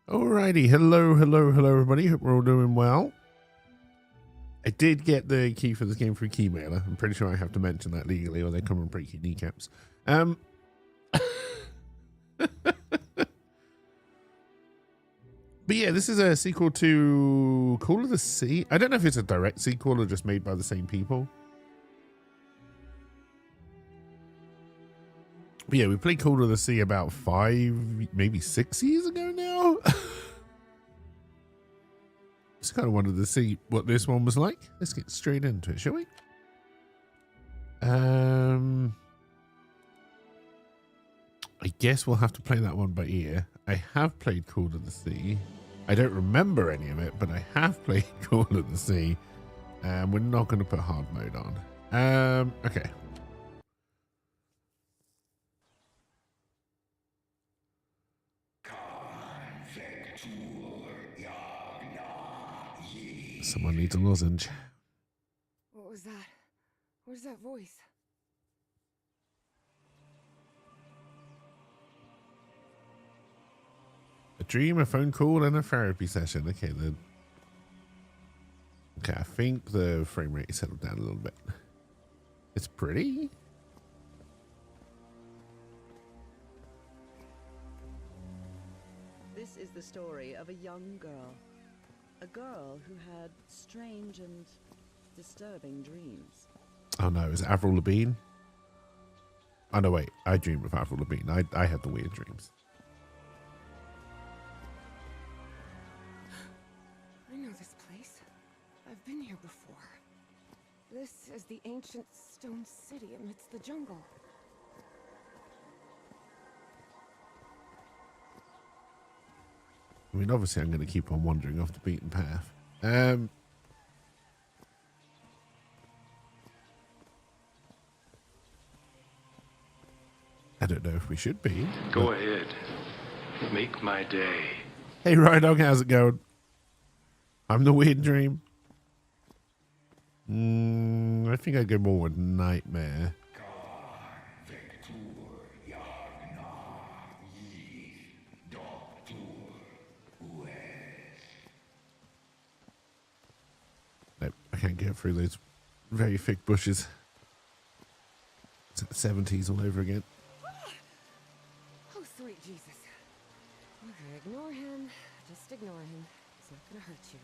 Alrighty, hello everybody, hope we're all doing well. I did get the key for this game through Keymailer. I'm pretty sure I have to mention that legally or they come and break your kneecaps. But yeah, this is a sequel to Call of the Sea. I don't know if it's a direct sequel or just made by the same people. But yeah, we played Call of the Sea about 5, maybe 6 years ago now. Just kind of wanted to see what this one was like. Let's get straight into it, shall we? I guess we'll have to play that one by ear. I have played Call of the Sea. I don't remember any of it, but I have played Call of the Sea. And we're not going to put hard mode on. Okay. Someone needs a lozenge. What was that? Where's that voice? A dream, a phone call, and a therapy session. Okay, then. Okay, I think the frame rate is settled down a little bit. It's pretty. This is the story of a young girl. A girl who had strange and disturbing dreams. Oh no, is it Avril Lavigne? Oh no, wait. I dreamed of Avril Lavigne. I had the weird dreams. I know this place. I've been here before. This is the ancient stone city amidst the jungle. I mean, obviously, I'm going to keep on wandering off the beaten path. I don't know if we should be. Go ahead. Make my day. Hey, Rydog, how's it going? I'm the weird dream. I think I'd go more with Nightmare. Nope, I can't get through those very thick bushes. It's like the 70s all over again. Oh, sweet Jesus. Okay, ignore him. Just ignore him. It's not gonna hurt you.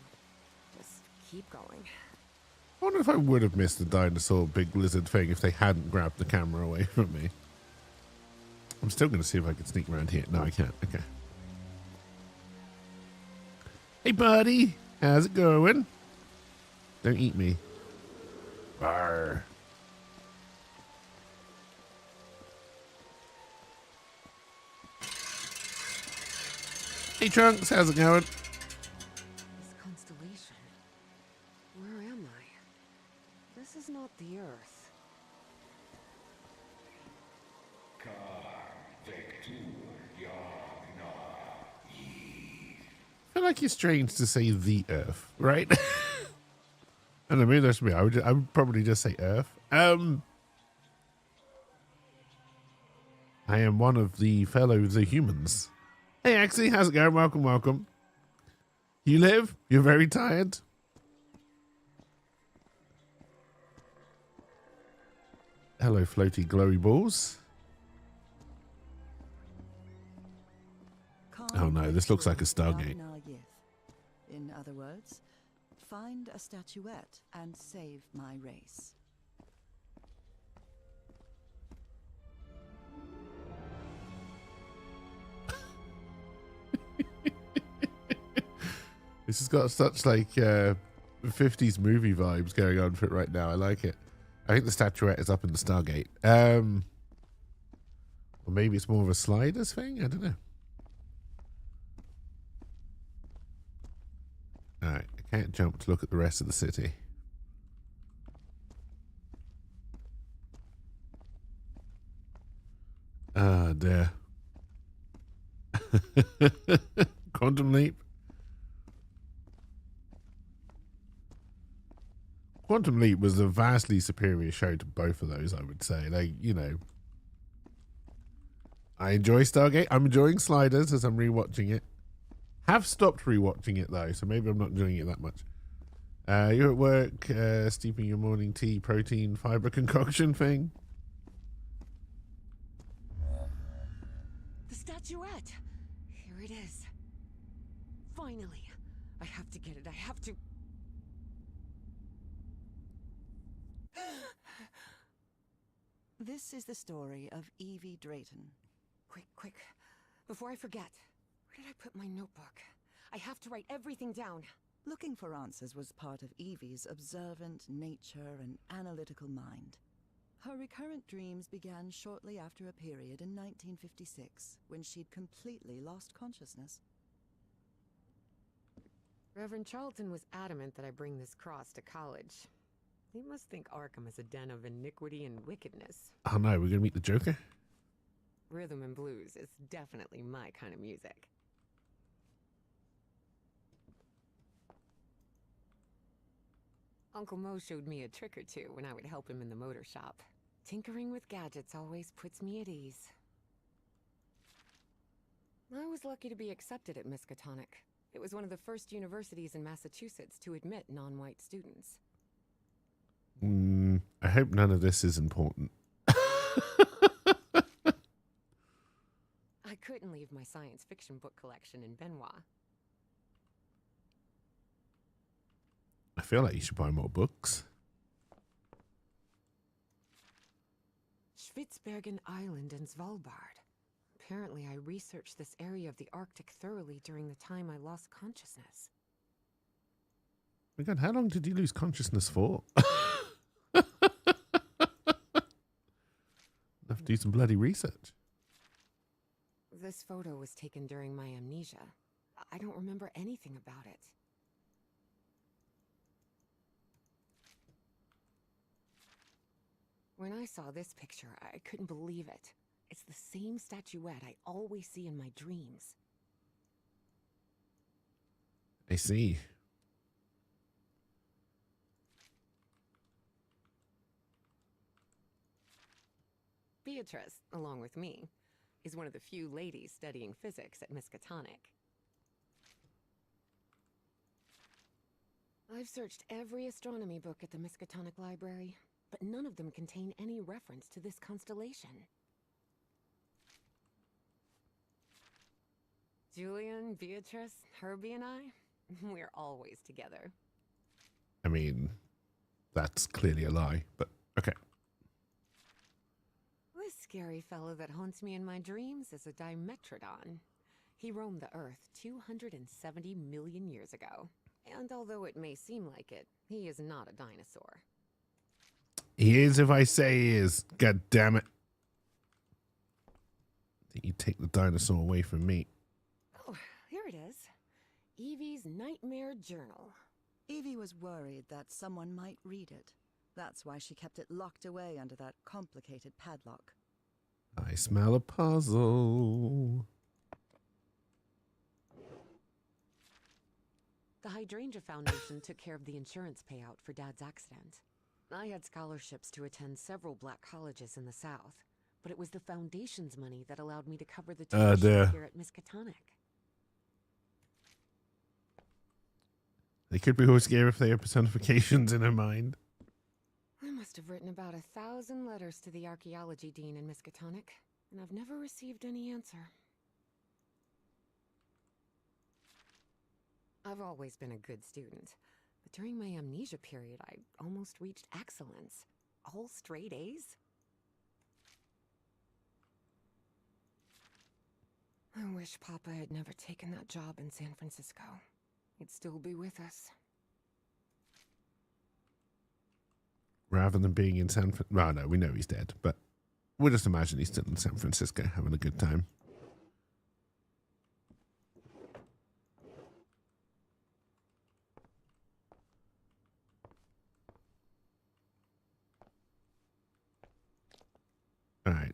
Just keep going. I wonder if I would have missed the dinosaur big lizard thing if they hadn't grabbed the camera away from me. I'm still going to see if I can sneak around here. No, I can't. Okay. Hey, buddy. How's it going? Don't eat me. Arr. Hey, Trunks. How's it going? This constellation. Where am I? This is not the Earth. I feel like it's strange to say the Earth, right? I don't know, maybe that's me. I would probably just say Earth. I am one of the the humans. Hey, Axie, how's it going? Welcome, welcome. You live? You're very tired? Hello, floaty glowy balls. Oh no, this looks like a Stargate. In other words, find a statuette and save my race. This has got such like 50s movie vibes going on for it right now. I like it. I think the statuette is up in the Stargate. Or maybe it's more of a sliders thing. I don't know. All right, I can't jump to look at the rest of the city. Ah, dear. Quantum Leap. Quantum Leap was a vastly superior show to both of those, I would say. Like, you know, I enjoy Stargate. I'm enjoying Sliders as I'm rewatching it. Have stopped rewatching it though, so maybe I'm not doing it that much. You're at work, steeping your morning tea, protein, fiber concoction thing. The statuette! Here it is. Finally. I have to get it. I have to. This is the story of Evie Drayton. Quick, quick. Before I forget. Where did I put my notebook? I have to write everything down. Looking for answers was part of Evie's observant nature and analytical mind. Her recurrent dreams began shortly after a period in 1956 when she'd completely lost consciousness. Reverend Charlton was adamant that I bring this cross to college. He must think Arkham is a den of iniquity and wickedness. Oh no, we're gonna meet the Joker? Rhythm and blues is definitely my kind of music. Uncle Mo showed me a trick or two when I would help him in the motor shop. Tinkering with gadgets always puts me at ease. I was lucky to be accepted at Miskatonic. It was one of the first universities in Massachusetts to admit non-white students. I hope none of this is important. I couldn't leave my science fiction book collection in Benoit. I feel like you should buy more books. Spitsbergen Island and Svalbard. Apparently, I researched this area of the Arctic thoroughly during the time I lost consciousness. My God, how long did you lose consciousness for? Have to do some bloody research. This photo was taken during my amnesia. I don't remember anything about it. When I saw this picture, I couldn't believe it. It's the same statuette I always see in my dreams. I see. Beatrice, along with me, is one of the few ladies studying physics at Miskatonic. I've searched every astronomy book at the Miskatonic Library, but none of them contain any reference to this constellation. Julian, Beatrice, Herbie, and I, we're always together. I mean, that's clearly a lie, but okay. This scary fellow that haunts me in my dreams is a Dimetrodon. He roamed the Earth 270 million years ago. And although it may seem like it, he is not a dinosaur. He is if I say he is. God damn it. I think you take the dinosaur away from me. Oh, here it is. Evie's Nightmare Journal. Evie was worried that someone might read it. That's why she kept it locked away under that complicated padlock. I smell a puzzle. The Hydrangea Foundation took care of the insurance payout for Dad's accident. I had scholarships to attend several black colleges in the South, but it was the Foundation's money that allowed me to cover the tuition here at Miskatonic. They could be always scared if they have personifications in her mind. I must have written about 1,000 letters to the archaeology dean in Miskatonic, and I've never received any answer. I've always been a good student, but during my amnesia period, I almost reached excellence. All straight A's? I wish Papa had never taken that job in San Francisco. He'd still be with us. Rather than being in San Francisco. Well, no, we know he's dead, but we'll just imagine he's still in San Francisco having a good time. All right.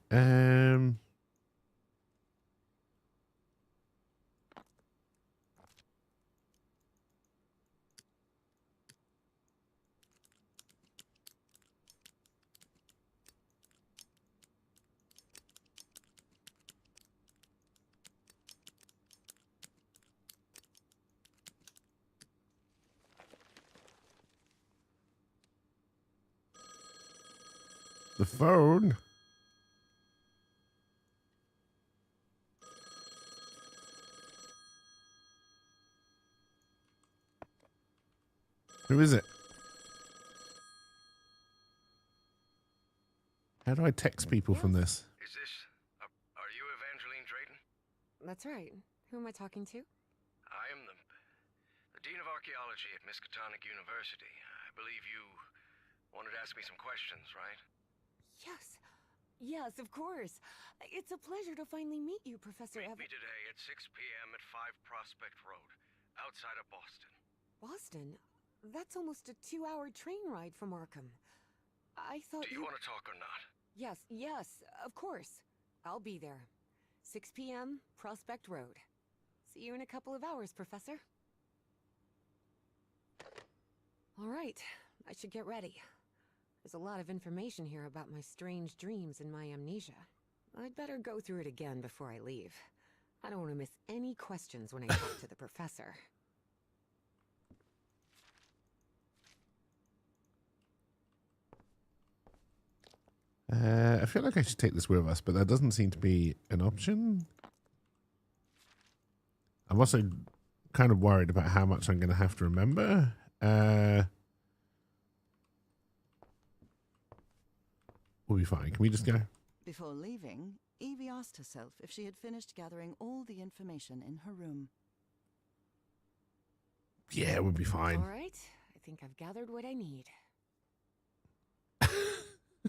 the phone. Who is it? How do I text people from this? Is this... are you Evangeline Drayton? That's right. Who am I talking to? I am the Dean of Archaeology at Miskatonic University. I believe you wanted to ask me some questions, right? Yes. Yes, of course. It's a pleasure to finally meet you, Professor Meet me today at 6 p.m. at 5 Prospect Road, outside of Boston. Boston? That's almost a 2-hour train ride from Arkham. I thought Do you want to talk or not? Yes, of course. I'll be there. 6 p.m., Prospect Road. See you in a couple of hours, Professor. All right, I should get ready. There's a lot of information here about my strange dreams and my amnesia. I'd better go through it again before I leave. I don't want to miss any questions when I talk to the professor. I feel like I should take this with us, but that doesn't seem to be an option. I'm also kind of worried about how much I'm going to have to remember. We'll be fine. Can we just go? Before leaving, Evie asked herself if she had finished gathering all the information in her room. Yeah, we'll be fine. All right, I think I've gathered what I need.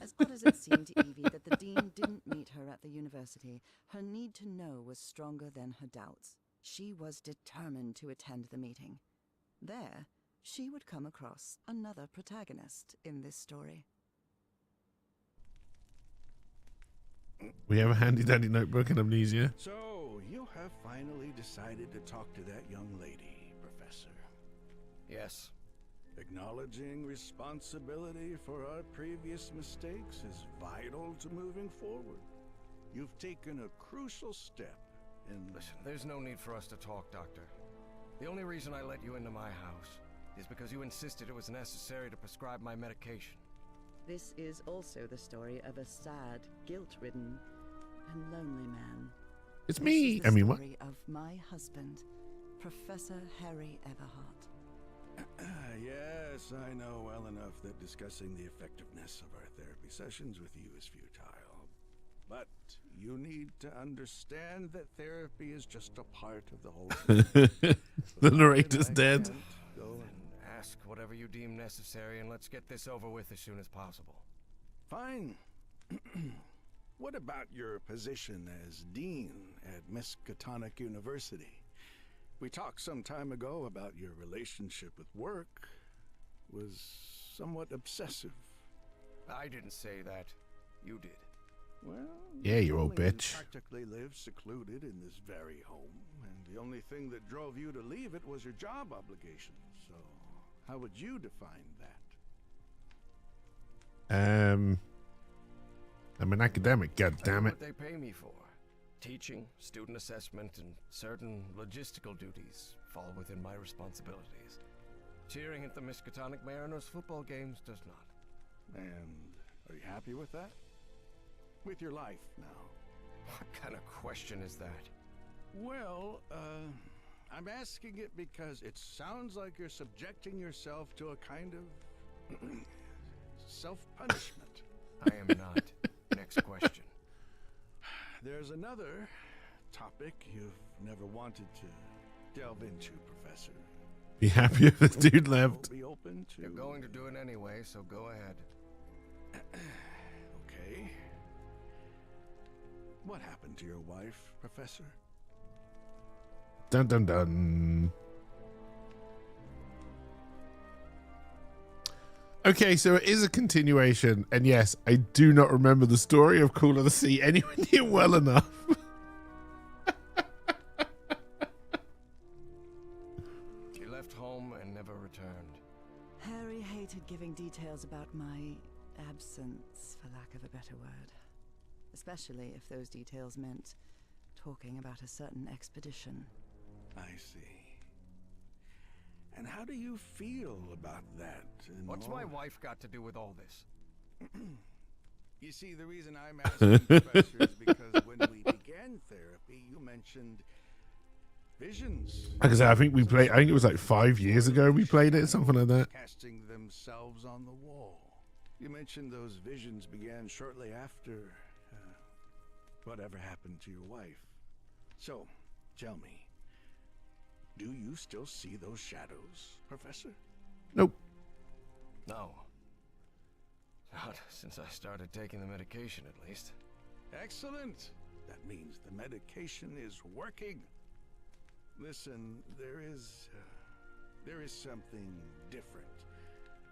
As odd as it seemed to Evie that the dean didn't meet her at the university, her need to know was stronger than her doubts. She was determined to attend the meeting. There, she would come across another protagonist in this story. We have a handy dandy notebook and amnesia. So, you have finally decided to talk to that young lady, Professor. Yes. Acknowledging responsibility for our previous mistakes is vital to moving forward. You've taken a crucial step in... Listen, there's no need for us to talk, Doctor. The only reason I let you into my house is because you insisted it was necessary to prescribe my medication. This is also the story of a sad, guilt-ridden, and lonely man. It's me. This is I the mean, what? story of my husband, Professor Harry Everhart. Yes, I know well enough that discussing the effectiveness of our therapy sessions with you is futile. But you need to understand that therapy is just a part of the whole thing. The narrator's I dead. can't go and... Ask whatever you deem necessary and let's get this over with as soon as possible. Fine. What about your position as dean at Miskatonic University? We talked some time ago about your relationship with work was somewhat obsessive. I didn't say that. You did. Well, Yeah, you old only bitch. practically live secluded in this very home, and the only thing that drove you to leave it was your job obligations. So, how would you define that? I'm an academic, I do goddammit. what they pay me for. Teaching, student assessment, and certain logistical duties fall within my responsibilities. Cheering at the Miskatonic Mariners football games does not. And are you happy with that? With your life now? What kind of question is that? Well, I'm asking it because it sounds like you're subjecting yourself to a kind of self-punishment. I am not. Next question. There's another topic you've never wanted to delve into, Professor. Be happy if this dude left. Be open to... You're going to do it anyway, so go ahead. Okay. What happened to your wife, Professor? Dun dun dun. Okay, so it is a continuation, and yes, I do not remember the story of Call of the Sea anywhere near well enough. She left home and never returned. Harry hated giving details about my absence, for lack of a better word. Especially if those details meant talking about a certain expedition. I see. And how do you feel about that? What's my wife got to do with all this? You see, the reason I'm asking, Professor, is because when we began therapy, you mentioned visions. Like I said, I think it was like 5 years ago we played it, something like that. Casting themselves on the wall. You mentioned those visions began shortly after whatever happened to your wife. So, tell me, do you still see those shadows, Professor? Nope. No. Not since I started taking the medication, at least. Excellent. That means the medication is working. Listen, there is something different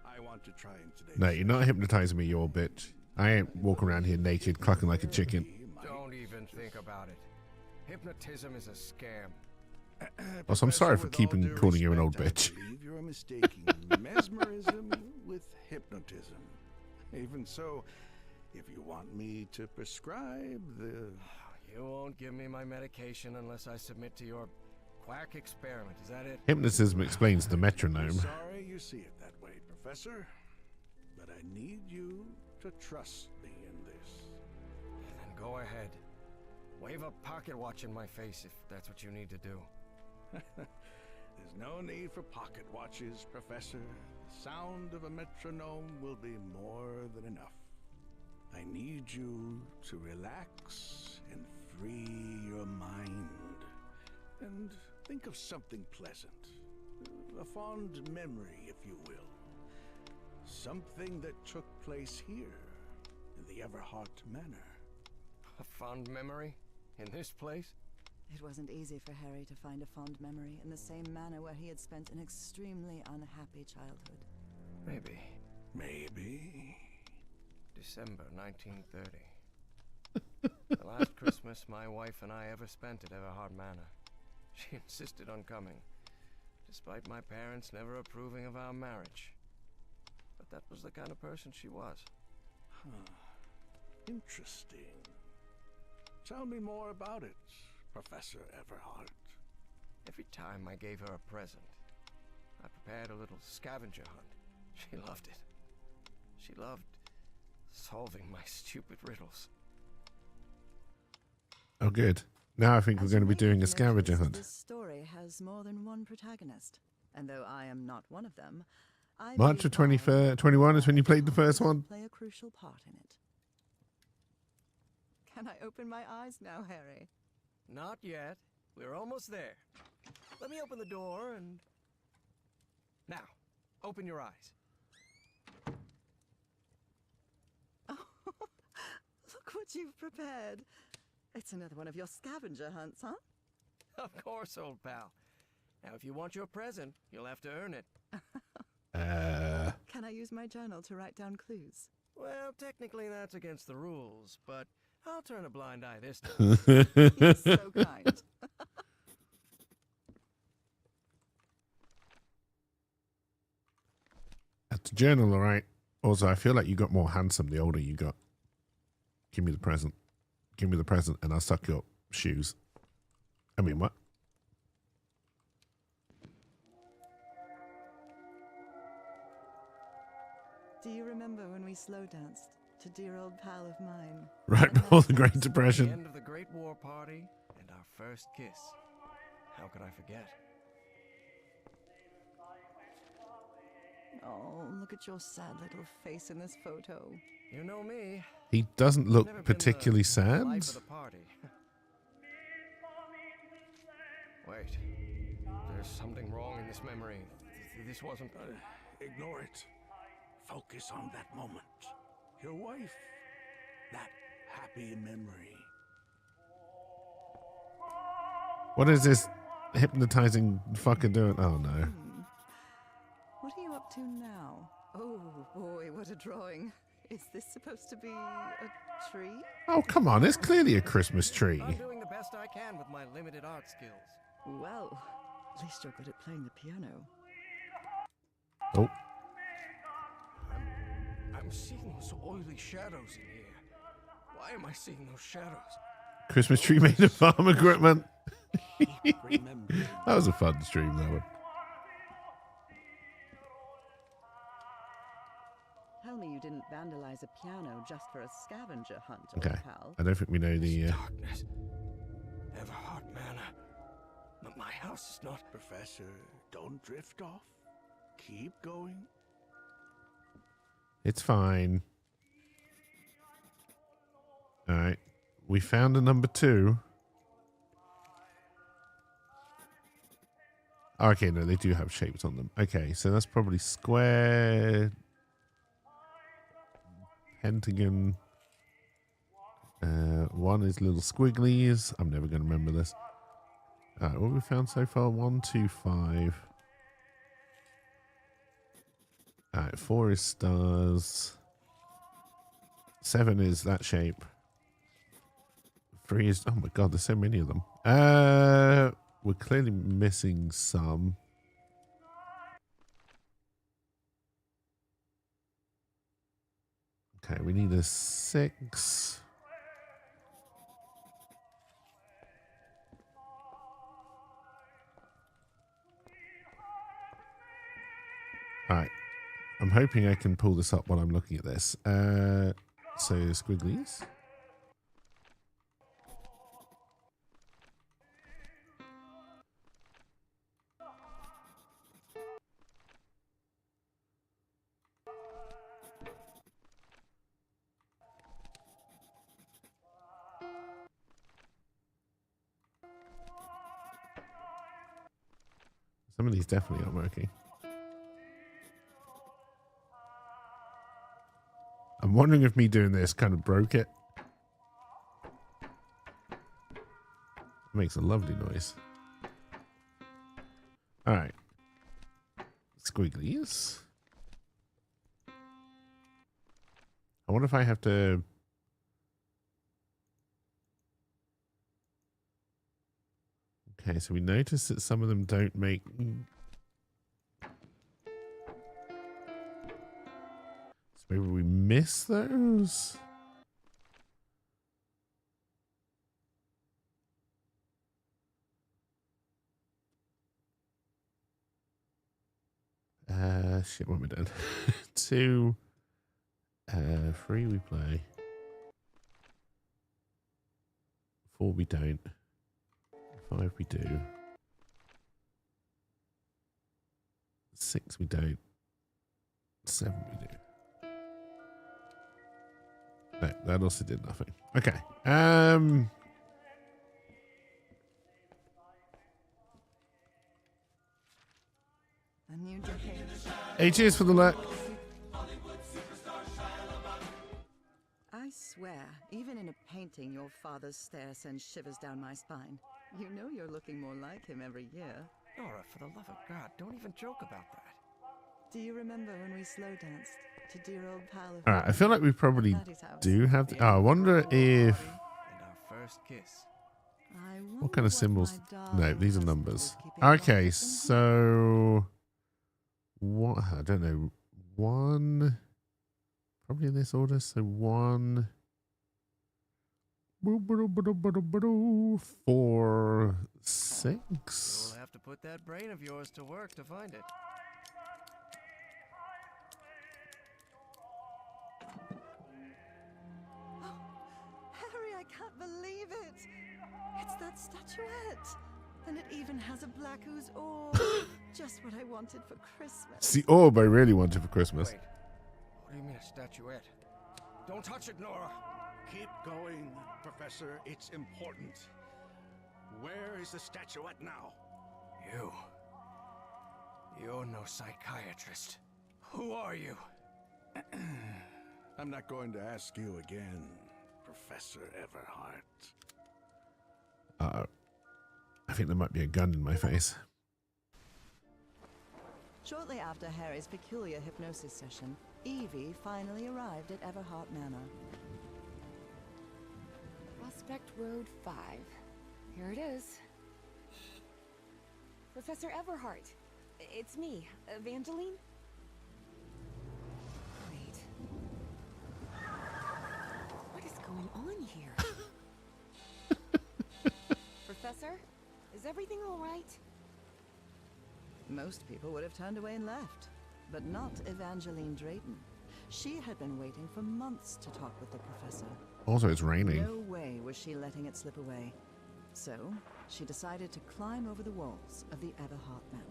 I want to try in today. No, you're not hypnotizing me, you old bitch. I ain't walking around here naked, clucking like a chicken. Don't even think about it. Hypnotism is a scam. Also, I'm sorry for Professor, with all calling due you an old respect, bitch. I believe you're mistaking mesmerism with hypnotism. Even so, if you want me to prescribe the... You won't give me my medication unless I submit to your quack experiment. Is that it? Hypnotism explains the metronome. Sorry you see it that way, Professor, but I need you to trust me in this. Then go ahead. Wave a pocket watch in my face if that's what you need to do. There's no need for pocket watches, Professor. The sound of a metronome will be more than enough. I need you to relax and free your mind. And think of something pleasant. A fond memory, if you will. Something that took place here, in the Everhart Manor. A fond memory? In this place? It wasn't easy for Harry to find a fond memory in the same manor where he had spent an extremely unhappy childhood. Maybe. Maybe. December 1930. The last Christmas my wife and I ever spent at Everhart Manor. She insisted on coming, despite my parents never approving of our marriage. But that was the kind of person she was. Huh. Interesting. Tell me more about it, Professor Everhart. Every time I gave her a present, I prepared a little scavenger hunt. She loved it. She loved solving my stupid riddles. Oh, good. Now I think we're going to be doing a scavenger hunt. This story has more than one protagonist, and though I am not one of them, I March of believe 21 is when you played the first one. play a crucial part in it. Can I open my eyes now, Harry? Not yet. We're almost there. Let me open the door and... Now, open your eyes. Oh, look what you've prepared. It's another one of your scavenger hunts, huh? Of course, old pal. Now, if you want your present, you'll have to earn it. Can I use my journal to write down clues? Well, technically that's against the rules, but I'll turn a blind eye this time. You're so kind. That's a journal, all right. Also, I feel like you got more handsome the older you got. Give me the present. Give me the present and I'll suck your shoes. I mean, what? Do you remember when we slow danced to dear old pal of mine? Right before the Great The Depression. end of the Great War Party and our first kiss. How could I forget? Oh, look at your sad little face in this photo. You know me. He doesn't Never look been the particularly sad. life of the party. Wait. There's something wrong in this memory. This wasn't... Ignore it. Focus on that moment. Your wife. That happy memory. What is this hypnotizing fucker doing? Oh, no. What are you up to now? Oh boy, what a drawing. Is this supposed to be a tree? Oh, come on. It's clearly a Christmas tree. I'm doing the best I can with my limited art skills. Well, at least you're good at playing the piano. Oh, I'm seeing those oily shadows in here. Why am I seeing those shadows? Christmas tree made of farm equipment. Remember. That was a fun stream, that one. Tell me you didn't vandalize a piano just for a scavenger hunt, Okay. old pal. I don't think we know the. Darkness. Everhart Manor. But my house is not. Professor, don't drift off. Keep going. It's fine. All right. We found a number 2. Okay, no, they do have shapes on them. Okay, so that's probably square, pentagon. One is little squigglies. I'm never going to remember this. All right, what have we found so far? 1, 2, 5. All right, 4 is stars. 7 is that shape. 3 is, oh my god, there's so many of them. We're clearly missing some. Okay, we need a 6. All right. I'm hoping I can pull this up while I'm looking at this. So squigglies. Some of these definitely aren't working. I'm wondering if me doing this kind of broke it. It makes a lovely noise. All right. Squigglies. I wonder if I have to... Okay, so we notice that some of them don't make... So maybe we miss those? Shit, what am I doing? 2, 3 we play. 4 we don't. 5 we do. 6 we don't. 7 we do. No, that also did nothing. Okay. A new decade. Hey, cheers for the luck. I swear, even in a painting, your father's stare sends shivers down my spine. You know you're looking more like him every year. Nora, for the love of God, don't even joke about that. Do you remember when we slow danced to dear old pal of All right, I feel like we probably Daddy's house? do have to... Oh, I wonder if... And our first kiss. I What kind of wonder symbols? my No, darling these are husband numbers. is keeping Okay, quiet. so... What? I don't know. 1... Probably in this order. So 1... 4, 6. You'll have to put that brain of yours to work to find it. Harry, I can't believe it! It's that statuette! And it even has a black ooze orb. Just what I wanted for Christmas. It's the orb I really wanted for Christmas. Wait, what do you mean a statuette? Don't touch it, Nora! Keep going, Professor. It's important. Where is the statuette now? You're no psychiatrist. Who are you? I'm not going to ask you again, Professor Everhart. I think there might be a gun in my face. Shortly after Harry's peculiar hypnosis session, Evie finally arrived at Everhart Manor. Prospect Road 5. Here it is. Professor Everhart. It's me, Evangeline. Wait. What is going on here? Professor, is everything all right? Most people would have turned away and left, but not Evangeline Drayton. She had been waiting for months to talk with the professor. Also, it's raining. No way was she letting it slip away. So, she decided to climb over the walls of the Everhart Manor.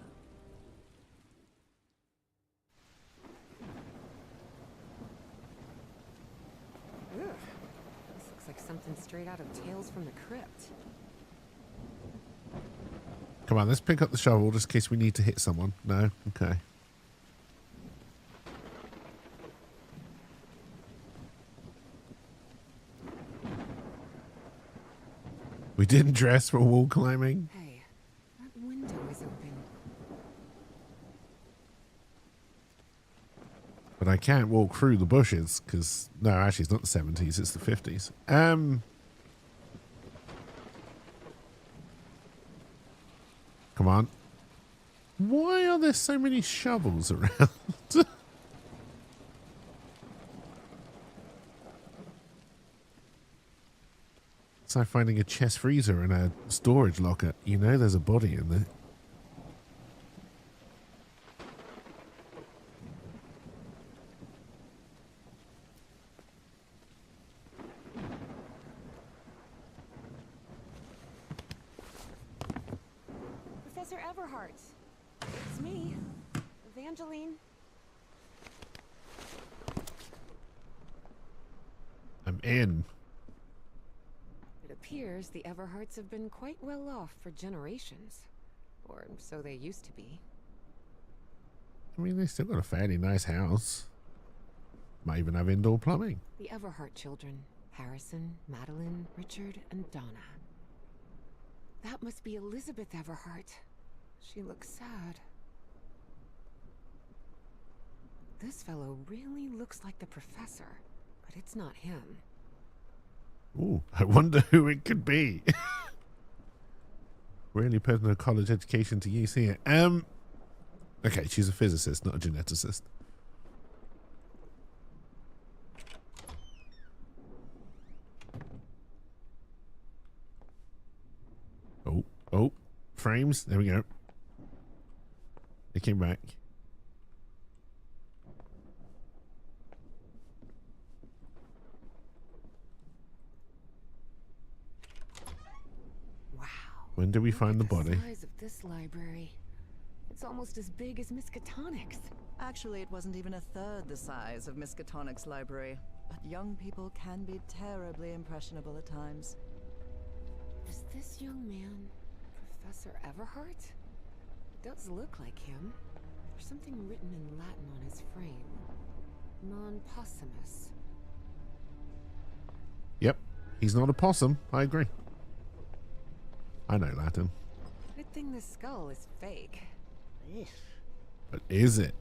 Ugh. This looks like something straight out of Tales from the Crypt. Come on, let's pick up the shovel just in case we need to hit someone. No? Okay. We didn't dress for wall climbing. Hey, that window is open. But I can't walk through the bushes because, no, actually it's not the 70s, it's the 50s. Come on. Why are there so many shovels around? It's like finding a chest freezer in a storage locker. You know there's a body in there. Professor Everhart. It's me, Evangeline. I'm in. It appears the Everharts have been quite well off for generations. Or so they used to be. I mean, they still got a fairly nice house. Might even have indoor plumbing. The Everhart children. Harrison, Madeline, Richard, and Donna. That must be Elizabeth Everhart. She looks sad. This fellow really looks like the professor, but it's not him. Ooh, I wonder who it could be. Really putting a college education to use here. Okay, she's a physicist, not a geneticist. Oh, frames. There we go. They came back. Wow. When do we find the body? The size of this library. It's almost as big as Miskatonic's. Actually, it wasn't even a third the size of Miskatonic's library. But young people can be terribly impressionable at times. Is this young man Professor Everhart? It does look like him. There's something written in Latin on his frame. Non possumus. Yep, he's not a possum. I agree. I know Latin. Good thing this skull is fake. But is it?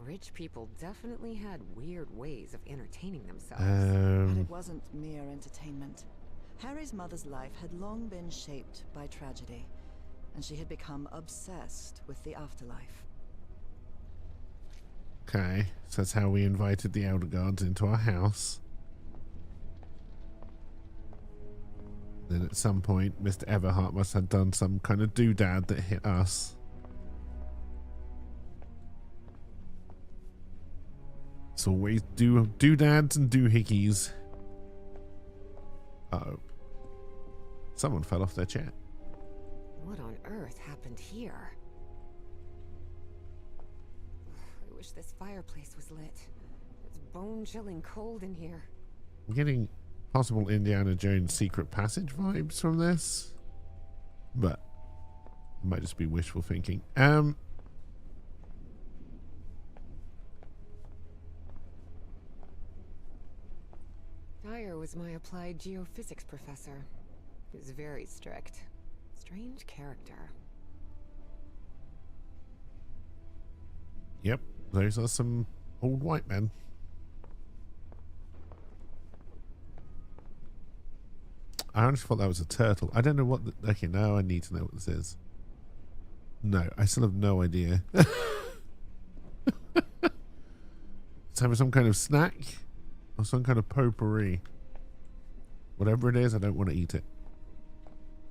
Rich people definitely had weird ways of entertaining themselves. But it wasn't mere entertainment. Harry's mother's life had long been shaped by tragedy, and she had become obsessed with the afterlife. Okay, so that's how we invited the Elder Gods into our house. Then at some point, Mr. Everhart must have done some kind of doodad that hit us. It's always doodads and doohickeys. Uh-oh. Someone fell off their chair. What on earth happened here? I wish this fireplace was lit. It's bone-chilling cold in here. I'm getting possible Indiana Jones secret passage vibes from this, but it might just be wishful thinking. Dyer was my applied geophysics professor. He was very strict. Strange character. Yep, those are some old white men. I honestly thought that was a turtle. I don't know what the... Okay, now I need to know what this is. No, I still have no idea. It's having some kind of snack or some kind of potpourri. Whatever it is, I don't want to eat it.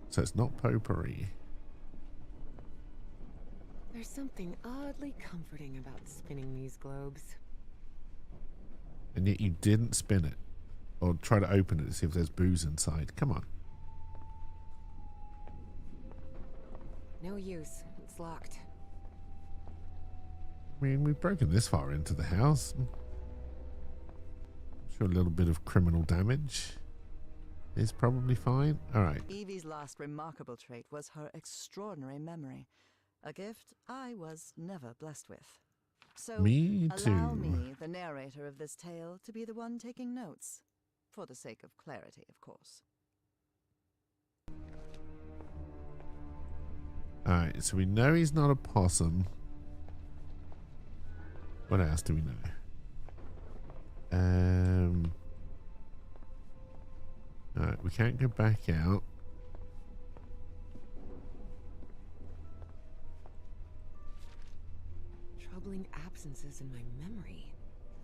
So it's not potpourri. There's something oddly comforting about spinning these globes. And yet you didn't spin it. Or try to open it to see if there's booze inside. Come on. No use. It's locked. I mean, we've broken this far into the house. I'm sure a little bit of criminal damage is probably fine. All right. Evie's last remarkable trait was her extraordinary memory, a gift I was never blessed with. So Me allow too. me, the narrator of this tale, to be the one taking notes. For the sake of clarity, of course. Alright, so we know he's not a possum. What else do we know? Alright, we can't go back out. Troubling absences in my memory.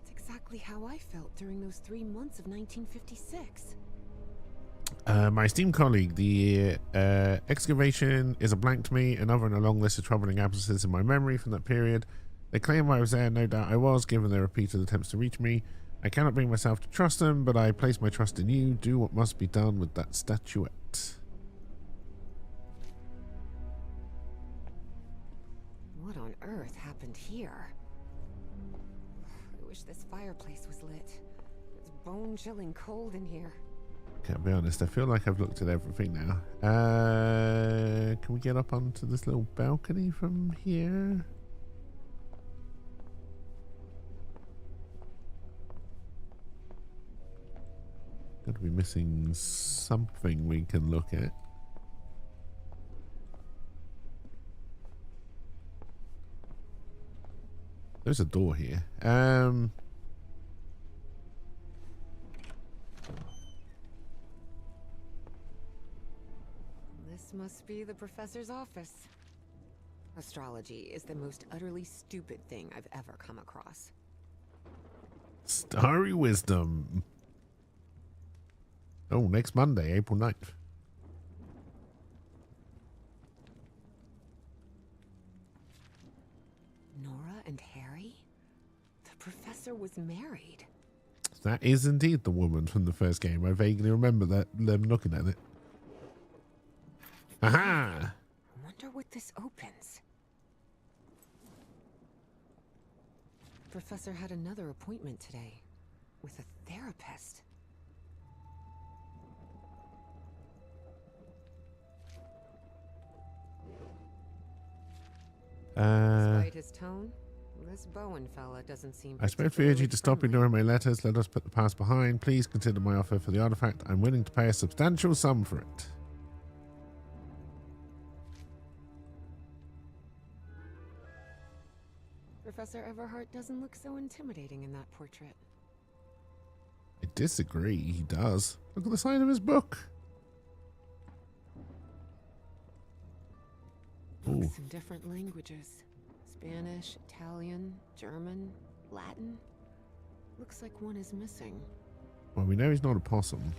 It's exactly how I felt during those 3 months of 1956. My esteemed colleague, the excavation is a blank to me, another in a long list of troubling absences in my memory from that period. They claim I was there, no doubt I was, given their repeated attempts to reach me. I cannot bring myself to trust them, but I place my trust in you. Do what must be done with that statuette. What on earth happened here? I wish this fireplace was lit. It's bone-chilling cold in here. Okay, I'll be honest, I feel like I've looked at everything now. Can we get up onto this little balcony from here? Got to be missing something we can look at. There's a door here. This must be the professor's office. Astrology is the most utterly stupid thing I've ever come across. Starry Wisdom. Oh, next Monday, April 9th. Nora and Harry? The professor was married. That is indeed the woman from the first game. I vaguely remember that them looking at it. Aha! I wonder what this opens. Professor had another appointment today with a therapist. Despite his tone, this Bowen fella doesn't seem. I respectfully urge you to stop ignoring my letters. Let us put the past behind. Please consider my offer for the artifact. I'm willing to pay a substantial sum for it. Professor Everhart doesn't look so intimidating in that portrait. I disagree. He does. Look at the side of his book. Ooh. Books in different languages. Spanish, Italian, German, Latin. Looks like one is missing. Well, we know he's not a possum.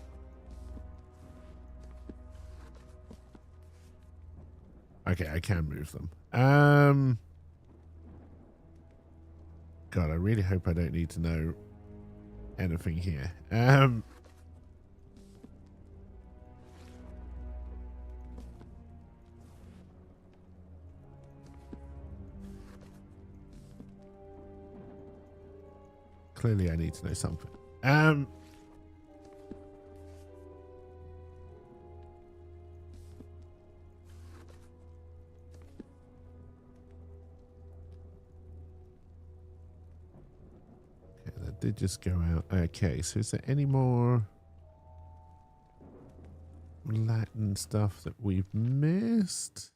Okay, I can move them. God, I really hope I don't need to know anything here. Clearly I need to know something. That did just go out. Okay, so is there any more Latin stuff that we've missed?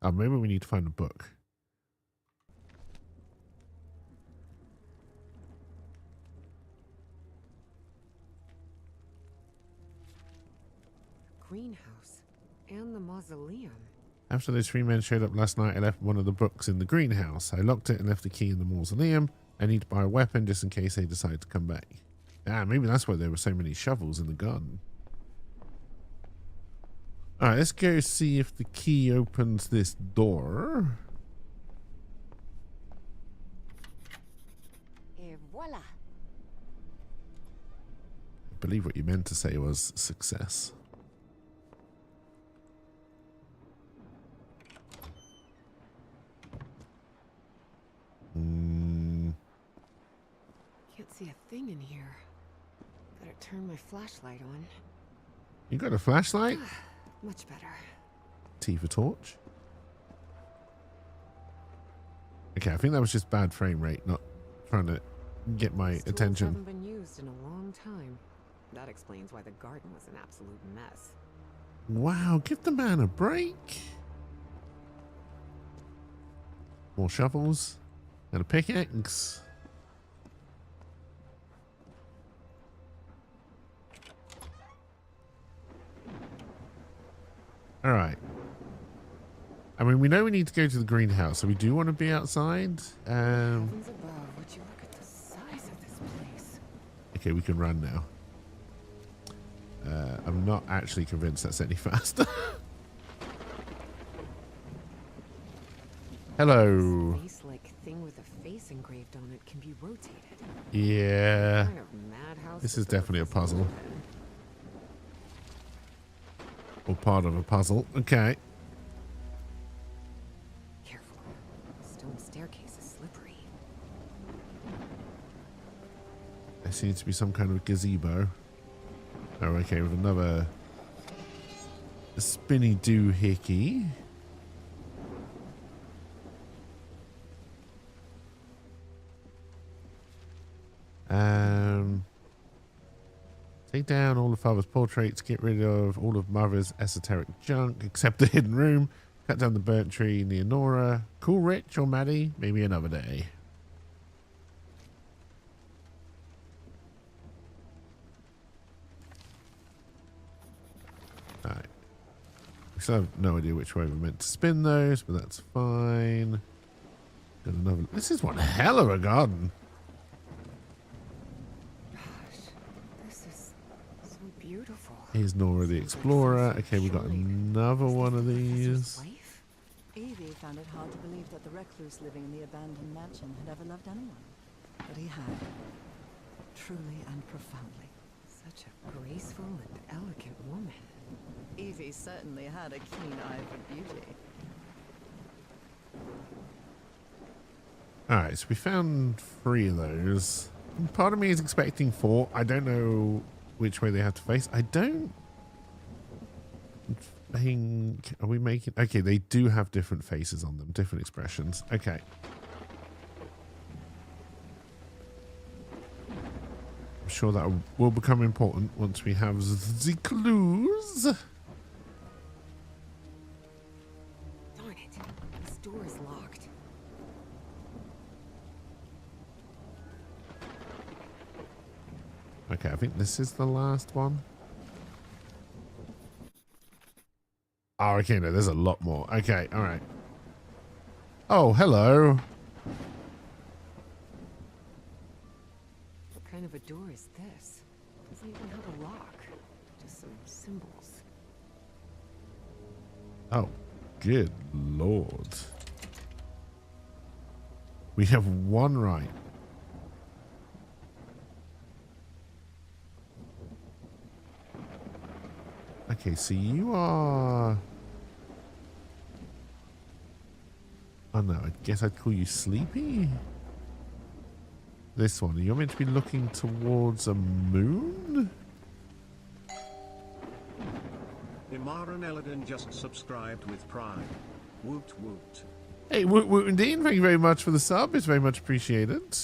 Oh, maybe we need to find a book. Greenhouse and the mausoleum. After those 3 men showed up last night, I left one of the books in the greenhouse. I locked it and left the key in the mausoleum. I need to buy a weapon just in case they decide to come back. Ah, maybe that's why there were so many shovels in the garden. Alright, let's go see if the key opens this door. believe what you meant to say was success. Can't see a thing in here. Better turn my flashlight on. You got a flashlight? Much better. T for torch. Okay, I think that was just bad frame rate, not trying to get my Stools attention. haven't been used in a long time. That explains why the garden was an absolute mess. Wow, give the man a break. More shovels and a pickaxe. All right. I mean, we know we need to go to the greenhouse, so we do want to be outside. Heavens above, would you look at the size of this place? Okay, we can run now. I'm not actually convinced that's any faster. Hello. This face-like thing with a face engraved on it can be rotated. Yeah. Kind of madhouse. This is definitely a puzzle. Or part of a puzzle. Okay. Careful. The stone staircase is slippery. There seems to be some kind of gazebo. Oh, okay, with another spinny doohickey. Take down all of Father's portraits, get rid of all of Mother's esoteric junk, except the hidden room, cut down the burnt tree, Leonora. Cool, Rich or Maddie? Maybe another day. Alright. We still have no idea which way we're meant to spin those, but that's fine. Got another. This is one hell of a garden. Beautiful. Here's Nora the Explorer. Okay, we got another one of these. Evie found it hard to believe that the recluse living in the abandoned mansion had ever loved anyone. But he had. Truly and profoundly. Such a graceful and elegant woman. Evie certainly had a keen eye for beauty. Alright, so we found 3 of those. Part of me is expecting 4. I don't know which way they have to face. I don't think... Are we making... Okay, they do have different faces on them. Different expressions. Okay. I'm sure that will become important once we have the clues. Darn it. This door is locked. Okay, I think this is the last one. Oh, okay, no, there's a lot more. Okay, all right. Oh, hello. What kind of a door is this? Doesn't even have a lock. Just some symbols. Oh, good lord. We have one right. Okay, so you are... Oh no, I guess I'd call you Sleepy? This one, you're meant to be looking towards a moon? Imaran Eladin just subscribed with Prime. Woot woot. Hey, Woot Woot and Dean, thank you very much for the sub. It's very much appreciated.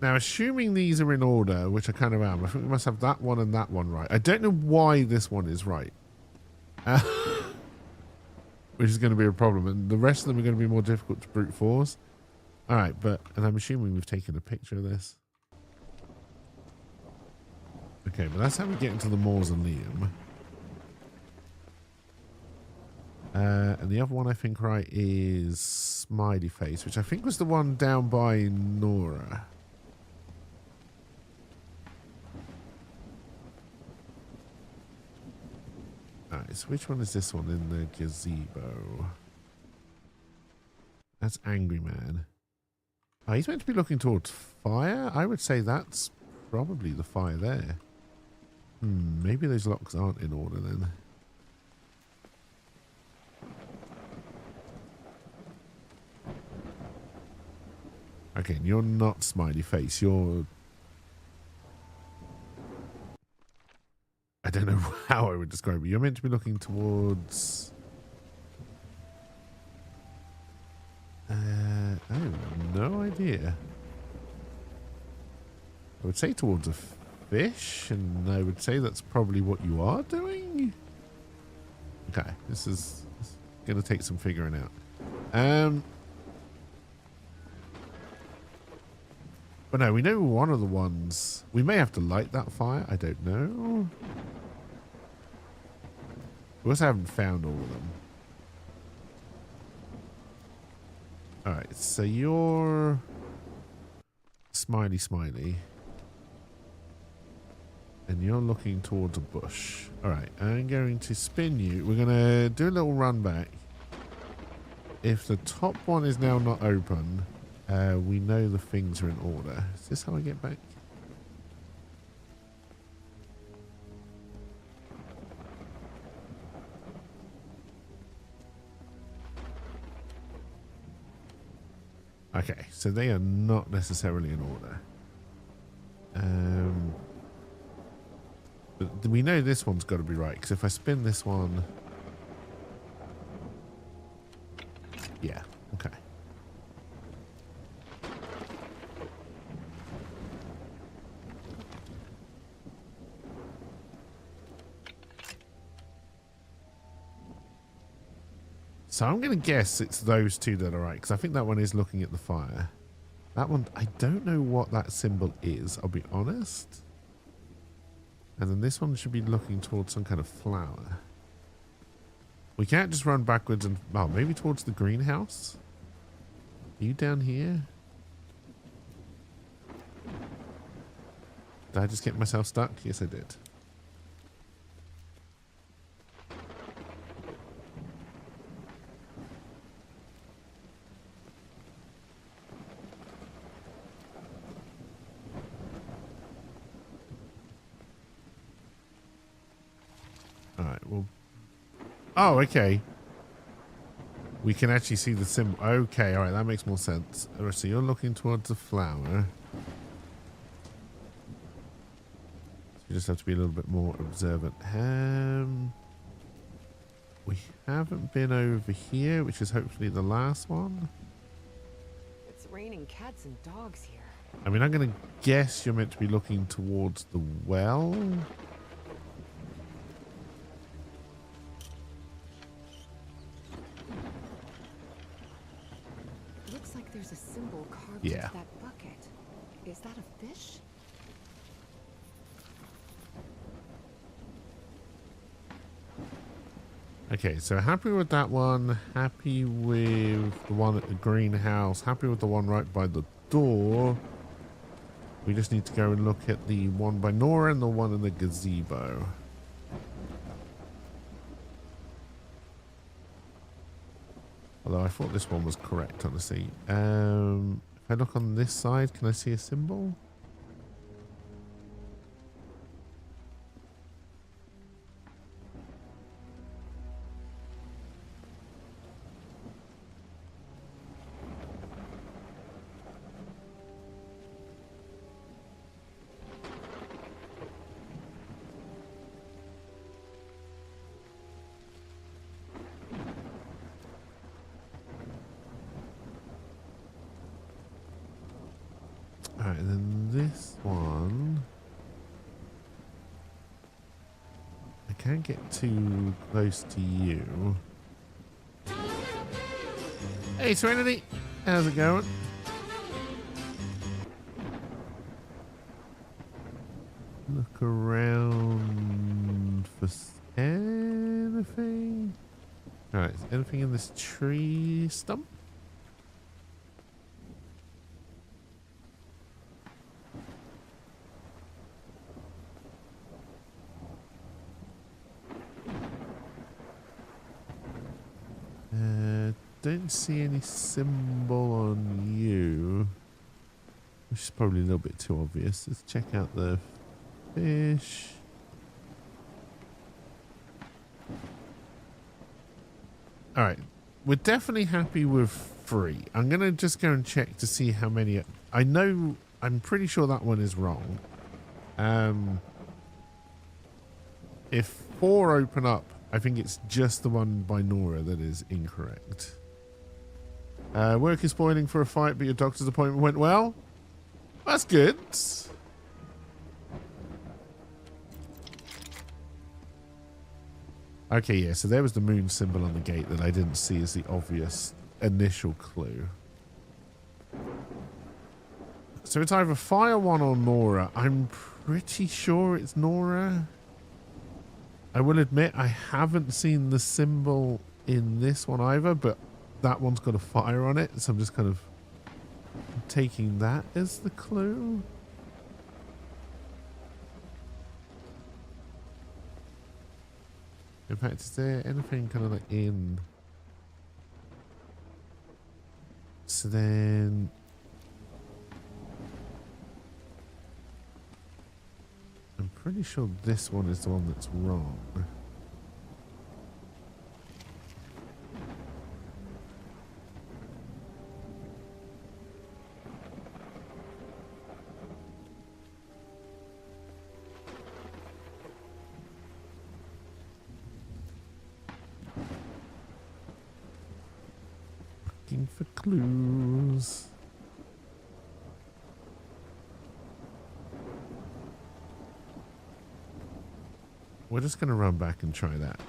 Now, assuming these are in order, which I kind of am, I think we must have that one and that one right. I don't know why this one is right. Which is going to be a problem. And the rest of them are going to be more difficult to brute force. Alright, and I'm assuming we've taken a picture of this. Okay, but that's how we get into the mausoleum. And the other one I think right is Smiley Face, which I think was the one down by Nora. Alright, so which one is this one in the gazebo? That's Angry Man. Oh, he's meant to be looking towards fire? I would say that's probably the fire there. Maybe those locks aren't in order then. Okay, you're not smiley face. You're... I don't know how I would describe it. You're meant to be looking towards... I have no idea. I would say towards a fish, and I would say that's probably what you are doing. Okay, this is going to take some figuring out. But no, we know one of the ones... We may have to light that fire. I don't know. We also haven't found all of them. Alright, so you're... Smiley. And you're looking towards a bush. Alright, I'm going to spin you. We're going to do a little run back. If the top one is now not open, we know the things are in order. Is this how I get back? Okay, so they are not necessarily in order. But we know this one's got to be right, because if I spin this one... Yeah, okay. So I'm going to guess it's those two that are right, because I think that one is looking at the fire. That one, I don't know what that symbol is, I'll be honest. And then this one should be looking towards some kind of flower. We can't just run backwards and... Oh, maybe towards the greenhouse? Are you down here? Did I just get myself stuck? Yes, I did. Alright, well... Oh, okay. We can actually see the symbol. Okay, alright, that makes more sense. Alright, so you're looking towards the flower. So you just have to be a little bit more observant. We haven't been over here, which is hopefully the last one. It's raining cats and dogs here. I mean, I'm going to guess you're meant to be looking towards the well. There's a symbol carved into that bucket. Is that a fish? Okay, so happy with that one. Happy with the one at the greenhouse. Happy with the one right by the door. We just need to go and look at the one by Nora and the one in the gazebo. Although I thought this one was correct, honestly. If I look on this side, can I see a symbol? Alright, and then this one... I can't get too close to you. Hey, Serenity! How's it going? Look around for anything. Alright, is anything in this tree stump? don't see any symbol on you. Which is probably a little bit too obvious. Let's check out the fish. Alright. We're definitely happy with 3. I'm going to just go and check to see how many... I'm pretty sure that one is wrong. If 4 open up, I think it's just the one by Nora that is incorrect. Work is spoiling for a fight, but your doctor's appointment went well. That's good. Okay, yeah, so there was the moon symbol on the gate that I didn't see as the obvious initial clue. So it's either Fire One or Nora. I'm pretty sure it's Nora. I will admit I haven't seen the symbol in this one either, but that one's got a fire on it, so I'm just kind of taking that as the clue. In fact, is there anything kind of like in? So then... I'm pretty sure this one is the one that's wrong. Looking for clues. We're just going to run back and try that.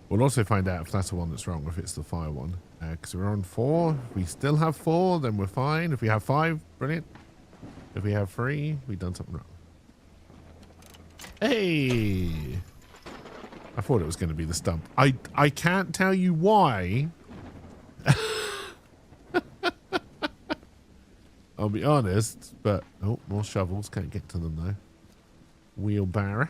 We'll also find out if that's the one that's wrong, if it's the fire one. Because we're on 4. If we still have 4, then we're fine. If we have 5, brilliant. If we have 3, we've done something wrong. Hey! I thought it was going to be the stump. I can't tell you why. I'll be honest, but... Oh, more shovels. Can't get to them, though. Wheelbarrow.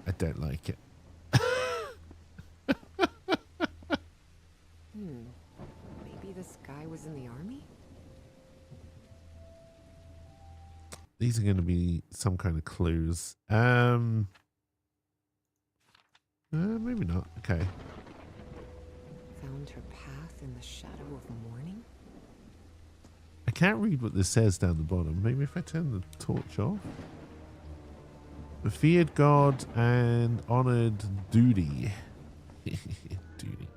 I don't like it. Maybe this guy was in the army? These are going to be some kind of clues. Maybe not. Okay. Found her path in the shadow of morning? I can't read what this says down the bottom. Maybe if I turn the torch off. The feared god and honored duty. Duty.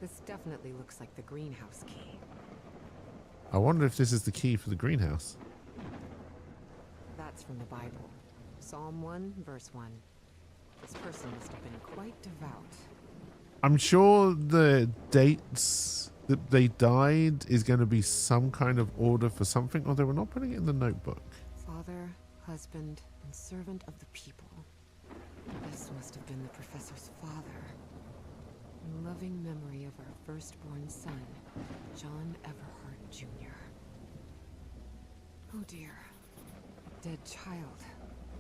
This definitely looks like the greenhouse key. I wonder if this is the key for the greenhouse. That's from the Bible. Psalm 1, verse 1. This person must have been quite devout. I'm sure the dates that they died is going to be some kind of order for something, although we're not putting it in the notebook. Father, husband, and servant of the people. This must have been the professor's father. In loving memory of our firstborn son, John Everhart Jr. Oh dear. A dead child.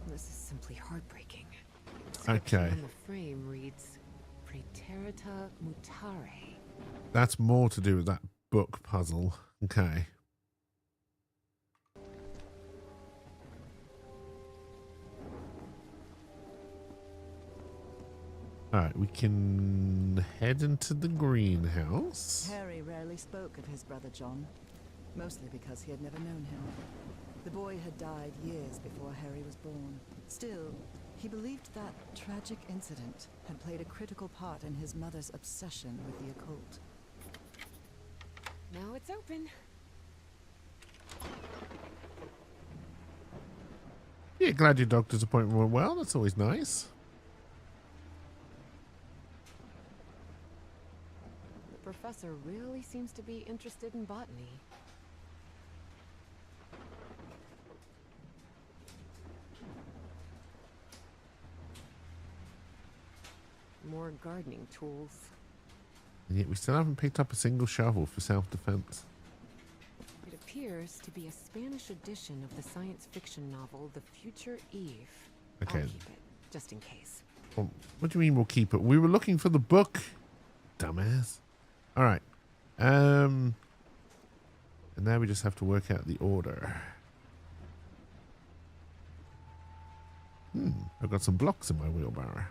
This is simply heartbreaking. The inscription Okay. on the frame reads, Praeterita Mutare. That's more to do with that book puzzle. Okay. Alright, we can head into the greenhouse. Harry rarely spoke of his brother John, mostly because he had never known him. The boy had died years before Harry was born. Still, he believed that tragic incident had played a critical part in his mother's obsession with the occult. Now it's open. Yeah, glad your doctor's appointment went well. That's always nice. The professor really seems to be interested in botany. more gardening tools. And yet we still haven't picked up a single shovel for self-defense. It appears to be a Spanish edition of the science fiction novel The Future Eve. Okay. I'll keep it, just in case. Well, what do you mean we'll keep it? We were looking for the book, dumbass. All right. And now we just have to work out the order. I've got some blocks in my wheelbarrow.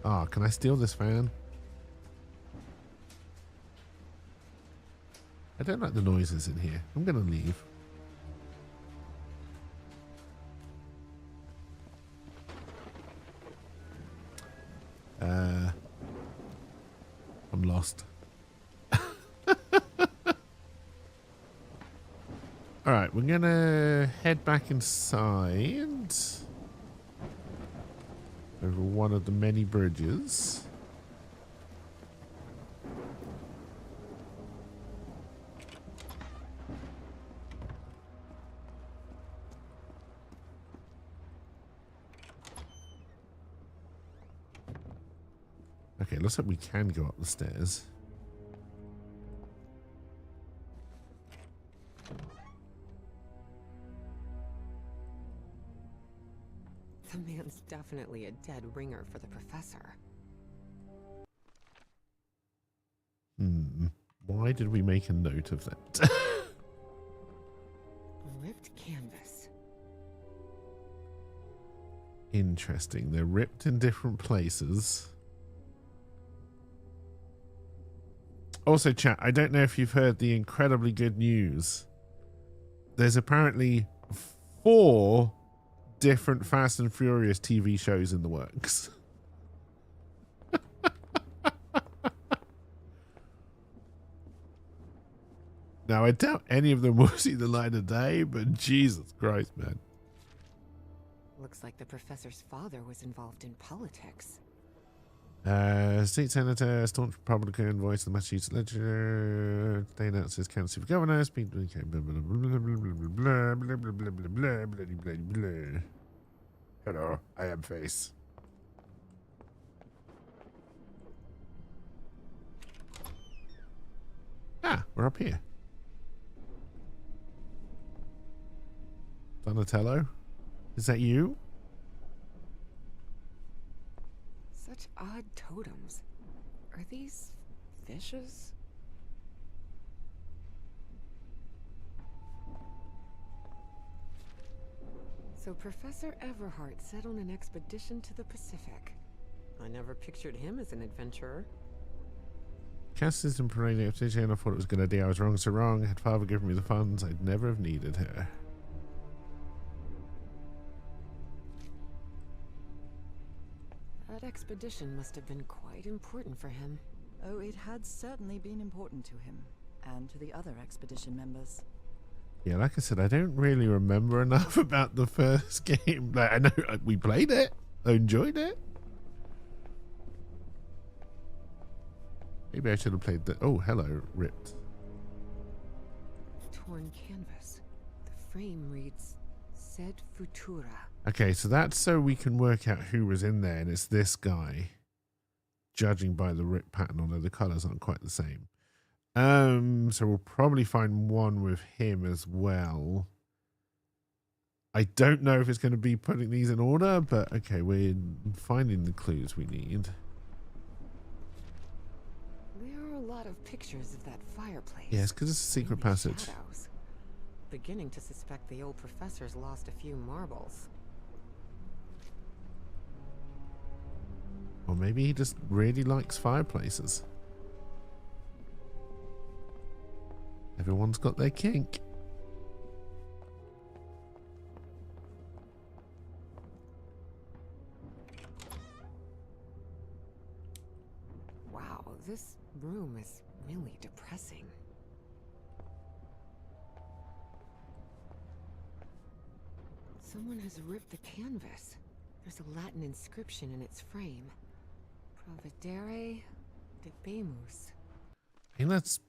Ah, can I steal this fan? I don't like the noises in here. I'm going to leave. I'm lost. All right, we're going to head back inside over one of the many bridges. Okay, looks like we can go up the stairs. The man's definitely a dead ringer for the professor. Why did we make a note of that? Ripped canvas. Interesting. They're ripped in different places. Also, chat, I don't know if you've heard the incredibly good news. There's apparently 4 different Fast and Furious TV shows in the works. Now, I doubt any of them will see the light of day, but Jesus Christ, man. Looks like the professor's father was involved in politics. State senator, staunch Republican, voice of the Massachusetts legislature. They announced his candidacy for governor. Speak blah blah blah blah blah blah blah blah blah blah. Hello, I am Face. Ah, we're up here. Donatello, is that you? Such odd totems. Are these fishes? So Professor Everhart set on an expedition to the Pacific. I never pictured him as an adventurer. Cassie's in parade FTJ and I thought it was a good idea. I was wrong, so wrong. Had father given me the funds, I'd never have needed her. That expedition must have been quite important for him. Oh, it had certainly been important to him, and to the other expedition members. Yeah, like I said, I don't really remember enough about the first game. Like, I know we played it, I enjoyed it. Maybe I should have played the... Oh, hello, ripped. Torn canvas. The frame reads, Sed Futura. Okay, so that's so we can work out who was in there, and it's this guy, judging by the rip pattern, although the colours aren't quite the same. So we'll probably find one with him as well. I don't know if it's going to be putting these in order, but okay, we're finding the clues we need. There are a lot of pictures of that fireplace. Yes, because it's a secret And passage. shadows. Beginning to suspect the old professor's lost a few marbles. Or maybe he just really likes fireplaces. Everyone's got their kink. Wow, this room is really depressing. Someone has ripped the canvas. There's a Latin inscription in its frame. Providere debemus. I think that's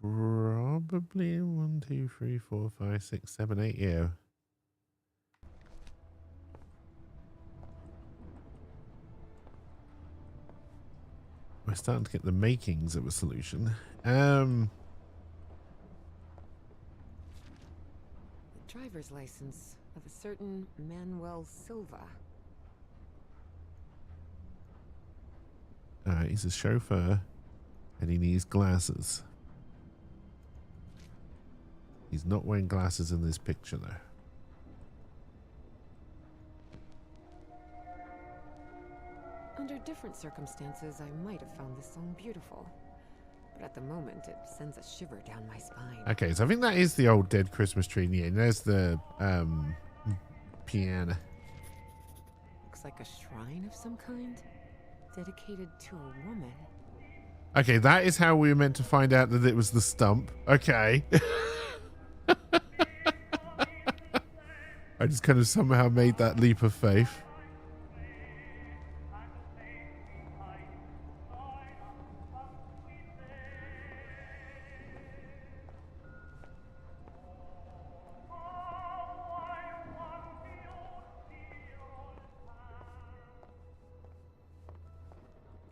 probably 1, 2, 3, 4, 5, 6, 7, 8. Yeah. We're starting to get the makings of a solution. The driver's license of a certain Manuel Silva. He's a chauffeur and he needs glasses. He's not wearing glasses in this picture though. Under different circumstances, I might have found this song beautiful. But at the moment, it sends a shiver down my spine. Okay, so I think that is the old dead Christmas tree in the end. There's the piano. Looks like a shrine of some kind, dedicated to a woman. Okay, that is how we were meant to find out that it was the stump. Okay. I just kind of somehow made that leap of faith.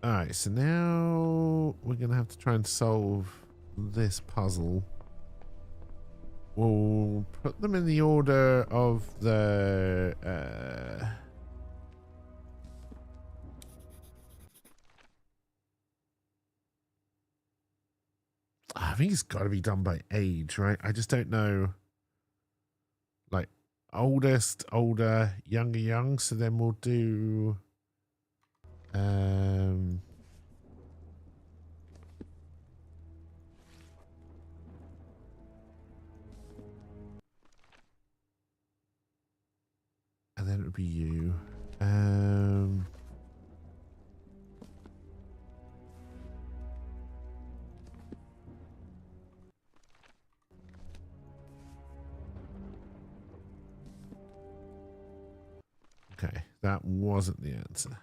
Alright, so now we're going to have to try and solve this puzzle. We'll put them in the order of the... I think it's got to be done by age, right? I just don't know. Like, oldest, older, younger, young. So then we'll do... And then it would be you. Okay, that wasn't the answer.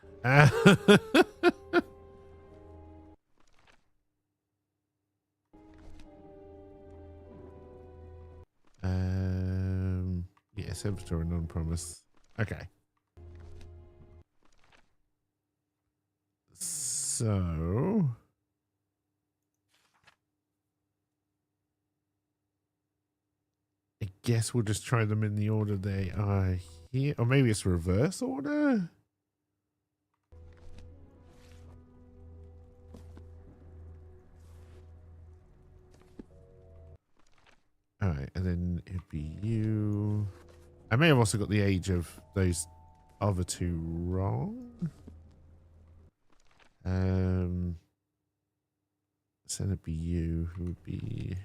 Yeah, servitor non-promise. Okay. So I guess we'll just try them in the order they are here, or maybe it's reverse order. All right, and then it'd be you. I may have also got the age of those other two wrong. So it'd be you, who would be...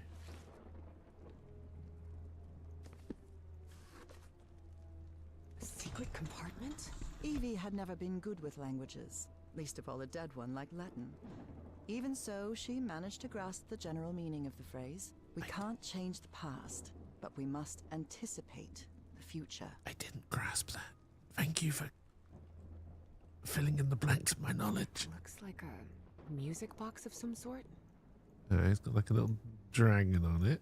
A secret compartment? Evie had never been good with languages, least of all a dead one like Latin. Even so, she managed to grasp the general meaning of the phrase. We can't change the past, but we must anticipate the future. I didn't grasp that. Thank you for filling in the blanks of my knowledge. Looks like a music box of some sort. It's got like a little dragon on it.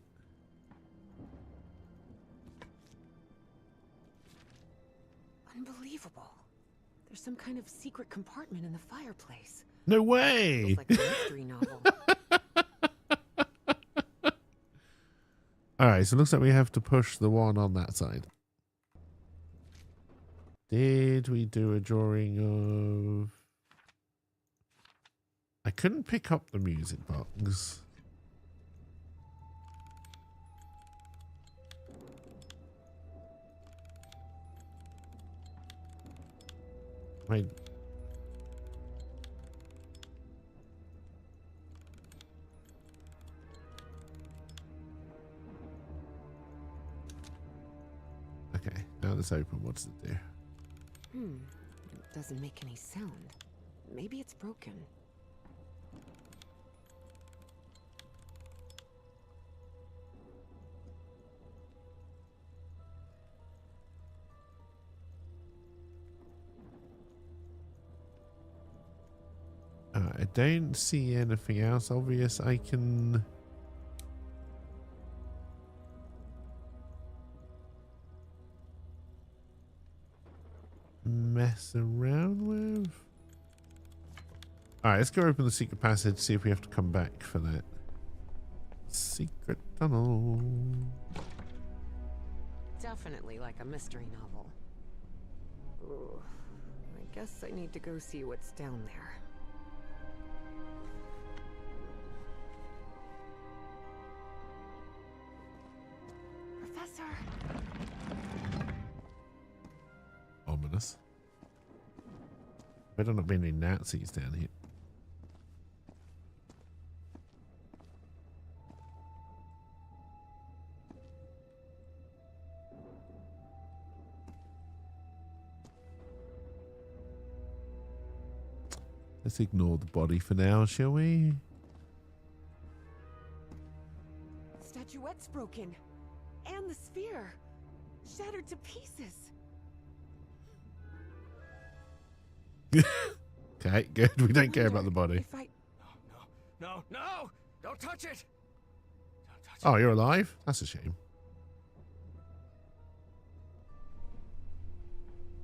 Unbelievable. There's some kind of secret compartment in the fireplace. No way! Feels like a mystery novel. Alright, so it looks like we have to push the one on that side. Did we do a drawing of... I couldn't pick up the music box. Wait. Okay, now it's open. What does it do? It doesn't make any sound. Maybe it's broken. I don't see anything else obvious I can... mess around with. Alright, let's go open the secret passage, see if we have to come back for that. Secret tunnel. Definitely like a mystery novel. Ooh, I guess I need to go see what's down there. Professor! Ominous. Better not be any Nazis down here. Let's ignore the body for now, shall we? Statuette's broken. And the sphere. Shattered to pieces. Okay, good. We don't care about the body. If I... No! Don't touch it! Don't touch Oh, you're alive? That's a shame.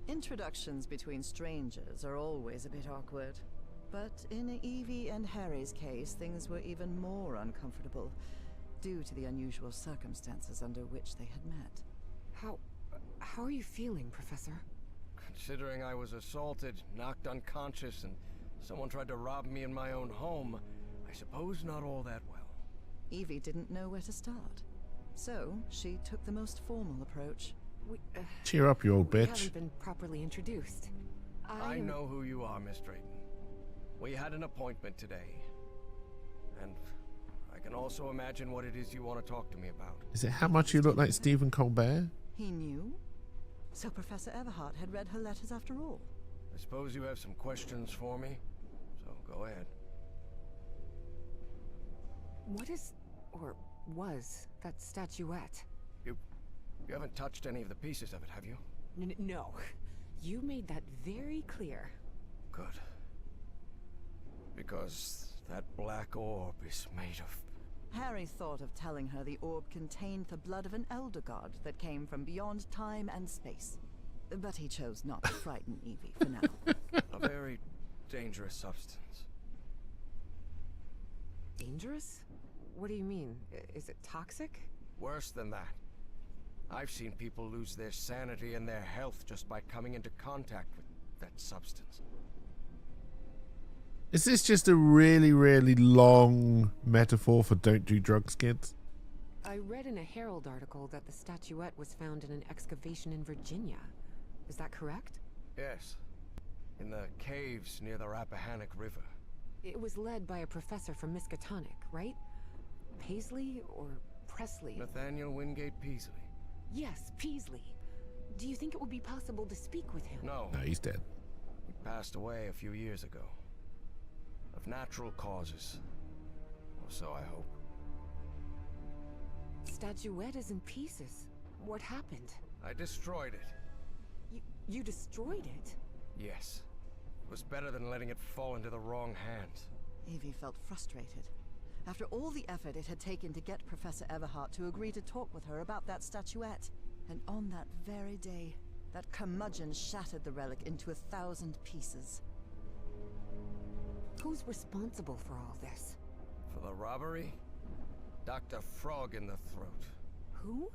Introductions between strangers are always a bit awkward. But in Evie and Harry's case, things were even more uncomfortable, due to the unusual circumstances under which they had met. How are you feeling, Professor? Considering I was assaulted, knocked unconscious, and someone tried to rob me in my own home, I suppose not all that well. Evie didn't know where to start. So, she took the most formal approach. Cheer up, you old We bitch. haven't been properly introduced. I know who you are, Miss Drayton. We had an appointment today. And I can also imagine what it is you want to talk to me about. Is it how much you look like Stephen Colbert? He knew? So Professor Everhart had read her letters after all. I suppose you have some questions for me, so go ahead. What is, or was, that statuette? You haven't touched any of the pieces of it, have you? No. You made that very clear. Good. Because that black orb is made of... Harry thought of telling her the orb contained the blood of an elder god that came from beyond time and space. But he chose not to frighten Evie for now. a very dangerous substance. Dangerous? What do you mean? Is it toxic? Worse than that. I've seen people lose their sanity and their health just by coming into contact with that substance. Is this just a really, really long metaphor for don't do drugs, kids? I read in a Herald article that the statuette was found in an excavation in Virginia. Is that correct? Yes. In the caves near the Rappahannock River. It was led by a professor from Miskatonic, right? Paisley or Presley? Nathaniel Wingate Peaslee. Yes, Peaslee. Do you think it would be possible to speak with him? No. No, he's dead. He passed away a few years ago. Of natural causes. Or so I hope. Statuette is in pieces. What happened? I destroyed it. You destroyed it? Yes. It was better than letting it fall into the wrong hands. Evie felt frustrated. After all the effort it had taken to get Professor Everhart to agree to talk with her about that statuette. And on that very day, that curmudgeon shattered the relic into 1,000 pieces. Who's responsible for all this? For the robbery? Dr. Frog in the throat. Who?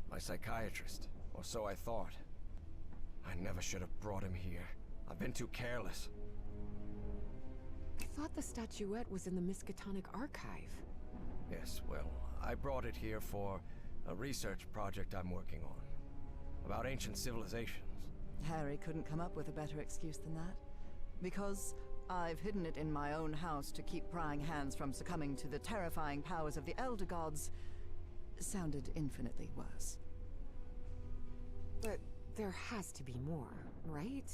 My psychiatrist. Or so I thought. I never should have brought him here. I've been too careless. I thought the statuette was in the Miskatonic archive. Yes, well, I brought it here for a research project I'm working on. About ancient civilizations. Harry couldn't come up with a better excuse than that. Because I've hidden it in my own house to keep prying hands from succumbing to the terrifying powers of the Elder Gods sounded infinitely worse. But there has to be more, right?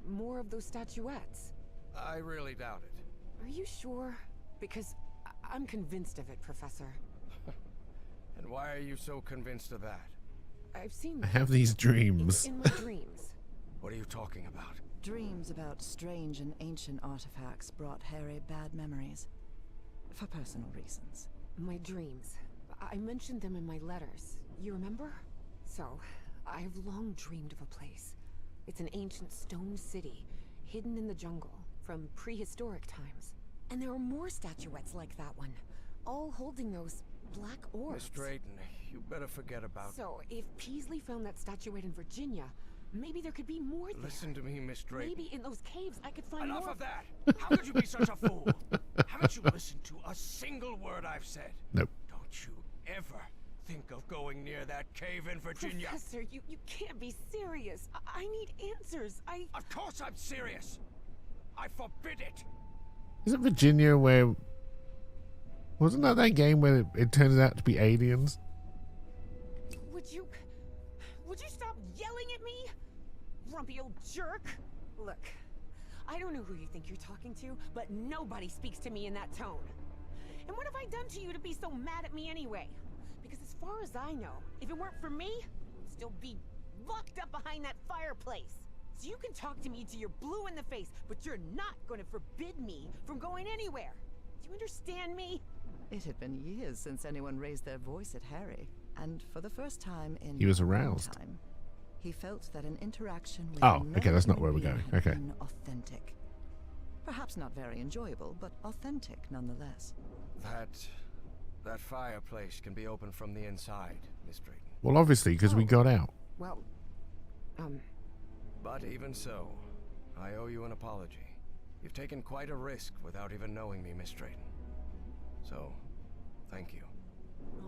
More of those statuettes. I really doubt it. Are you sure? Because I'm convinced of it, Professor. And why are you so convinced of that? I've seen I have these dreams. in my dreams. What are you talking about? Dreams about strange and ancient artifacts brought Harry bad memories. For personal reasons. My dreams. I mentioned them in my letters. You remember? So, I have long dreamed of a place. It's an ancient stone city, hidden in the jungle, from prehistoric times. And there are more statuettes like that one, all holding those black orbs. Miss Drayton, you better forget about... So, if Peasley found that statuette in Virginia, maybe there could be more there. Listen to me, Miss Drayton. Maybe in those caves I could find Enough more. of that! How could you be such a fool? Haven't you listened to a single word I've said? Nope. Don't you ever think of going near that cave in Virginia. Professor, you can't be serious. I need answers. Of course I'm serious. I forbid it. Isn't Virginia where... Wasn't that game where it turns out to be aliens? Would you stop yelling at me? Grumpy old jerk. Look, I don't know who you think you're talking to, but nobody speaks to me in that tone. And what have I done to you to be so mad at me anyway? Because as far as I know, if it weren't for me, I'd still be locked up behind that fireplace. So you can talk to me till you're blue in the face, but you're not going to forbid me from going anywhere. Do you understand me? It had been years since anyone raised their voice at Harry, and for the first time in He was a long aroused. time, he felt that an interaction with Oh, another okay, that's not human where we're being going. had Okay. been authentic. Perhaps not very enjoyable, but authentic nonetheless. That fireplace can be opened from the inside, Miss Drayton. Well, obviously, because we got out. Well, But even so, I owe you an apology. You've taken quite a risk without even knowing me, Miss Drayton. So, thank you.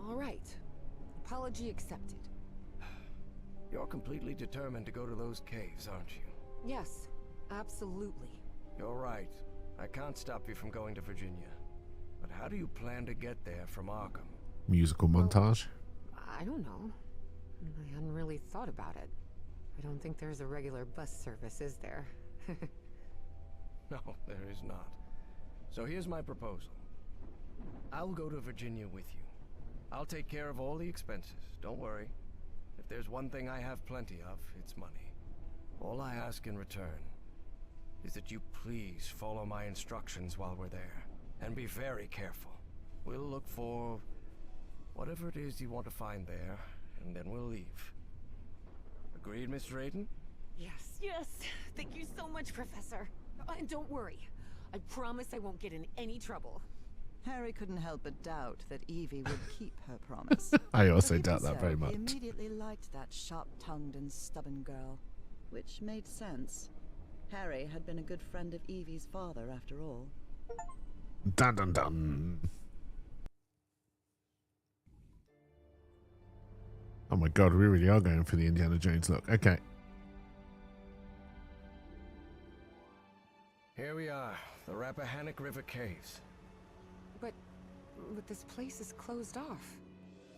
all right. Apology accepted. You're completely determined to go to those caves, aren't you? Yes, absolutely. You're right. I can't stop you from going to Virginia. But how do you plan to get there from Arkham? Musical montage. I don't know. I hadn't really thought about it. I don't think there's a regular bus service, is there? No, there is not. So here's my proposal. I'll go to Virginia with you. I'll take care of all the expenses, don't worry. If there's one thing I have plenty of, it's money. All I ask in return is that you please follow my instructions while we're there. And be very careful. We'll look for whatever it is you want to find there, and then we'll leave. Agreed, Miss Drayton? Yes, yes. Thank you so much, Professor. And don't worry. I promise I won't get in any trouble. Harry couldn't help but doubt that Evie would keep her promise. I also But even doubt that so, very much. He immediately liked that sharp-tongued and stubborn girl, which made sense. Harry had been a good friend of Evie's father, after all. Dun dun dun. Oh my god, we really are going for the Indiana Jones look. Okay. Here we are, the Rappahannock River Caves. But this place is closed off.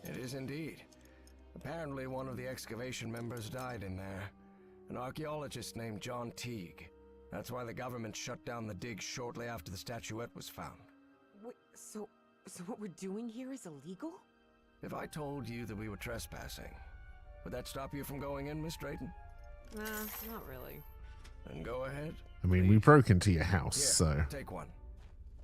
It is indeed. Apparently one of the excavation members died in there. An archaeologist named John Teague. That's why the government shut down the dig shortly after the statuette was found. Wait, so what we're doing here is illegal? If I told you that we were trespassing, would that stop you from going in, Miss Drayton? Not really. Then go ahead. I mean, we broke into your house, Here, so... take one.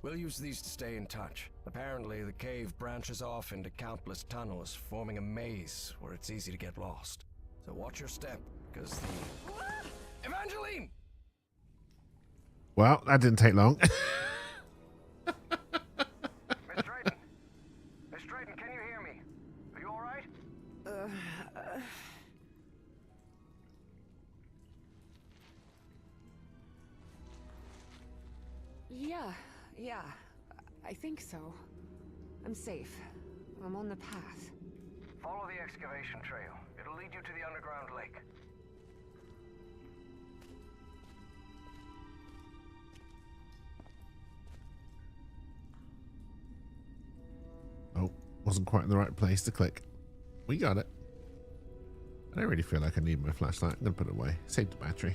We'll use these to stay in touch. Apparently, the cave branches off into countless tunnels, forming a maze where it's easy to get lost. So watch your step, because the... Evangeline! Well, that didn't take long. Miss Drayton? Miss Drayton, can you hear me? Are you alright? Yeah. I think so. I'm safe. I'm on the path. Follow the excavation trail. It'll lead you to the underground lake. Oh, wasn't quite in the right place to click. We got it. I don't really feel like I need my flashlight. I'm going to put it away. Save the battery.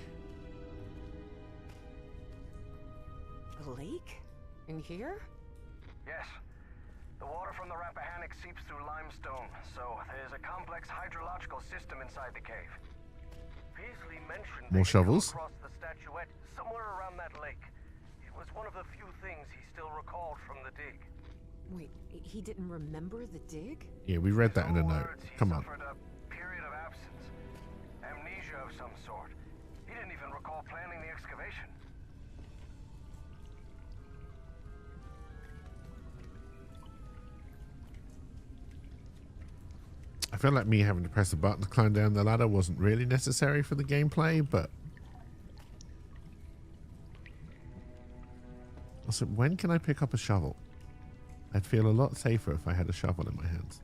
A lake? In here? Yes. The water from the Rappahannock seeps through limestone, so there's a complex hydrological system inside the cave. Peasley mentioned More they could come shovels? across the statuette somewhere around that lake. It was one of the few things he still recalled from the dig. Wait, he didn't remember the dig? Yeah, we read that in a His own note. words, he Come on. suffered a period of absence. Amnesia of some sort. He didn't even recall planning the excavation. I feel like me having to press a button to climb down the ladder wasn't really necessary for the gameplay, but... Also, when can I pick up a shovel? I'd feel a lot safer if I had a shovel in my hands.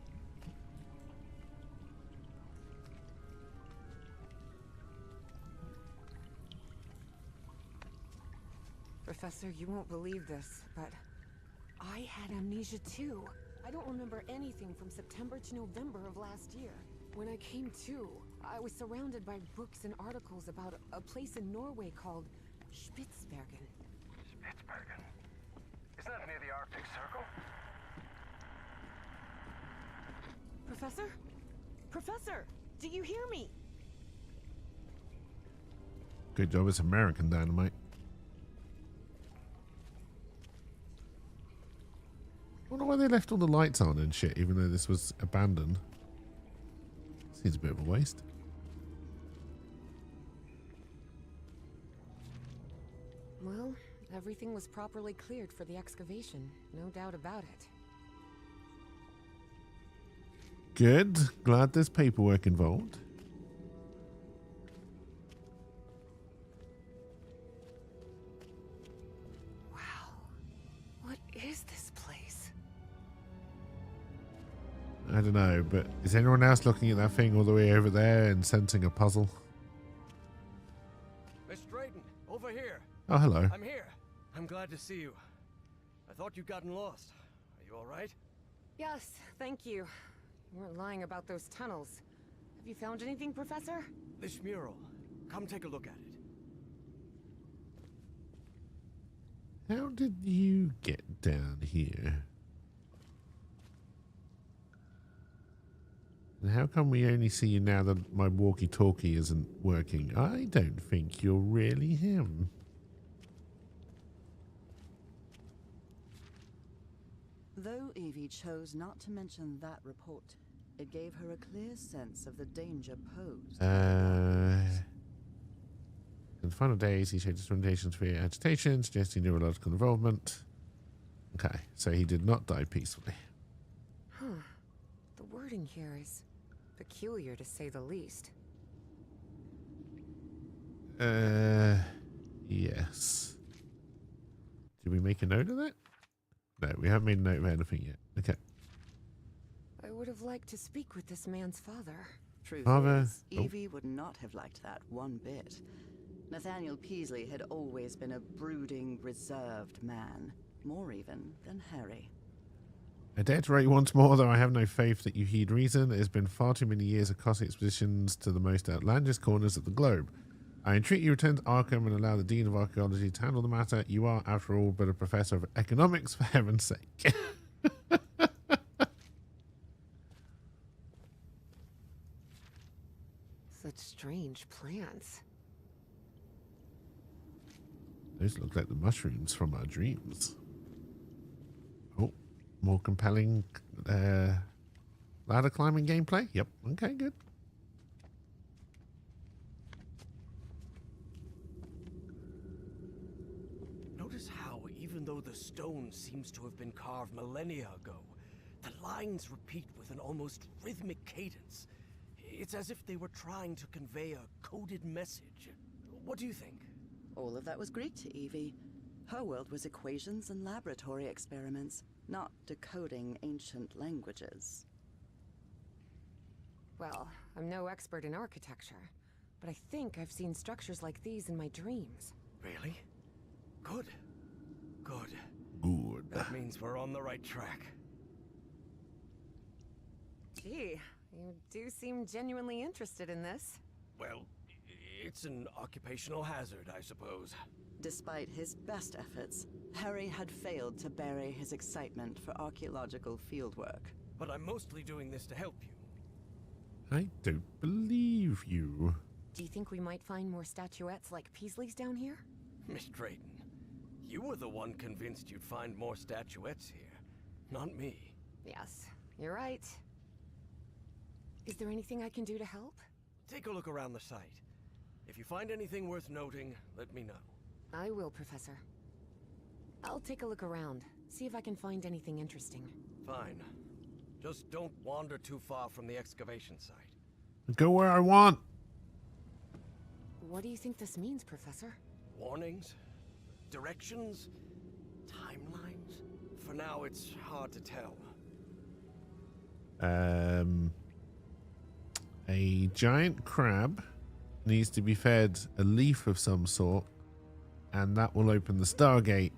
Professor, you won't believe this, but I had amnesia too. I don't remember anything from September to November of last year. When I came to, I was surrounded by books and articles about a place in Norway called Spitsbergen. Spitsbergen? Isn't that near the Arctic Circle? Professor? Professor, do you hear me? Good job, it's American Dynamite. I wonder why they left all the lights on and shit, even though this was abandoned. Seems a bit of a waste. Well, everything was properly cleared for the excavation, no doubt about it. Good. Glad there's paperwork involved. Wow. What is this place? I don't know, but is anyone else looking at that thing all the way over there and sensing a puzzle? Miss Drayton, over here. Oh, hello. I'm here. I'm glad to see you. I thought you'd gotten lost. Are you all right? Yes, thank you. You weren't lying about those tunnels. Have you found anything, Professor? This mural. Come take a look at it. How did you get down here? And how come we only see you now that my walkie-talkie isn't working? I don't think you're really him. Though Evie chose not to mention that report, it gave her a clear sense of the danger posed. In the final days, he showed disorientations for agitation, suggesting neurological involvement. Okay, so he did not die peacefully. Huh. The wording here is peculiar, to say the least. Yes. Did we make a note of that? No, we haven't made a note of anything yet. Okay. I would have liked to speak with this man's father. Truth Father. is, Oh. Evie would not have liked that one bit. Nathaniel Peasley had always been a brooding, reserved man, more even than Harry. I dare to write you once more, though I have no faith that you heed reason. It has been far too many years of costly expeditions to the most outlandish corners of the globe. I entreat you return to Arkham and allow the Dean of Archaeology to handle the matter. You are, after all, but a professor of economics, for heaven's sake. Such strange plants. Those look like the mushrooms from our dreams. Oh, more compelling ladder climbing gameplay? Yep, okay, good. Notice how, even though the stone seems to have been carved millennia ago, the lines repeat with an almost rhythmic cadence. It's as if they were trying to convey a coded message. What do you think? All of that was Greek to Evie. Her world was equations and laboratory experiments, not decoding ancient languages. Well, I'm no expert in architecture, but I think I've seen structures like these in my dreams. Really? Good. Good. Good. That means we're on the right track. Gee, you do seem genuinely interested in this. Well, it's an occupational hazard, I suppose. Despite his best efforts, Harry had failed to bury his excitement for archaeological fieldwork. But I'm mostly doing this to help you. I don't believe you. Do you think we might find more statuettes like Peasley's down here? Miss Drayton, you were the one convinced you'd find more statuettes here, not me. Yes, you're right. Is there anything I can do to help? Take a look around the site. If you find anything worth noting, let me know. I will, Professor. I'll take a look around, see if I can find anything interesting. Fine. Just don't wander too far from the excavation site. Go where I want. What do you think this means, Professor? Warnings? Directions? Timelines? For now, it's hard to tell. A giant crab needs to be fed a leaf of some sort, and that will open the Stargate.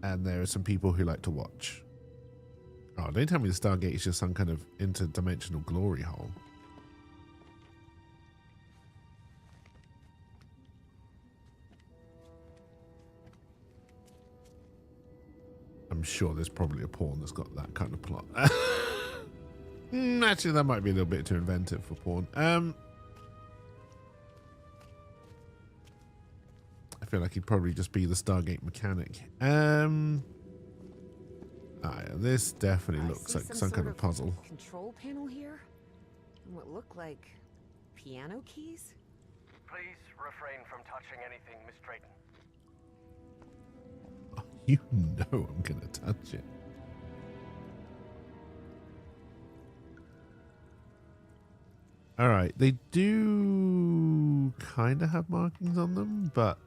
And there are some people who like to watch. Oh, don't tell me the Stargate is just some kind of interdimensional glory hole. I'm sure there's probably a porn that's got that kind of plot. Actually, that might be a little bit too inventive for porn. I feel like he'd probably just be the Stargate mechanic. This definitely looks like some kind of puzzle. Control panel here? And what look like piano keys? Please refrain from touching anything, Miss Drayton. Oh, you know I'm gonna touch it. All right, they do kind of have markings on them, but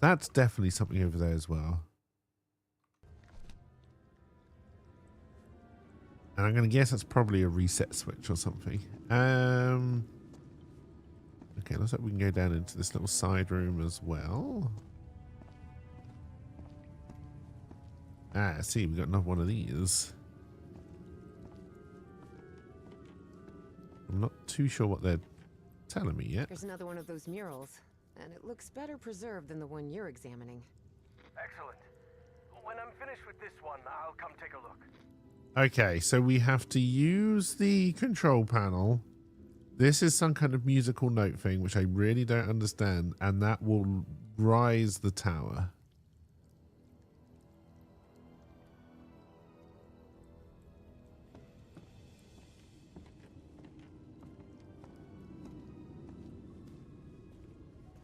that's definitely something over there as well. And I'm going to guess that's probably a reset switch or something. Okay, looks like we can go down into this little side room as well. Ah, see, we got another one of these. I'm not too sure what they're telling me yet. There's another one of those murals, and it looks better preserved than the one you're examining. Excellent. When I'm finished with this one, I'll come take a look. Okay, so we have to use the control panel. This is some kind of musical note thing, which I really don't understand, and that will rise the tower.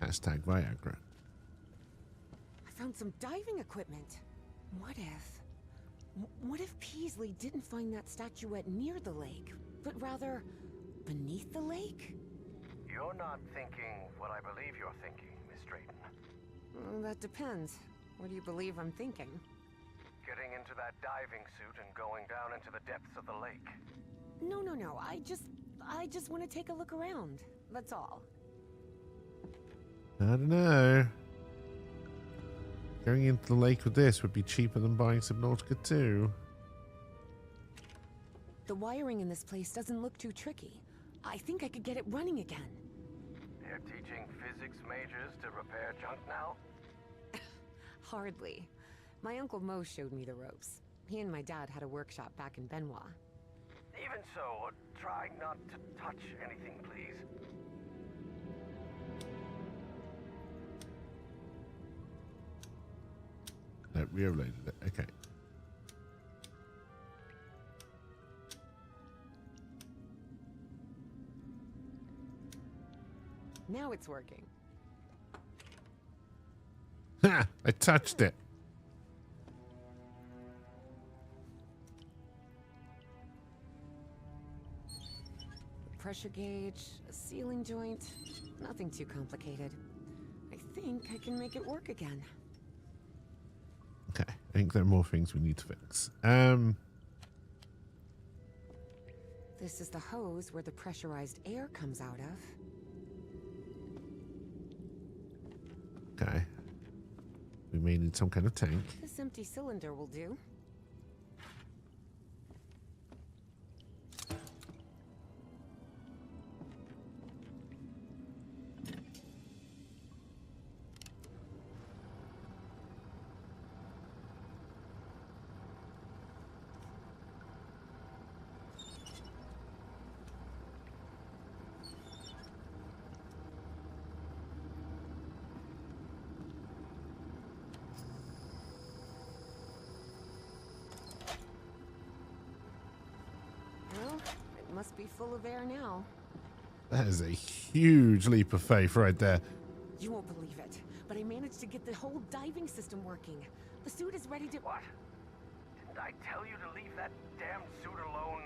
Hashtag Viagra. I found some diving equipment. What if Peasley didn't find that statuette near the lake, but rather beneath the lake? You're not thinking what I believe you're thinking, Miss Drayton. Well, that depends. What do you believe I'm thinking? Getting into that diving suit and going down into the depths of the lake. No. I just want to take a look around. That's all. I don't know. Going into the lake with this would be cheaper than buying Subnautica 2. The wiring in this place doesn't look too tricky. I think I could get it running again. They're teaching physics majors to repair junk now? Hardly. My Uncle Mo showed me the ropes. He and my dad had a workshop back in Benoit. Even so, try not to touch anything, please. No, reloaded it. Okay. Now it's working. Ha! I touched it. Pressure gauge, a sealing joint, nothing too complicated. I think I can make it work again. Okay, I think there are more things we need to fix. This is the hose where the pressurized air comes out of. Okay. We may need some kind of tank. This empty cylinder will do. Must be full of air now. That is a huge leap of faith right there. You won't believe it, but I managed to get the whole diving system working. The suit is ready to... What? Didn't I tell you to leave that damn suit alone?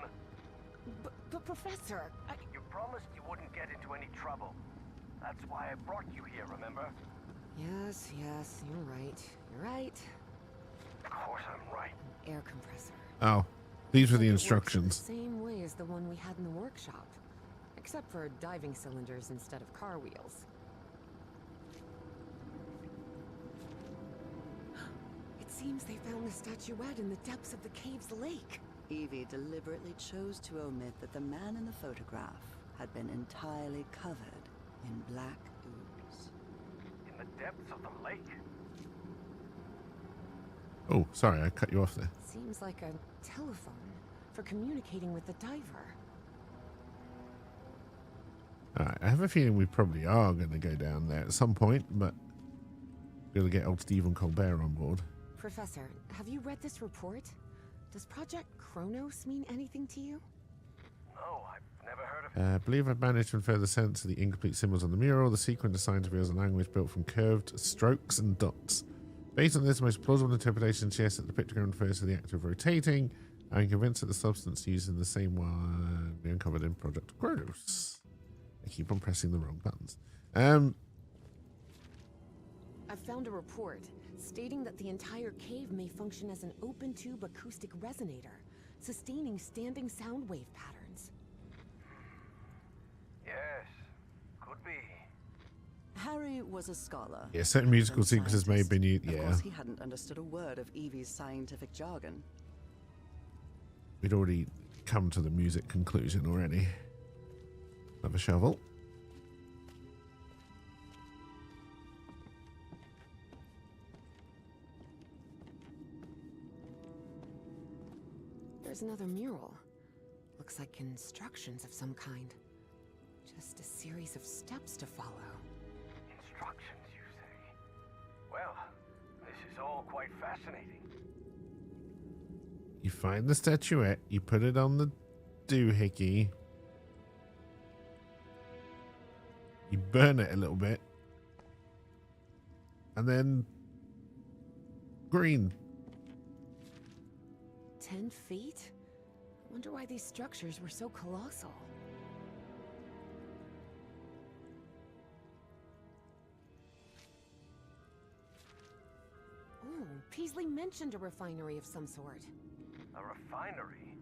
But Professor, You promised you wouldn't get into any trouble. That's why I brought you here, remember? Yes, you're right. You're right. Of course I'm right. Air compressor. Oh, these were Like the it works instructions. the same way as the one we had in the workshop, except for diving cylinders instead of car wheels. It seems they found the statuette in the depths of the cave's lake. Evie deliberately chose to omit that the man in the photograph had been entirely covered in black ooze. In the depths of the lake? Oh, sorry, I cut you off there. Seems like a telephone for communicating with the diver. Alright, I have a feeling we probably are going to go down there at some point, but we're going to get old Stephen Colbert on board. Professor, have you read this report? Does Project Kronos mean anything to you? No, I've never heard of it. I believe I've managed to infer the sense of the incomplete symbols on the mural. The sequence assigned reveals a language built from curved strokes and dots. Based on this, the most plausible interpretation suggests that the pictogram refers to the act of rotating. I'm convinced that the substance used in the same one we uncovered in Project Kronos. I keep on pressing the wrong buttons. I found a report stating that the entire cave may function as an open tube acoustic resonator, sustaining standing sound wave patterns. Yes, could be. Harry was a scholar. Yeah, certain musical and sequences may have been used. Of Yeah, course, he hadn't understood a word of Evie's scientific jargon. we'd already come to the music conclusion already. Another shovel. There's another mural. Looks like instructions of some kind. Just a series of steps to follow. Instructions, you say? Well, this is all quite fascinating. You find the statuette, you put it on the doohickey, you burn it a little bit, and then green. 10 feet? I wonder why these structures were so colossal. Oh, Peasley mentioned a refinery of some sort. A refinery?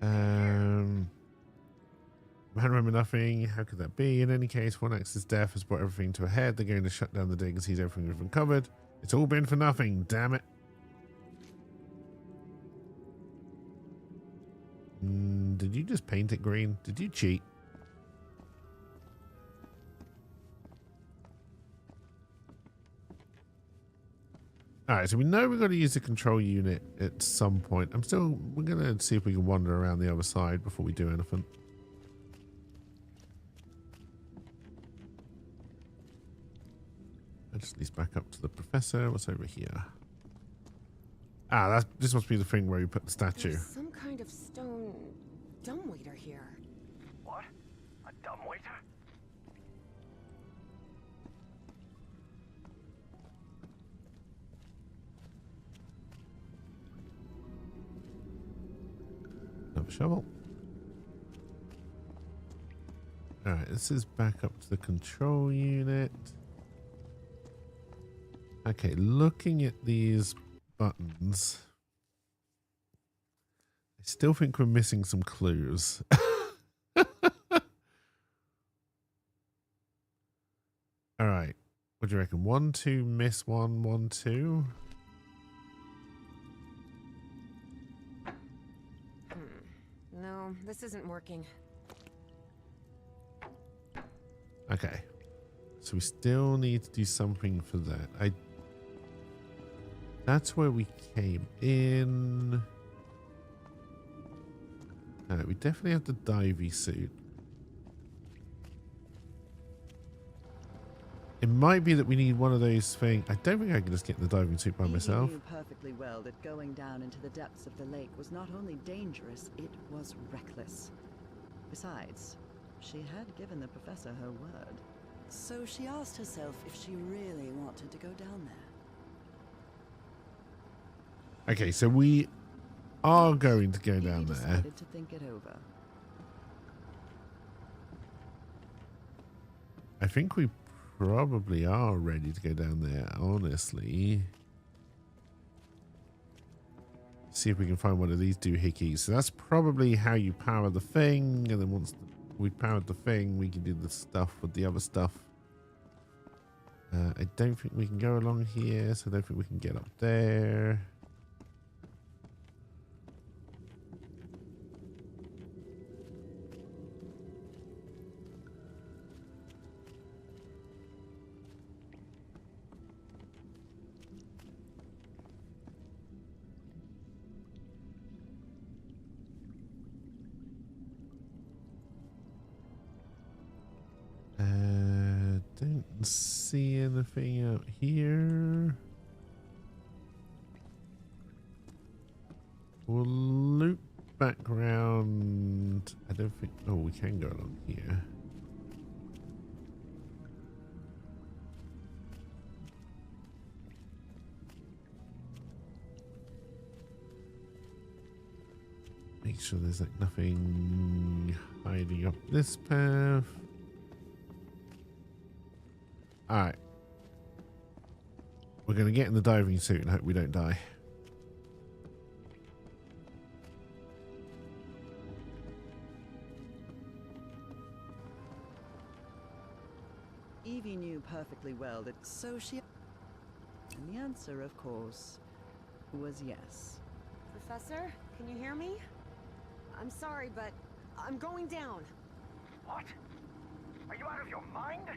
Man remember nothing. How could that be? In any case, One Axe's death has brought everything to a head. They're going to shut down the dig and seize everything we've uncovered. It's all been for nothing, damn it. Did you just paint it green? Did you cheat? Alright, so we know we've got to use the control unit at some point. We're going to see if we can wander around the other side before we do anything. I just least back up to the professor. What's over here? Ah, this must be the thing where you put the statue. There's some kind of stone dumbwaiter here. What? A dumbwaiter? Another shovel. Alright, this is back up to the control unit. Okay, looking at these buttons, I still think we're missing some clues. Alright, what do you reckon? 1, 2, miss 1, 1, 2? No, this isn't working. Okay. So we still need to do something for that. That's where we came in. We definitely have the divey suit. It might be that we need one of those things. I don't think I can just get in the diving suit by myself. Evie knew perfectly well that going down into the depths of the lake was not only dangerous, it was reckless. Besides, she had given the professor her word. So she asked herself if she really wanted to go down there. Okay, so we are going to go Evie down there. decided to think it over. I think we probably are ready to go down there, honestly. See if we can find one of these doohickeys. So that's probably how you power the thing, and then once we powered the thing, we can do the stuff with the other stuff. I don't think we can go along here, so I don't think we can get up there. Don't see anything out here. We'll loop back round. I don't think. Oh, we can go along here. Make sure there's like nothing hiding up this path. Alright. We're going to get in the diving suit and hope we don't die. Evie knew perfectly well that so she... And the answer, of course, was yes. Professor, can you hear me? I'm sorry, but I'm going down. What? Are you out of your mind?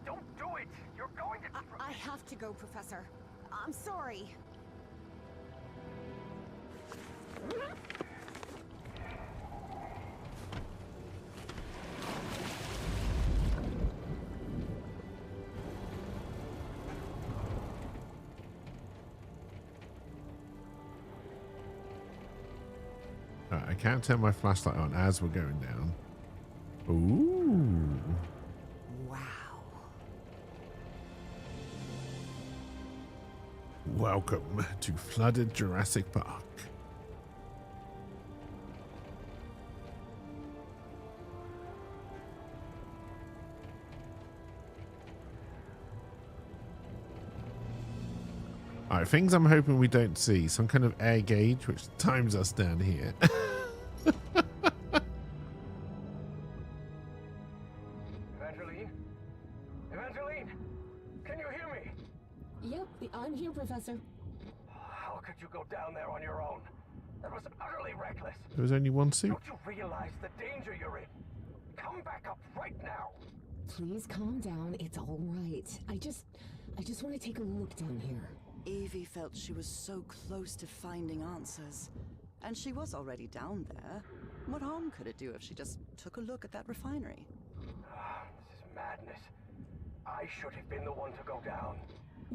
Don't do it! You're going to... I have to go, Professor. I'm sorry. Alright, I can't turn my flashlight on as we're going down. Ooh. Wow. Welcome to flooded Jurassic Park. Alright, things I'm hoping we don't see. Some kind of air gauge which times us down here. Evangeline? Evangeline? Can you hear me? Yep, I'm here, Professor. How could you go down there on your own? That was utterly reckless. There was only one suit. Don't you realize the danger you're in? Come back up right now. Please calm down. It's all right. I just want to take a look down here. Evie felt she was so close to finding answers. And she was already down there. What harm could it do if she just took a look at that refinery? This is madness. I should have been the one to go down.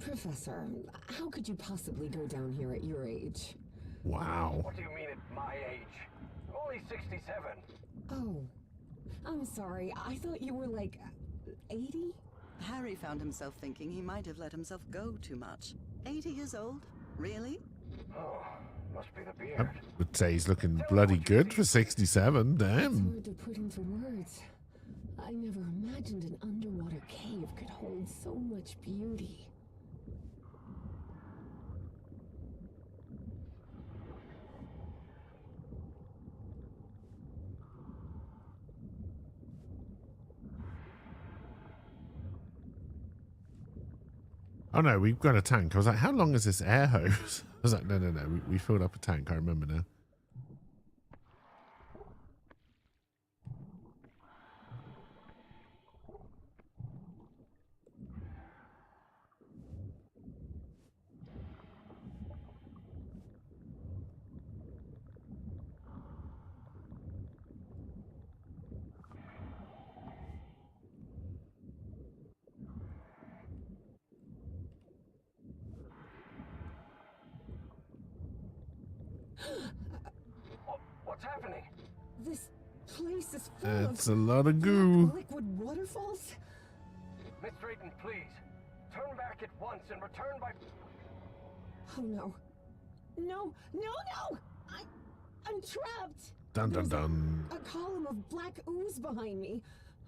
Professor, how could you possibly go down here at your age? Wow. What do you mean at my age? I'm only 67. Oh, I'm sorry. I thought you were like 80? Harry found himself thinking he might have let himself go too much. 80 years old? Really? Oh, must be the I beard. would say he's looking bloody good for 67. It's Damn. hard to put into words. I never imagined an underwater cave could hold so much beauty. Oh no, we've got a tank. I was like, how long is this air hose? I was like, no. We filled up a tank. I remember now. What's happening? This place is full It's a lot of goo. black liquid waterfalls. Miss Drayton, please. Turn back at once and return by... Oh no. No, no, no! I'm trapped. Dun dun There's dun. a column of black ooze behind me.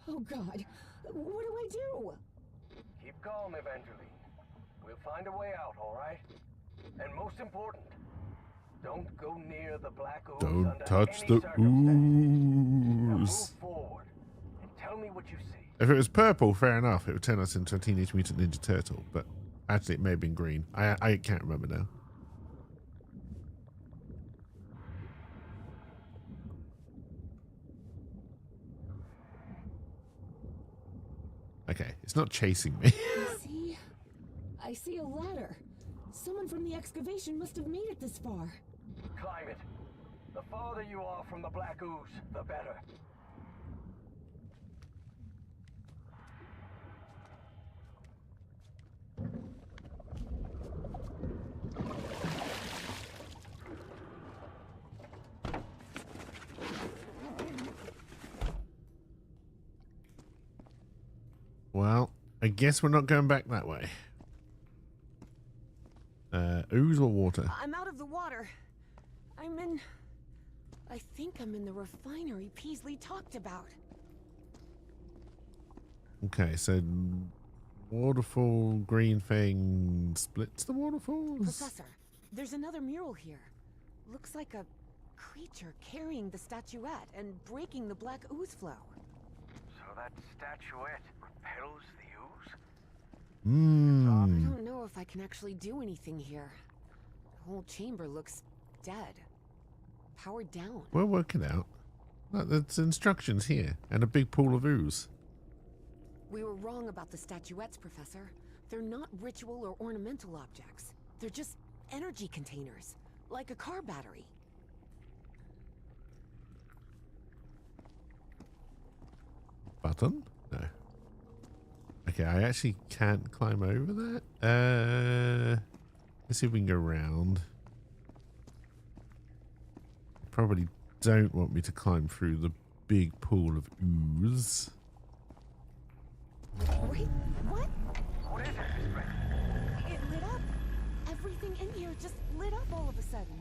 Oh God, what do I do? Keep calm, Evangeline. We'll find a way out, all right? And most important, don't go near the black ooze Don't under touch any the circumstances. Now move ooze. forward and tell me what you see. If it was purple, fair enough. It would turn us into a Teenage Mutant Ninja Turtle. But actually, it may have been green. I can't remember now. Okay, it's not chasing me. I see a ladder. Someone from the excavation must have made it this far. Climb it. The farther you are from the black ooze, the better. Well, I guess we're not going back that way. Ooze or water? I'm out of the water. I think I'm in the refinery Peasley talked about. Okay, so waterfall green thing splits the waterfalls. Professor, there's another mural here. Looks like a creature carrying the statuette and breaking the black ooze flow. So that statuette repels the ooze? I don't know if I can actually do anything here. The whole chamber looks dead. Powered down. We'll work it out. Look, there's instructions here and a big pool of ooze. We were wrong about the statuettes, Professor. They're not ritual or ornamental objects. They're just energy containers, like a car battery. Button? No. Okay, I actually can't climb over that. Let's see if we can go around. Probably don't want me to climb through the big pool of ooze. Wait, what? What is it? It lit up. Everything in here just lit up all of a sudden.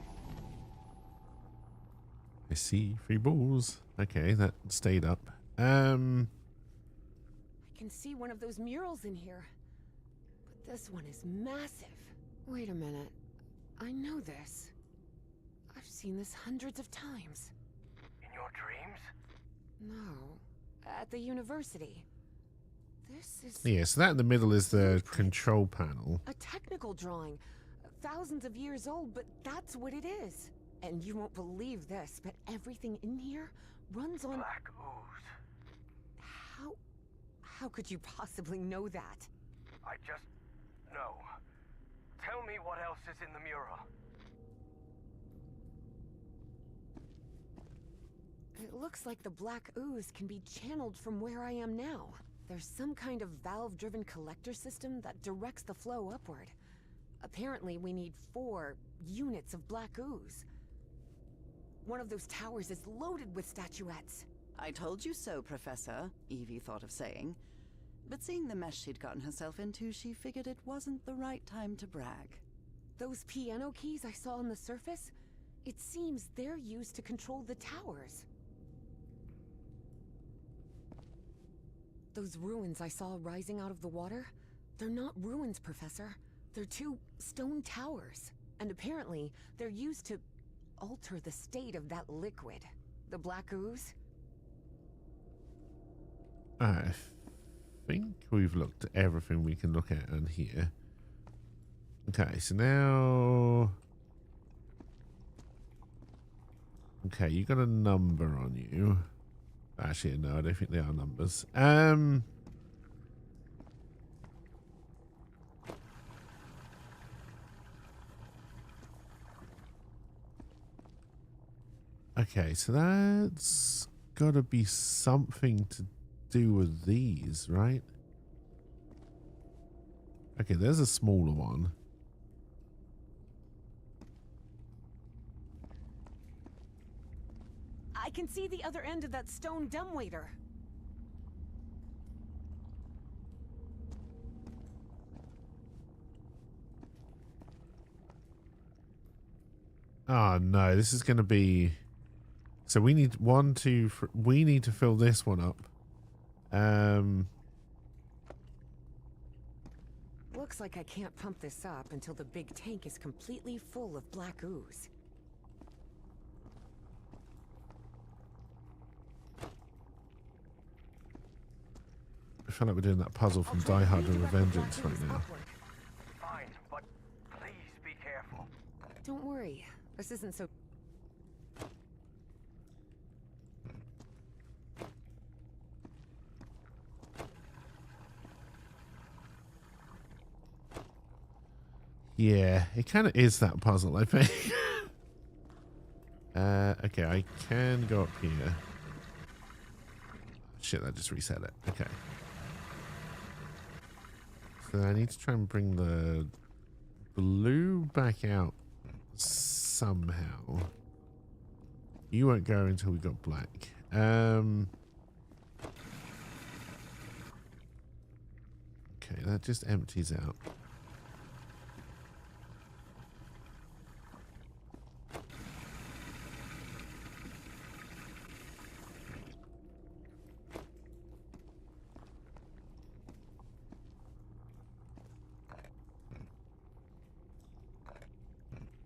I see 3 balls. Okay, that stayed up. I can see one of those murals in here. But this one is massive. Wait a minute. I know this. I've seen this hundreds of times. In your dreams? No. At the university. This is Yeah, so that in the middle is the control panel. a technical drawing. Thousands of years old, but that's what it is. And you won't believe this, but everything in here runs on... Black ooze. How could you possibly know that? I just know. Tell me what else is in the mural. It looks like the black ooze can be channeled from where I am now. There's some kind of valve-driven collector system that directs the flow upward. Apparently, we need 4 units of black ooze. One of those towers is loaded with statuettes. I told you so, Professor, Evie thought of saying. But seeing the mess she'd gotten herself into, she figured it wasn't the right time to brag. Those piano keys I saw on the surface, it seems they're used to control the towers. Those ruins I saw rising out of the water, they're not ruins, Professor. They're 2 stone towers. And apparently, they're used to alter the state of that liquid. The black ooze. I think we've looked at everything we can look at on here. Okay, so now... Okay, you got a number on you. Actually, no, I don't think they are numbers. Okay, so that's got to be something to do with these, right? Okay, there's a smaller one. I can see the other end of that stone dumbwaiter. Oh no, this is going to be. So we need we need to fill this one up. Looks like I can't pump this up until the big tank is completely full of black ooze. I feel like we're doing that puzzle from Die Hard and Revengeance right now. Fine, but please be careful. Don't worry, this isn't so... Yeah, it kind of is that puzzle, I think. Okay, I can go up here. Shit, I just reset it. Okay. So I need to try and bring the blue back out somehow. You won't go until we got black. Okay, that just empties out.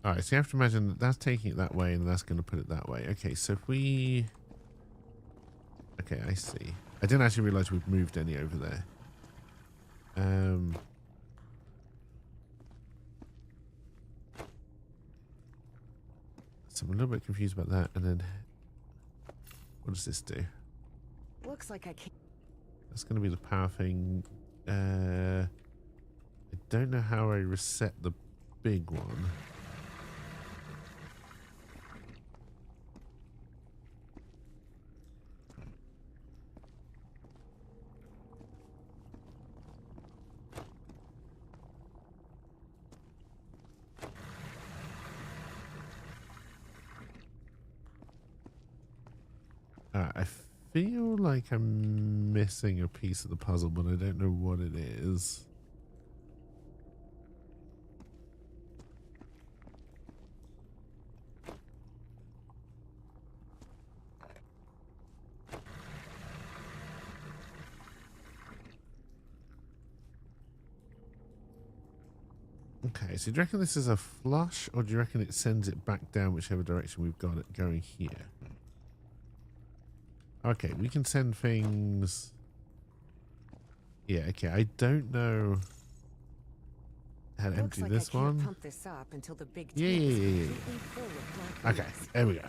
Alright, so you have to imagine that that's taking it that way and that's going to put it that way. Okay, so if we... Okay, I see. I didn't actually realize we'd moved any over there. So I'm a little bit confused about that. And then... What does this do? Looks like I can't... That's going to be the power thing. I don't know how I reset the big one. I feel like I'm missing a piece of the puzzle, but I don't know what it is. Okay, so do you reckon this is a flush, or do you reckon it sends it back down whichever direction we've got it going here? Okay, we can send things... Yeah, okay, I don't know how to empty like this I can't one. pump this up until the big Yeah. tank is completely full of black Okay, ooze. there we go.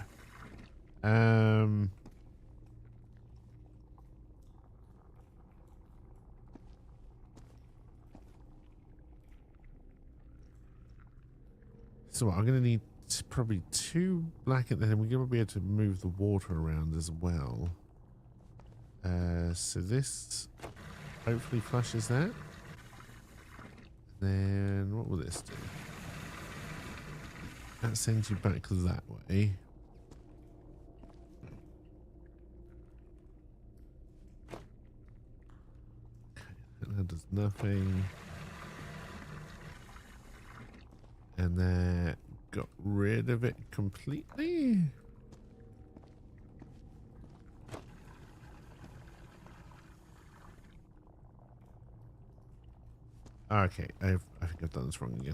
So what, I'm going to need probably 2 black, and then we're going to be able to move the water around as well. So this hopefully flushes that. Then what will this do? That sends you back that way. Okay, that does nothing. And that got rid of it completely. Okay, I think I've done this wrong again.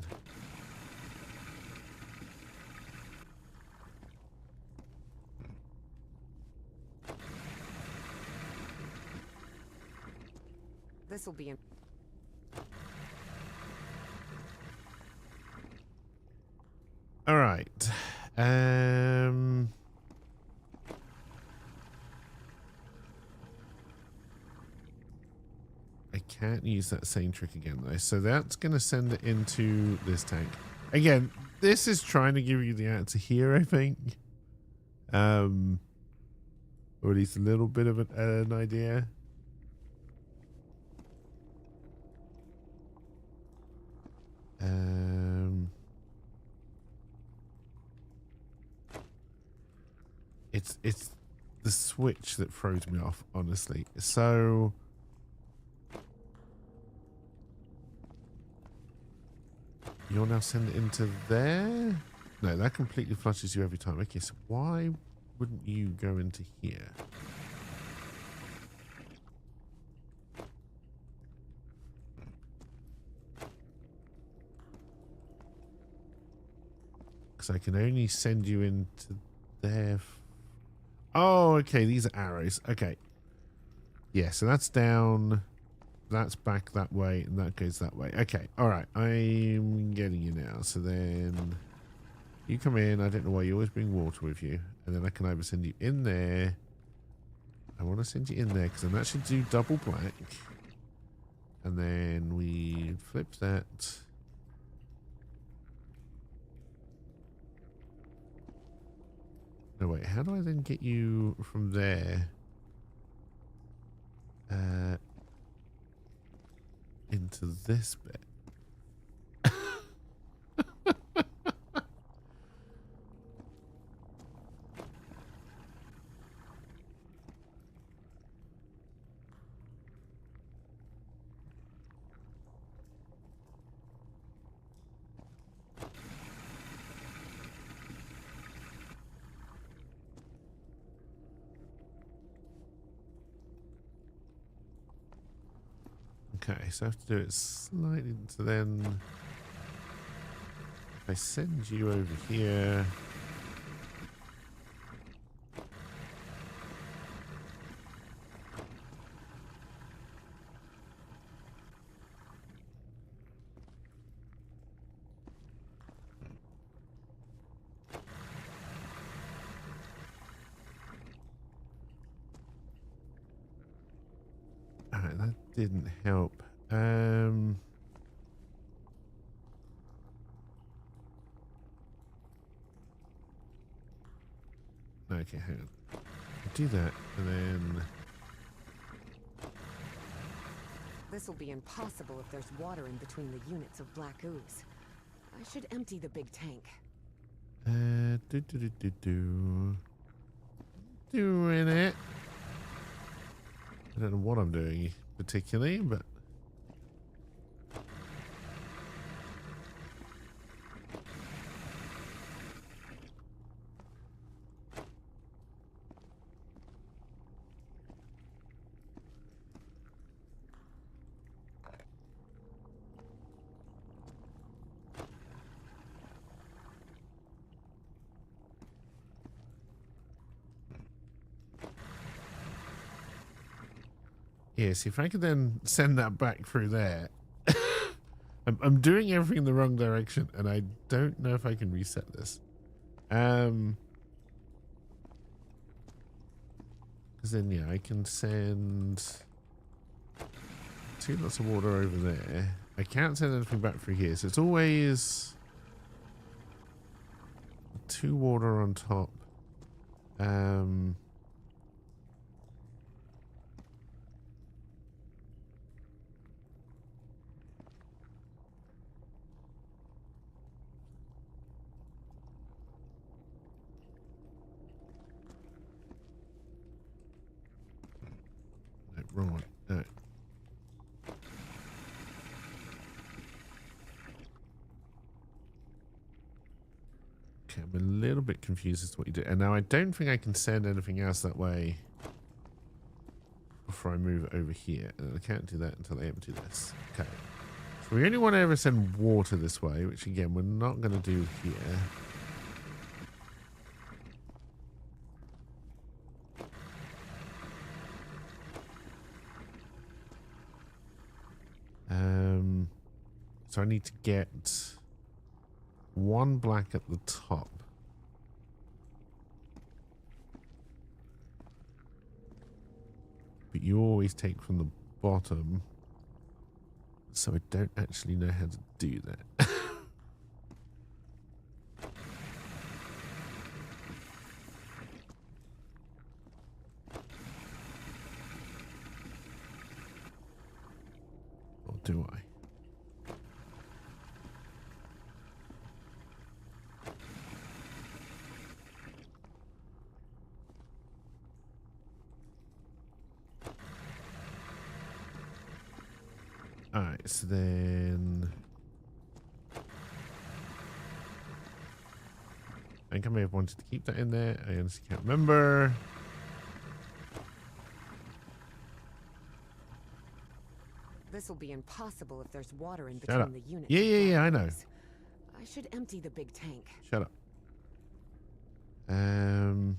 This will be in... All right. I can't use that same trick again though. So that's going to send it into this tank. Again, this is trying to give you the answer here, I think. Or at least a little bit of an idea. It's the switch that throws me off, honestly. So you'll now send it into there? No, that completely flushes you every time. Okay, so why wouldn't you go into here? Because I can only send you into there. Oh, okay, these are arrows. Okay. Yeah, so that's down, that's back that way, and that goes that way. Okay, all right, I'm getting you now. So then you come in. I don't know why you always bring water with you. And then I can either send you in there. I want to send you in there because then that should do double black. And then we flip that. No, wait, how do I then get you from there into this bit? Okay, so I have to do it slightly to then. If I send you over here. Alright, that didn't help. Okay, hang on. Do that, and then. This'll be impossible if there's water in between the units of black ooze. I should empty the big tank. Doing it. I don't know what I'm doing particularly, but. Yeah, see if I could then send that back through there. I'm doing everything in the wrong direction, and I don't know if I can reset this. Because then, yeah, I can send 2 lots of water over there. I can't send anything back through here, so it's always 2 water on top. Wrong one. No. Okay, I'm a little bit confused as to what you do. And now I don't think I can send anything else that way before I move it over here. And I can't do that until I empty this. Okay. So we only want to ever send water this way, which again, we're not going to do here. So I need to get 1 black at the top. But you always take from the bottom. So I don't actually know how to do that. Or do I? Alright, so then think I may have wanted to keep that in there. I honestly can't remember. This'll be impossible if there's water in Shut up. between the units. Yeah, I know. I should empty the big tank. Shut up. So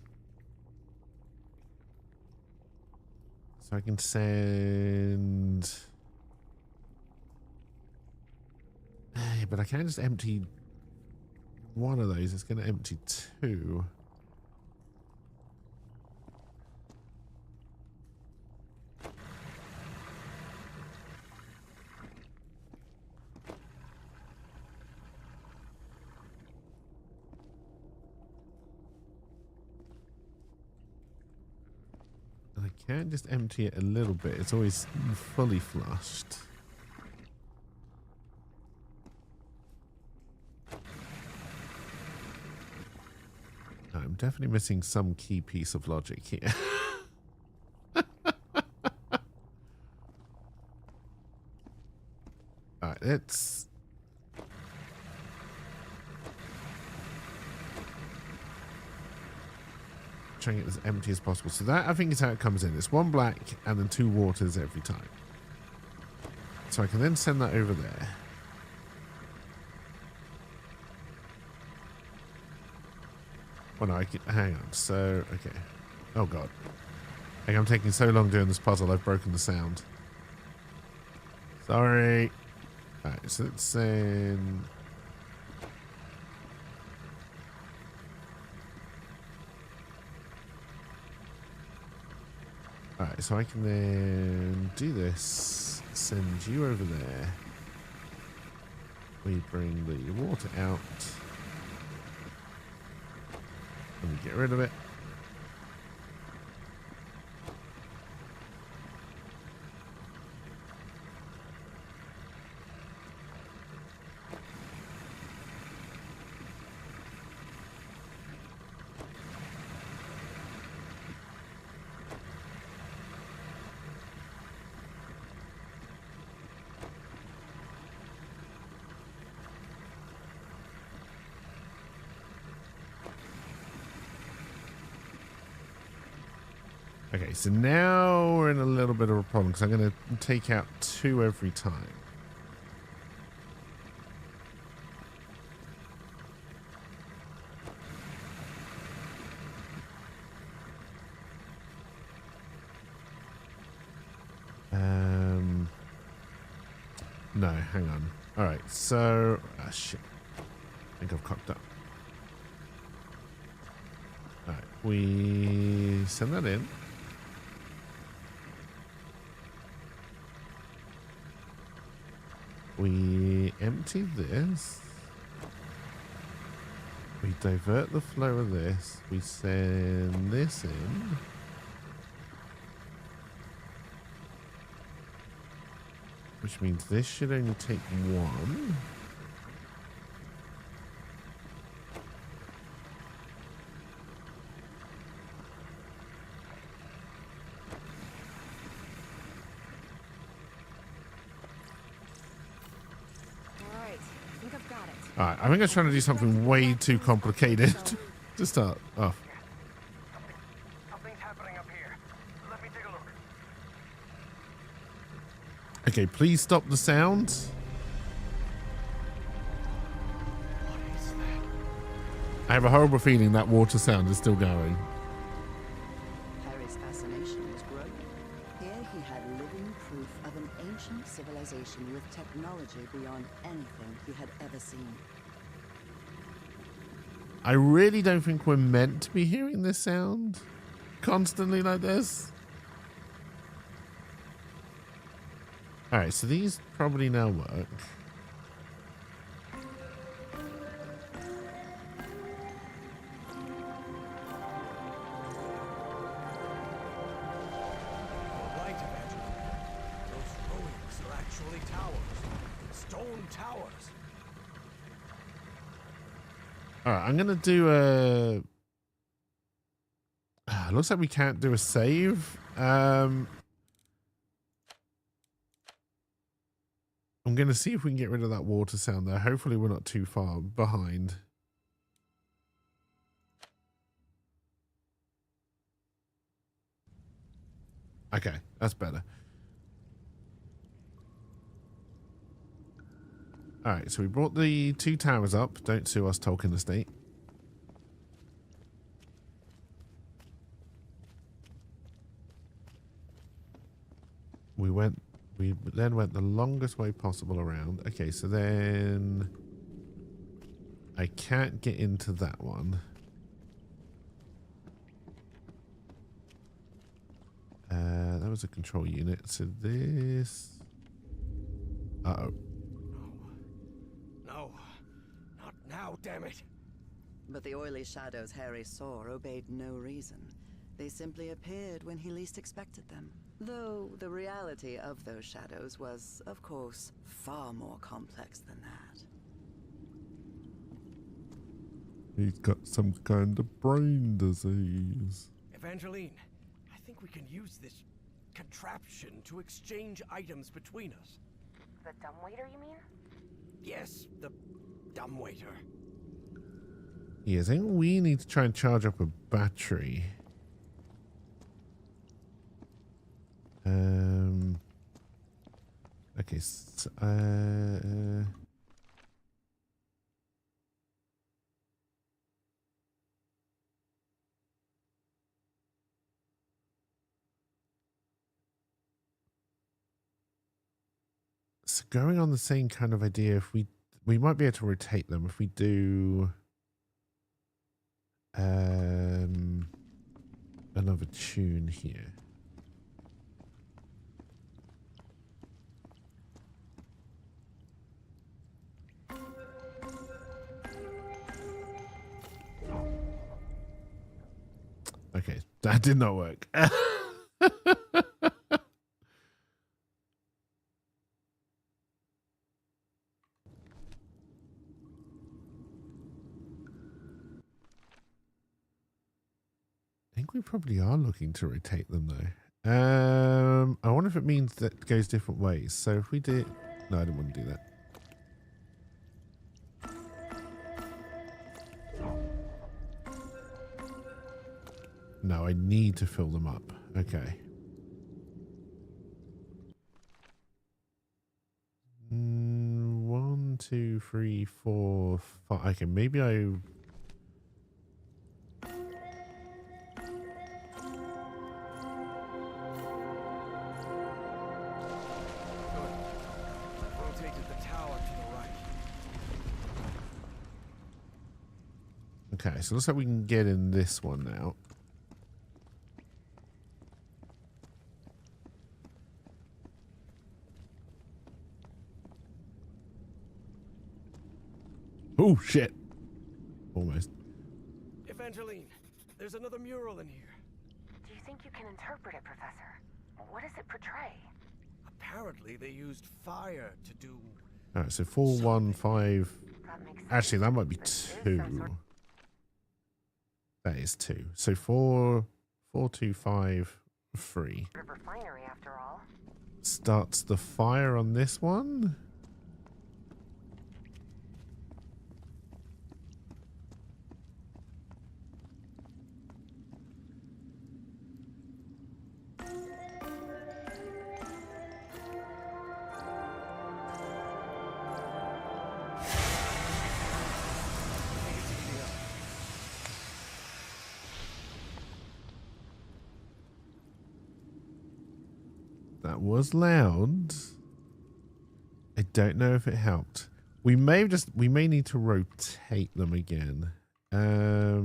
I can send... but I can't just empty one of those. It's going to empty two. And I can't just empty it a little bit. It's always fully flushed. I'm definitely missing some key piece of logic here. Alright, let's... try and get as empty as possible. So that, I think, is how it comes in. It's one black and then two waters every time. So I can then send that over there. Oh no, I can, hang on. So, okay. Oh god. I think I'm taking so long doing this puzzle, I've broken the sound. Sorry. Alright, so let's send... Alright, so I can then do this. Send you over there. We bring the water out. Let me get rid of it. Okay, so now we're in a little bit of a problem because I'm going to take out two every time. No, hang on. All right, so... ah, shit. I think I've cocked up. All right, we send that in. We empty this. We divert the flow of this. We send this in. Which means this should only take one. Alright, I think I was trying to do something way too complicated to start off. Something's happening up here. Let me take a look. Okay, please stop the sound. What is that? I have a horrible feeling that water sound is still going. Harry's fascination was growing. Here he had living proof of an ancient civilization with technology beyond anything he had ever seen. I really don't think we're meant to be hearing this sound constantly like this. Alright, so these probably now work. Right, Evangeline. Those ruins are actually towers. Stone towers. Alright, I'm gonna do a... looks like we can't do a save. I'm gonna see if we can get rid of that water sound there. Hopefully we're not too far behind. Okay, that's better. All right, so we brought the 2 towers up. Don't sue us, Tolkien Estate. We then went the longest way possible around. Okay, so then I can't get into that one. That was a control unit. So this... Uh-oh. No. Not now, damn it. But the oily shadows Harry saw obeyed no reason. They simply appeared when he least expected them. Though the reality of those shadows was, of course, far more complex than that. He's got some kind of brain disease. Evangeline, I think we can use this contraption to exchange items between us. The dumbwaiter, you mean? Yes, the dumbwaiter. Yeah, I think we need to try and charge up a battery. Okay, so, so going on the same kind of idea, if we might be able to rotate them if we do another tune here. Okay, that did not work. I think we probably are looking to rotate them though. I wonder if it means that it goes different ways. So if we did... No, I didn't want to do that. No, I need to fill them up. Okay. 1, 2, 3, 4, 5. Okay, maybe I... Okay, so looks like we can get in this one now. Oh, shit. Almost. Evangeline, there's another mural in here. Do you think you can interpret it, Professor? What does it portray? Apparently they used fire to do... Alright, so 4, 1, 5. That makes sense. Actually, that might be This is 2. some sort- That is 2. So 4, 4, 2, 5, 3. Refinery, after all. Starts the fire on this one. That was loud. I don't know if it helped. We may need to rotate them again. I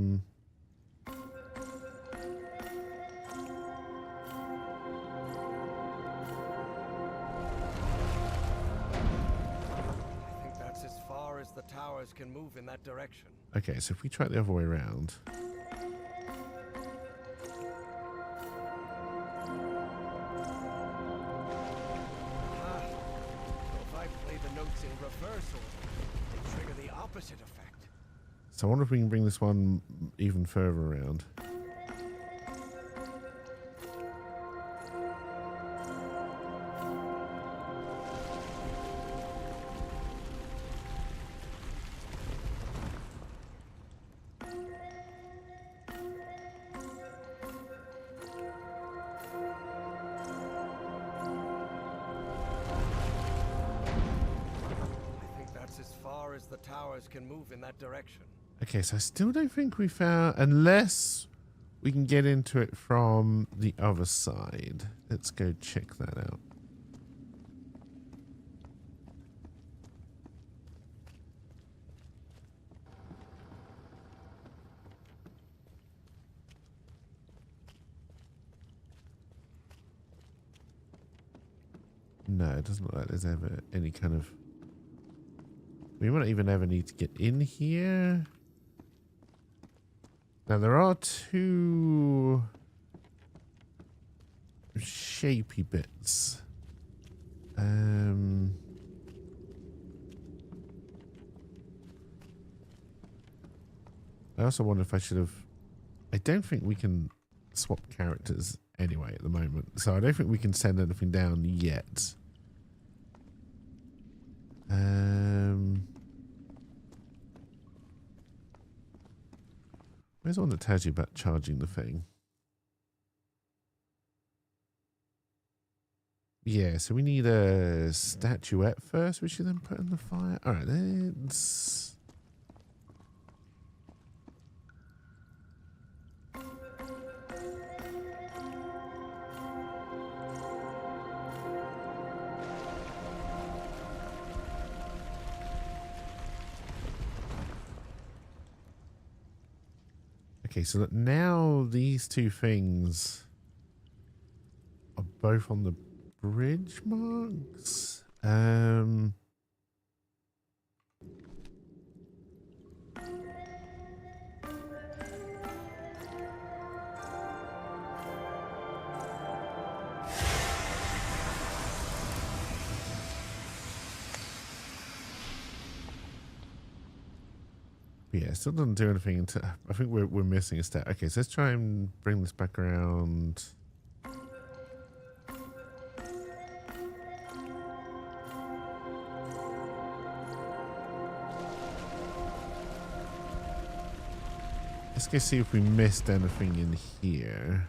think that's as far as the towers can move in that direction. Okay, so if we try it the other way around. In reverse order, they trigger the opposite effect. So I wonder if we can bring this one even further around. the towers can move in that direction. Okay, so I still don't think we found... Unless we can get into it from the other side. Let's go check that out. No, it doesn't look like there's ever any kind of... We might not even ever need to get in here. Now, there are two shapy bits. I also wonder if I should have... I don't think we can swap characters anyway at the moment. So I don't think we can send anything down yet. Where's the one that tells you about charging the thing? Yeah, so we need a statuette first, which you then put in the fire. All right, let's... Okay, so that now these two things are both on the bridge marks. Yeah, still doesn't do anything until I think we're missing a step. Okay, so let's try and bring this back around. Let's go see if we missed anything in here.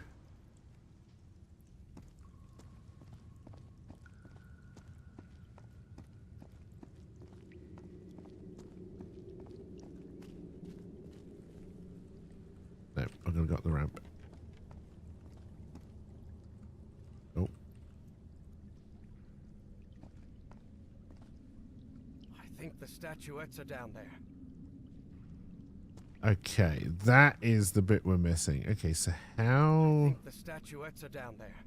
No, I've gonna got the ramp. Oh. I think the statuettes are down there. Okay, that is the bit we're missing. Okay, so I how... think the statuettes are down there.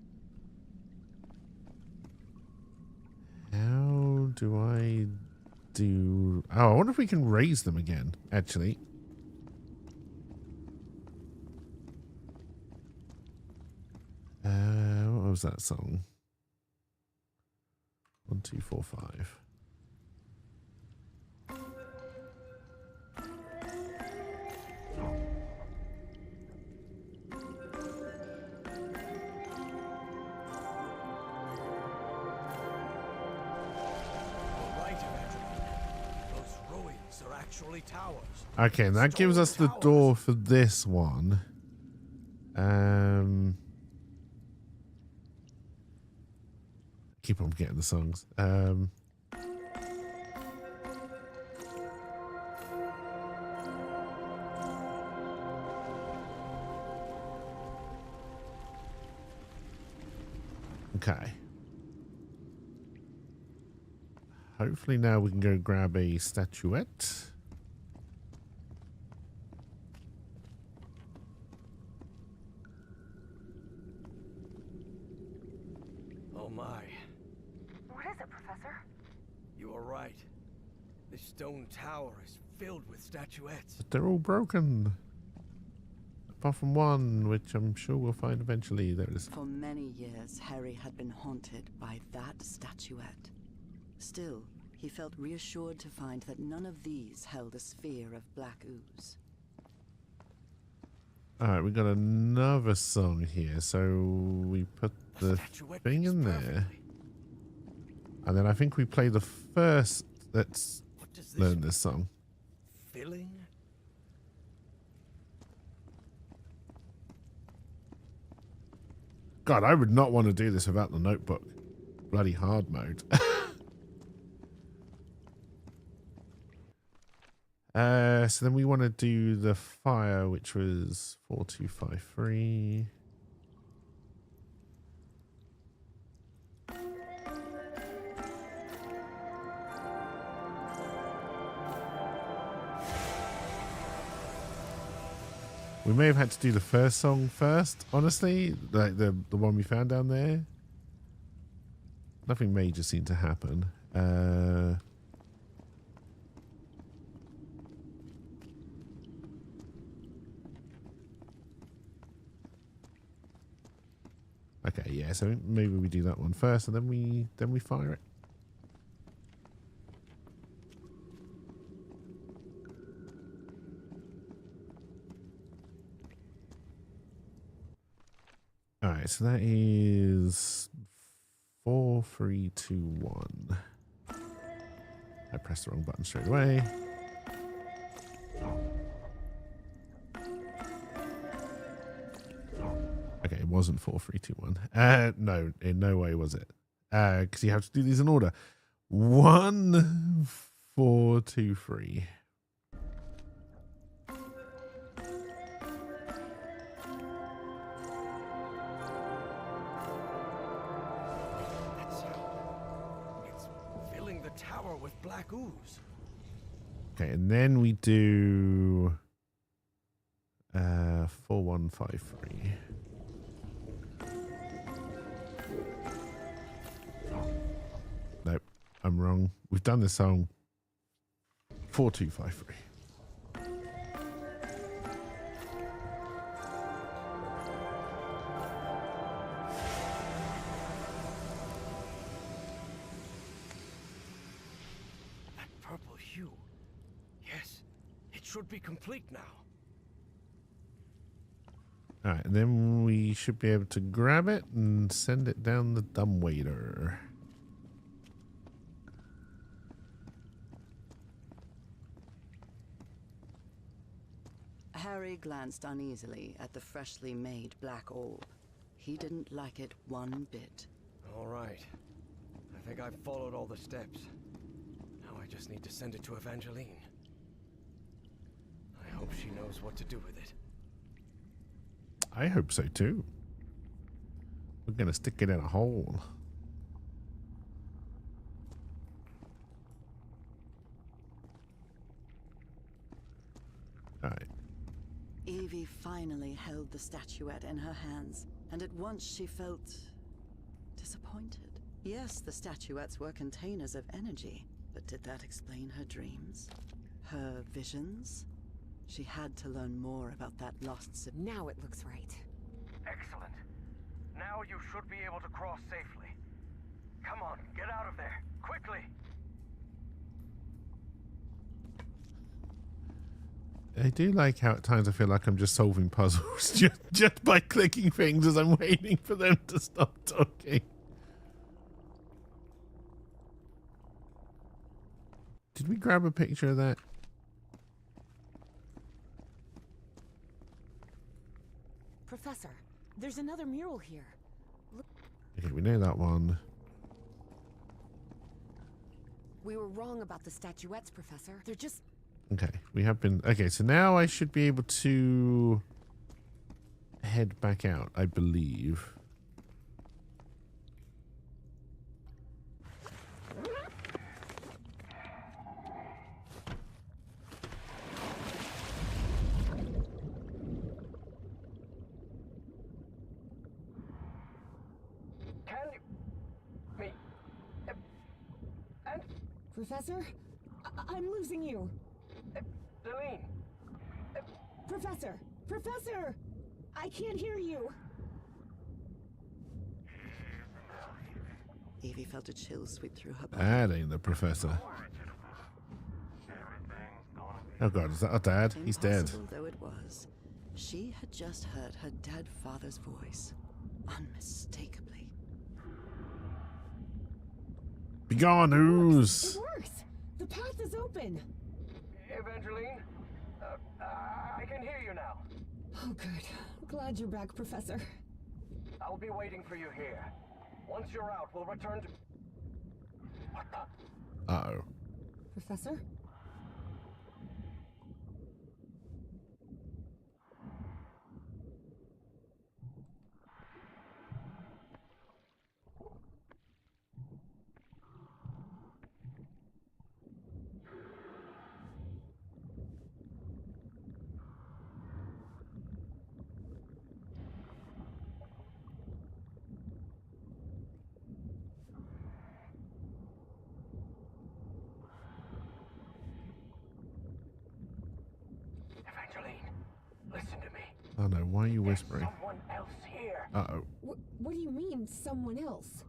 How do I do... Oh, I wonder if we can raise them again, actually. What was that song? 1, 2, 4, 5. Towers. Okay, and that gives us the door for this one. Keep on getting the songs. Okay. Hopefully now we can go grab a statuette. Oh my. What is it, Professor? You are right. This stone tower is filled with statuettes. But they're all broken. Apart from one, which I'm sure we'll find eventually. There it is. For many years, Harry had been haunted by that statuette. Still, he felt reassured to find that none of these held a sphere of black ooze. Alright, we got another song here. So we put the thing in there. And then I think we play the first. Let's learn this song. Filling? God, I would not want to do this without the notebook. Bloody hard mode. So then we want to do the fire, which was 4253. We may have had to do the first song first, honestly, like the one we found down there. Nothing major seemed to happen. Okay, yeah, so maybe we do that one first and then we fire it. All right, so that is 4, 3, 2, 1. I pressed the wrong button straight away. Okay, it wasn't 4, 3, 2, 1. No, in no way was it. Because you have to do these in order. 1, 4, 2, 3. Tower with black ooze. Okay, and then we do 4153. Nope, I'm wrong. We've done this song 4253. Should be complete now. All right, and then we should be able to grab it and send it down the dumbwaiter. Harry glanced uneasily at the freshly made black orb. He didn't like it one bit. All right. I think I've followed all the steps. Now I just need to send it to Evangeline. I hope she knows what to do with it. I hope so too. We're gonna stick it in a hole. All right. Evie finally held the statuette in her hands, and at once she felt disappointed. Yes, the statuettes were containers of energy, but did that explain her dreams? Her visions? She had to learn more about that lost Now it looks right. Excellent. Now you should be able to cross safely. Come on, get out of there, quickly! I do like how at times I feel like I'm just solving puzzles just by clicking things as I'm waiting for them to stop talking. Did we grab a picture of that? Professor, there's another mural here. Look. Okay, we know that one. We were wrong about the statuettes, Professor. They're just... Okay, we have been... Okay, so now I should be able to head back out, I believe. Professor? I'm losing you. Celine! Professor! Professor! I can't hear you. Evie felt a chill sweep through her body. That ain't the professor. Oh god, is that our dad? He's dead. Impossible though it was, she had just heard her dead father's voice, unmistakably. Begone, ooze! It works! The path is open! Evangeline? I can hear you now. Oh, good. Glad you're back, Professor. I'll be waiting for you here. Once you're out, we'll return to... What the... Uh-oh. Professor? are you whispering? Someone else here. Uh-oh. What do you mean, someone else?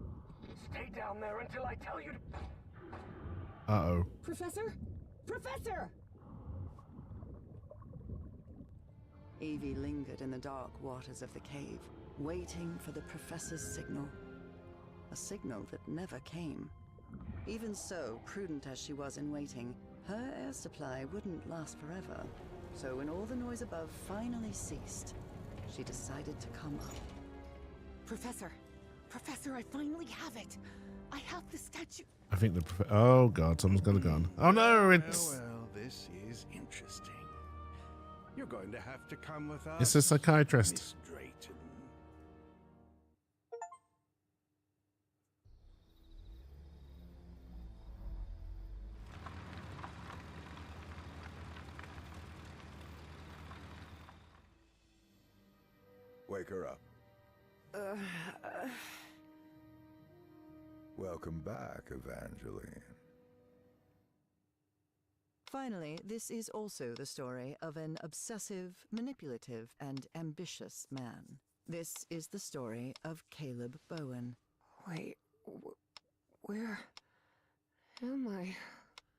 Stay down there until I tell you to. Uh-oh. Professor? Professor! Evie lingered in the dark waters of the cave, waiting for the professor's signal. A signal that never came. Even so, prudent as she was in waiting, her air supply wouldn't last forever. So when all the noise above finally ceased, she decided to come up. Professor! Professor, I finally have it! I have the statue. I think oh god, someone's gonna go on. Oh no, it's Well, this is interesting. You're going to have to come with us. it's a psychiatrist. Miss Drayton. Wake her up. Welcome back, Evangeline. Finally, this is also the story of an obsessive, manipulative, and ambitious man. This is the story of Caleb Bowen. Wait, where am I?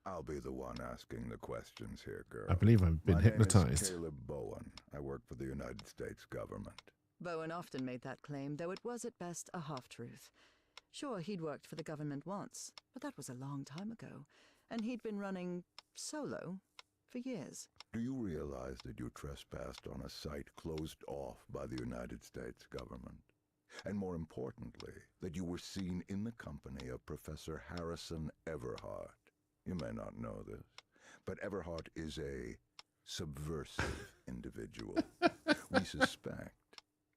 I'll be the one asking the questions here, girl. I believe I've been My hypnotized. name is Caleb Bowen. I work for the United States government. Bowen often made that claim, though it was at best a half-truth. Sure, he'd worked for the government once, but that was a long time ago, and he'd been running solo for years. Do you realize that you trespassed on a site closed off by the United States government? And more importantly, that you were seen in the company of Professor Harrison Everhart. You may not know this, but Everhart is a subversive individual. We suspect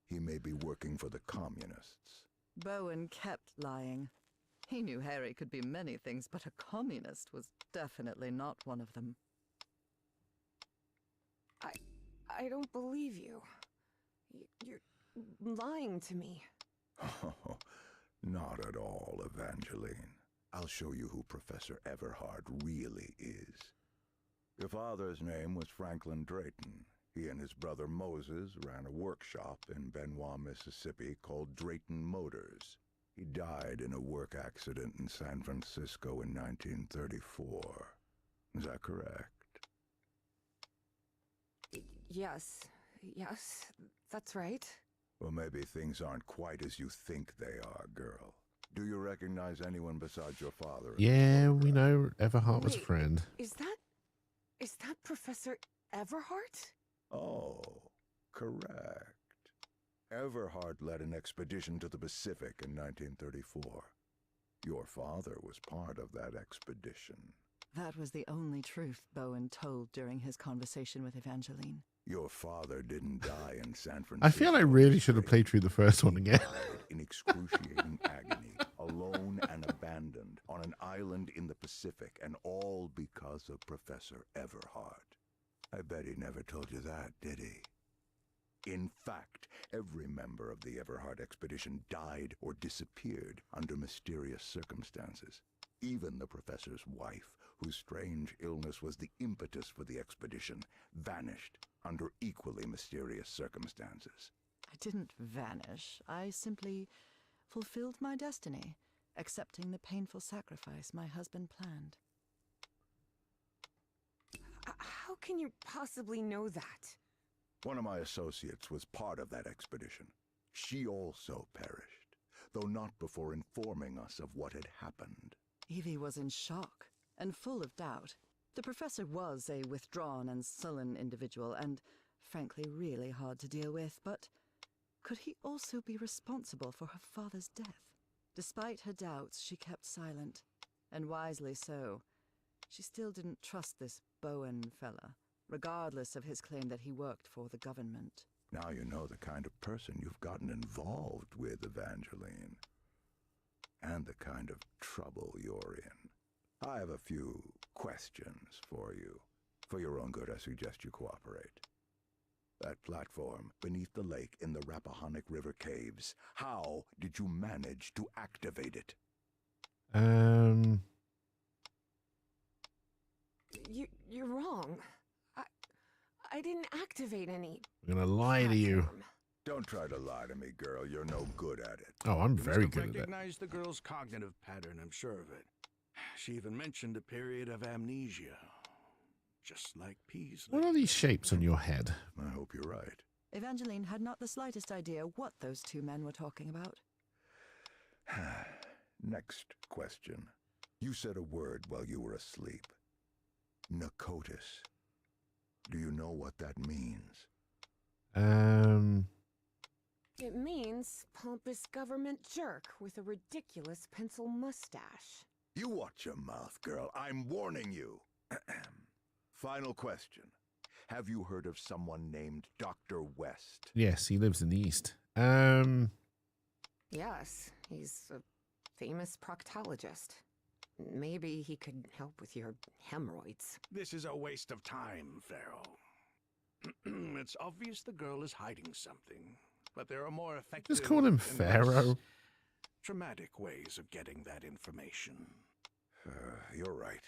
he may be working for the communists. Bowen kept lying. He knew Harry could be many things, but a communist was definitely not one of them. I don't believe you. You're lying to me. Oh, not at all, Evangeline. I'll show you who Professor Everhart really is. Your father's name was Franklin Drayton. He and his brother Moses ran a workshop in Benoit, Mississippi called Drayton Motors. He died in a work accident in San Francisco in 1934. Is that correct? Yes, that's right. Well, maybe things aren't quite as you think they are, girl. Do you recognize anyone besides your father? Yeah, we know Everhart was a Wait, friend. Is that Professor Everhart? Oh, correct. Everhart led an expedition to the Pacific in 1934. Your father was part of that expedition. That was the only truth Bowen told during his conversation with Evangeline. Your father didn't die in San Francisco. I feel I really should have played through the first one again. Died in excruciating agony, alone and abandoned, on an island in the Pacific, and all because of Professor Everhart. I bet he never told you that, did he? In fact, every member of the Everhart expedition died or disappeared under mysterious circumstances. Even the professor's wife, whose strange illness was the impetus for the expedition, vanished under equally mysterious circumstances. I didn't vanish. I simply fulfilled my destiny, accepting the painful sacrifice my husband planned. How can you possibly know that? One of my associates was part of that expedition. She also perished, though not before informing us of what had happened. Evie was in shock and full of doubt. The professor was a withdrawn and sullen individual, and frankly really hard to deal with, but could he also be responsible for her father's death? Despite her doubts, she kept silent, and wisely so. She still didn't trust this Bowen fella, regardless of his claim that he worked for the government. Now you know the kind of person you've gotten involved with, Evangeline. And the kind of trouble you're in. I have a few questions for you. For your own good, I suggest you cooperate. That platform beneath the lake in the Rappahannock River Caves, how did you manage to activate it? You're wrong. I didn't activate any. I'm gonna lie to you. platform. Don't try to lie to me, girl. You're no good at it. Oh, I'm You very must good have at it. recognized the girl's cognitive pattern, I'm sure of it. She even mentioned a period of amnesia. Just like Peasley. What are these shapes on your head? I hope you're right. Evangeline had not the slightest idea what those two men were talking about. Next question. You said a word while you were asleep. Nakotis. Do you know what that means? It means pompous government jerk with a ridiculous pencil mustache. You watch your mouth, girl. I'm warning you. Final question. Have you heard of someone named Dr. West? Yes, he lives in the east. Yes, he's a famous proctologist. Maybe he could help with your hemorrhoids. This is a waste of time, Pharaoh. It's obvious the girl is hiding something, but there are more effective... Just call him and less Pharaoh. ...traumatic ways of getting that information. You're right.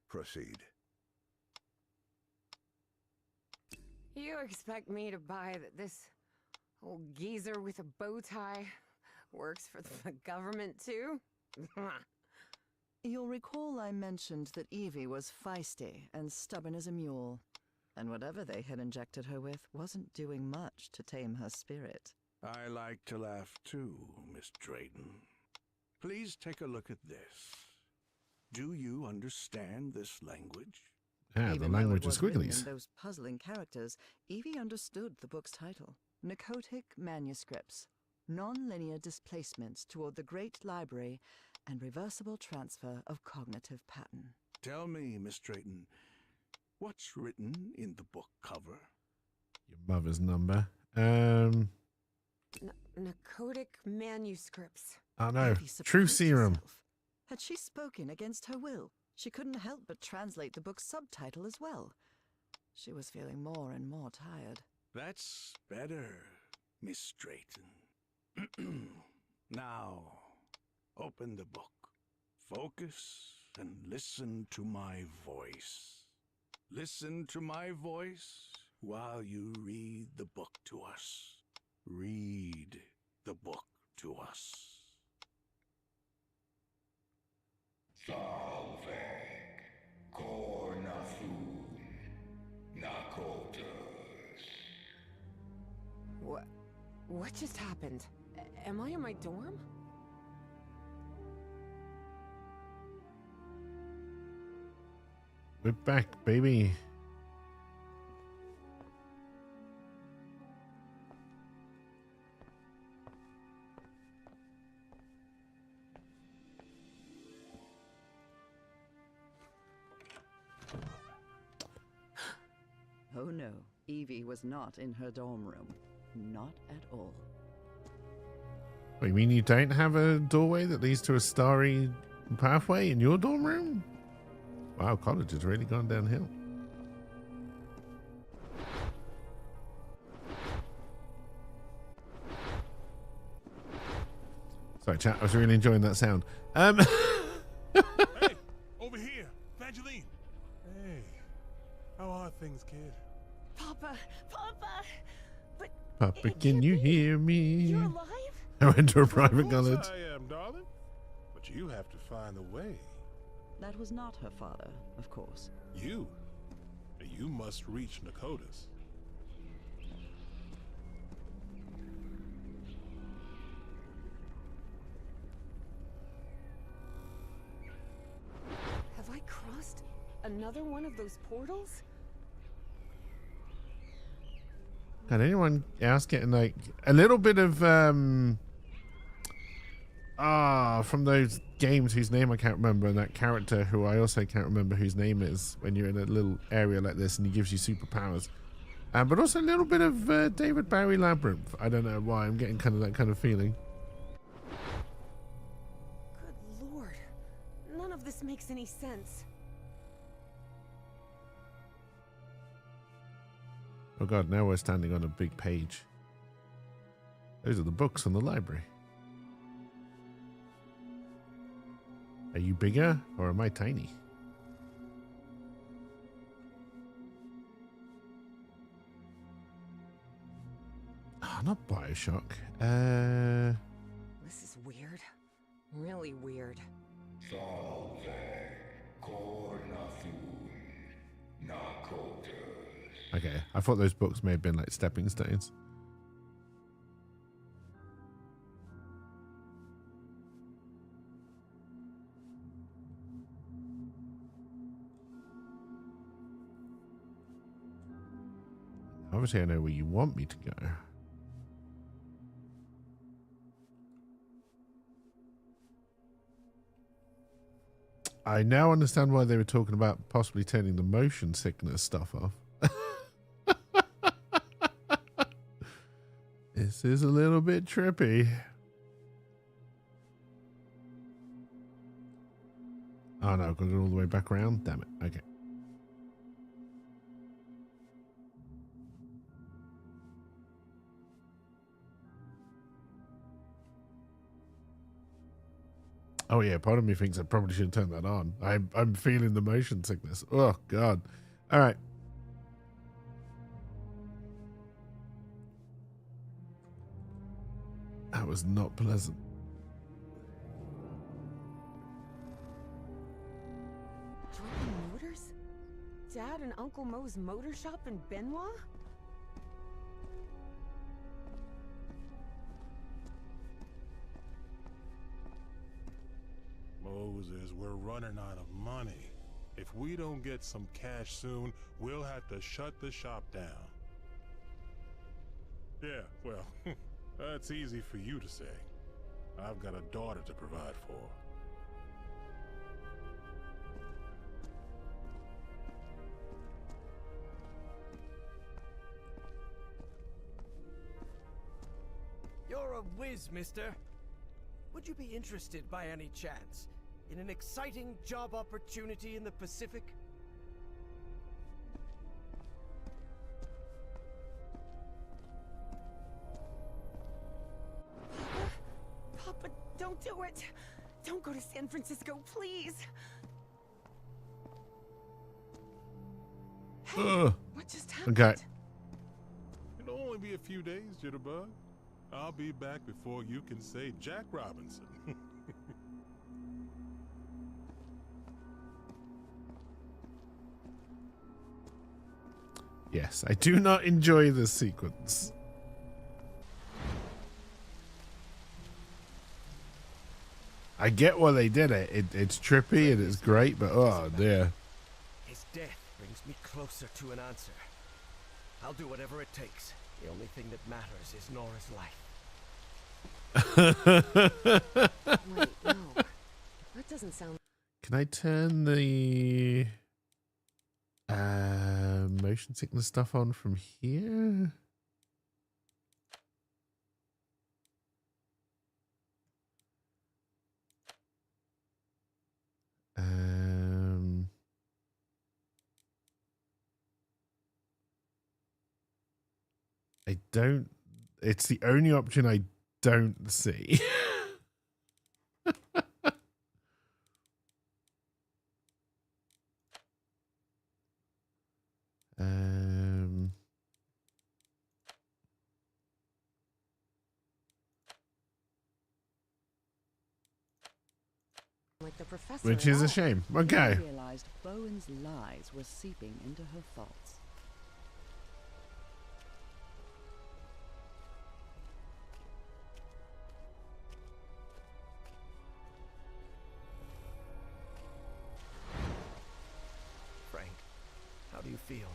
Proceed. You expect me to buy that this old geezer with a bow tie works for the government too? You'll recall I mentioned that Evie was feisty and stubborn as a mule, and whatever they had injected her with wasn't doing much to tame her spirit. I like to laugh too, Miss Drayton. Please take a look at this. Do you understand this language? Yeah, the Even though language it of was written squigglies. in those puzzling characters, Evie understood the book's title. Narcotic Manuscripts. Non-linear displacements toward the Great Library and reversible transfer of cognitive pattern. Tell me, Miss Drayton, what's written in the book cover? Your mother's number. Narcotic manuscripts. Oh no, Evie True surprised Serum. herself. Had she spoken against her will? She couldn't help but translate the book's subtitle as well. She was feeling more and more tired. That's better, Miss Drayton. Now, open the book. Focus and listen to my voice. Listen to my voice while you read the book to us. Read the book to us. Salvek, Kornathun, Nakotas. What just happened? Am I in my dorm? We're back, baby. Oh no, Evie was not in her dorm room. Not at all. What, you mean you don't have a doorway that leads to a starry pathway in your dorm room? Wow, college has really gone downhill. Sorry, chat, I was really enjoying that sound. Hey, over here, Evangeline. Hey, how are things, kid? Papa! But Papa, it can can't you be. hear me? You're alive? I went to a Of private course college. I am, darling. But you have to find a way. That was not her father, of course. You must reach Nakotas. Have I crossed another one of those portals? Can anyone else getting like a little bit of from those games whose name I can't remember, and that character who I also can't remember whose name is, when you're in a little area like this and he gives you superpowers, but also a little bit of David Bowie Labyrinth. I don't know why I'm getting kind of that kind of feeling. Good lord. None of this makes any sense. Oh god, now we're standing on a big page. Those are the books from the library. Are you bigger or am I tiny? not Bioshock. This is weird. Really weird. Okay, I thought those books may have been like stepping stones. Obviously, I know where you want me to go. I now understand why they were talking about possibly turning the motion sickness stuff off. This is a little bit trippy. Oh no, I've got to go all the way back around. Damn it. Okay. Oh yeah, part of me thinks I probably should turn that on. I'm feeling the motion sickness. Oh god. All right. That was not pleasant. Driving motors? Dad and Uncle Mo's motor shop in Benoit? Moses, we're running out of money. If we don't get some cash soon, we'll have to shut the shop down. Yeah, well, that's easy for you to say. I've got a daughter to provide for. You're a whiz, mister. Would you be interested by any chance in an exciting job opportunity in the Pacific? Papa, don't do it. Don't go to San Francisco, please. Hey, what just happened? Okay. It'll only be a few days, Jitterbug. I'll be back before you can say Jack Robinson. Yes, I do not enjoy this sequence. I get why they did it. It's trippy and it's great, but oh dear. His death brings me closer to an answer. I'll do whatever it takes. The only thing that matters is Nora's life. Wait, no. That doesn't sound... Can I turn the motion sickness stuff on from here? I don't. It's the only option I don't see. like the professor. Which is a shame. Okay. I realized Bowen's lies were seeping into her thoughts. Frank, how do you feel?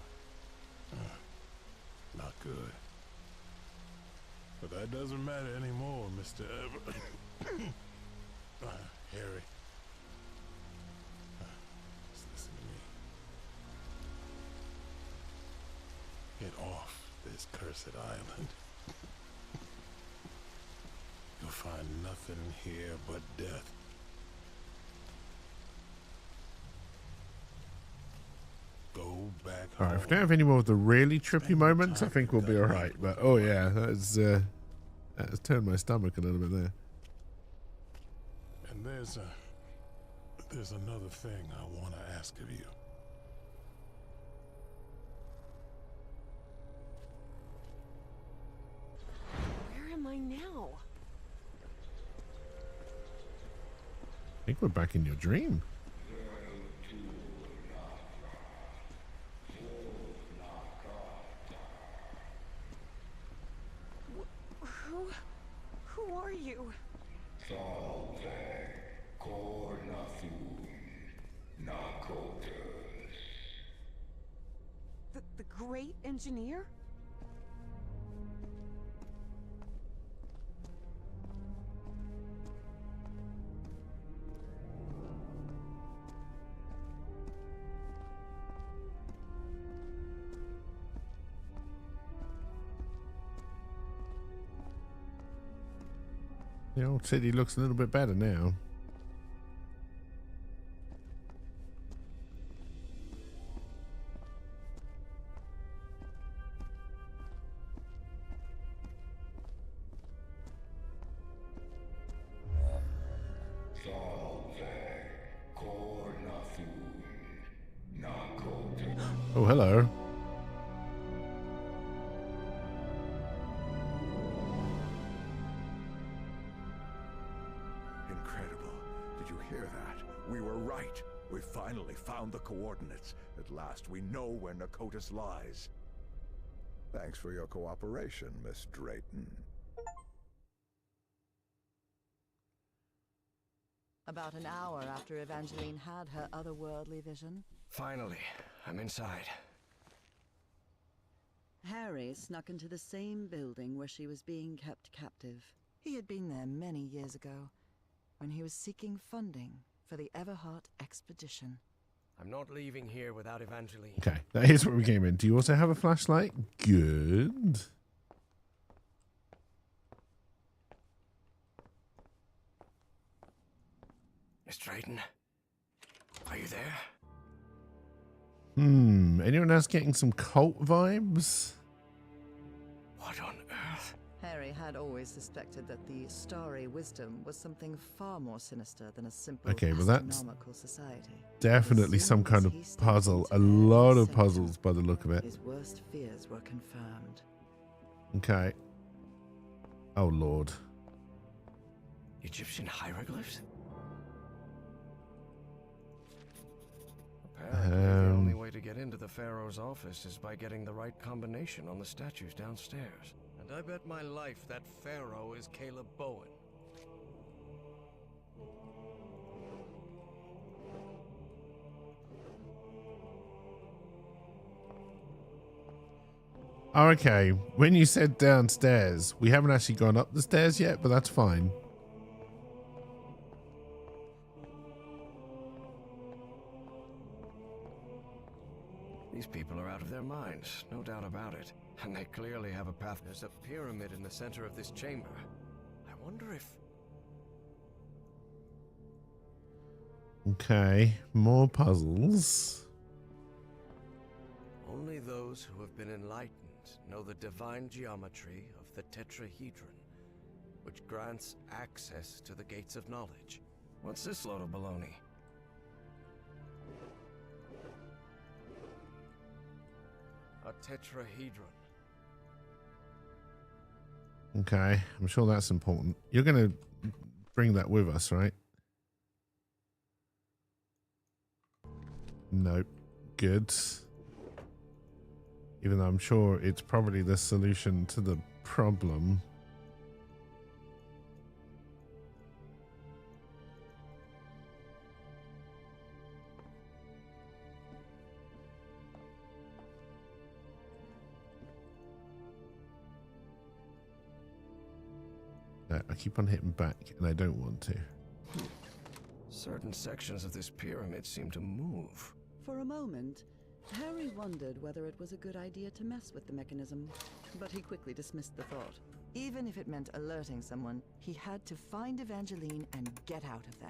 Not good. But that doesn't matter anymore, Mr. Harry. Just listen to me. Get off this cursed island. You'll find nothing here but death. Go back home. Alright, if we don't have any more of the really trippy moments, I think we'll be alright. But oh yeah, that's turned my stomach a little bit there. And there's another thing I want to ask of you. think we're back in your dream. Who are you? The great engineer? The old city looks a little bit better now. Oh, hello. Incredible. Did you hear that? We were right. We finally found the coordinates. At last we know where Nakotis lies. Thanks for your cooperation, Miss Drayton. About an hour after Evangeline had her otherworldly vision, Finally, I'm inside. Harry snuck into the same building where she was being kept captive. He had been there many years ago, when he was seeking funding for the Everhart expedition. I'm not leaving here without Evangeline. Okay, that is where we came in. Do you also have a flashlight? Good. Miss Drayton, are you there? Anyone else getting some cult vibes? What on earth? Harry had always suspected that the Starry Wisdom was something far more sinister than a simple Okay, well that's astronomical society. definitely some kind of puzzle. A lot of puzzles by the look of it. His worst fears were confirmed. Okay. Oh, Lord. Egyptian hieroglyphs? Apparently, the only way to get into the Pharaoh's office is by getting the right combination on the statues downstairs. And I bet my life that Pharaoh is Caleb Bowen. Oh, okay. When you said downstairs, we haven't actually gone up the stairs yet, but that's fine. These people are out of their minds, no doubt about it. And they clearly have a path. There's a pyramid in the center of this chamber. I wonder if... Okay, more puzzles. Only those who have been enlightened know the divine geometry of the tetrahedron, which grants access to the gates of knowledge. What's this load of baloney? A tetrahedron. Okay, I'm sure that's important. You're going to bring that with us, right? Nope. Good. Even though I'm sure it's probably the solution to the problem. I keep on hitting back and I don't want to. Certain sections of this pyramid seem to move. For a moment, Harry wondered whether it was a good idea to mess with the mechanism, but he quickly dismissed the thought. Even if it meant alerting someone, he had to find Evangeline and get out of there.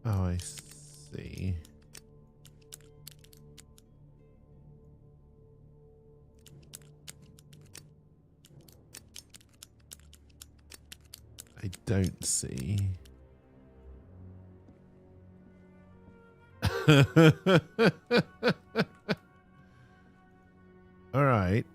Oh, see. I don't see. All right.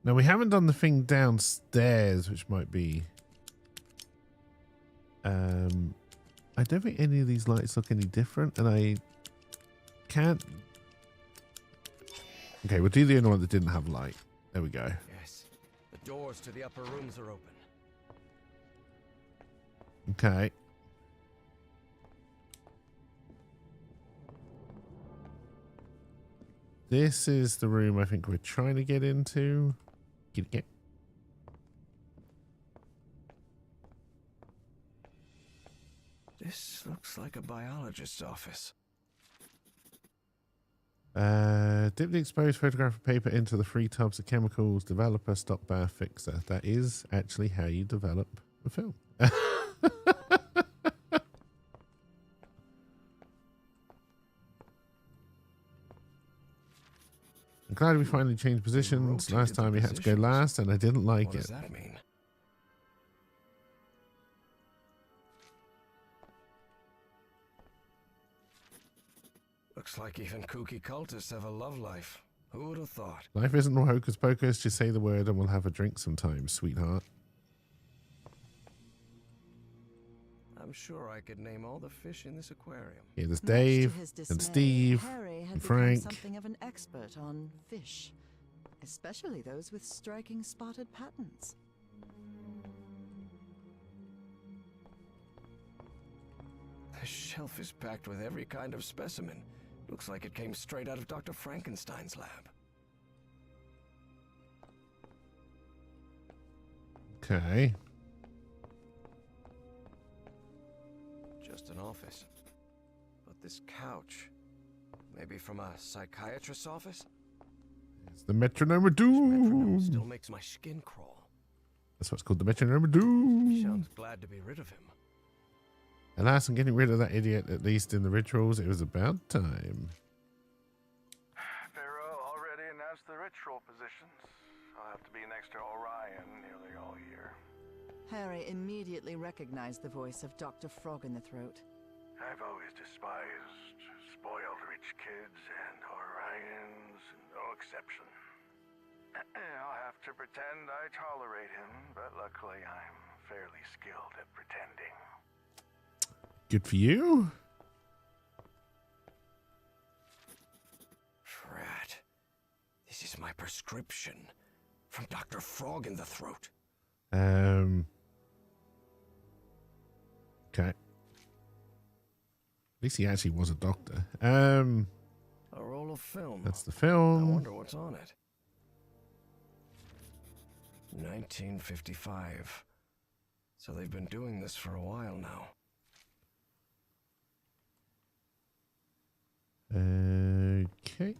Now, we haven't done the thing downstairs, which might be... I don't think any of these lights look any different, and I can't... Okay, we'll do the only one that didn't have light. There we go. Yes, the doors to the upper rooms are open. Okay. This is the room I think we're trying to get into. Get. This looks like a biologist's office. Dip the exposed photographic paper into the 3 tubs of chemicals. Developer, stop bar, fixer. That is actually how you develop a film. I'm glad we finally changed positions. Last time we had to go last and I didn't like it. What does that mean? Looks like even kooky cultists have a love life. Who would have thought? Life isn't all hocus pocus. Just say the word and we'll have a drink sometime, sweetheart. I'm sure I could name all the fish in this aquarium. Yeah, there's Dave and Steve Harry had and become Frank. something of an expert on fish, especially those with striking spotted patterns. The shelf is packed with every kind of specimen. Looks like it came straight out of Dr. Frankenstein's lab. Okay. Just an office. But this couch, maybe from a psychiatrist's office? It's the Metronome of Metronome Doom. still makes my skin crawl. That's what's called the Metronome of Doom. Sounds glad to be rid of him. Alas, I'm getting rid of that idiot, at least in the rituals. It was about time. Pharaoh already announced the ritual positions. I'll have to be next to Orion nearly all year. Harry immediately recognized the voice of Dr. Frog in the Throat. I've always despised spoiled rich kids, and Orion's no exception. I'll have to pretend I tolerate him, but luckily I'm fairly skilled at pretending. Good for you. Drat. This is my prescription from Dr. Frog in the Throat. Okay. At least he actually was a doctor. A roll of film. That's the I film. wonder what's on it. 1955. So they've been doing this for a while now. Okay.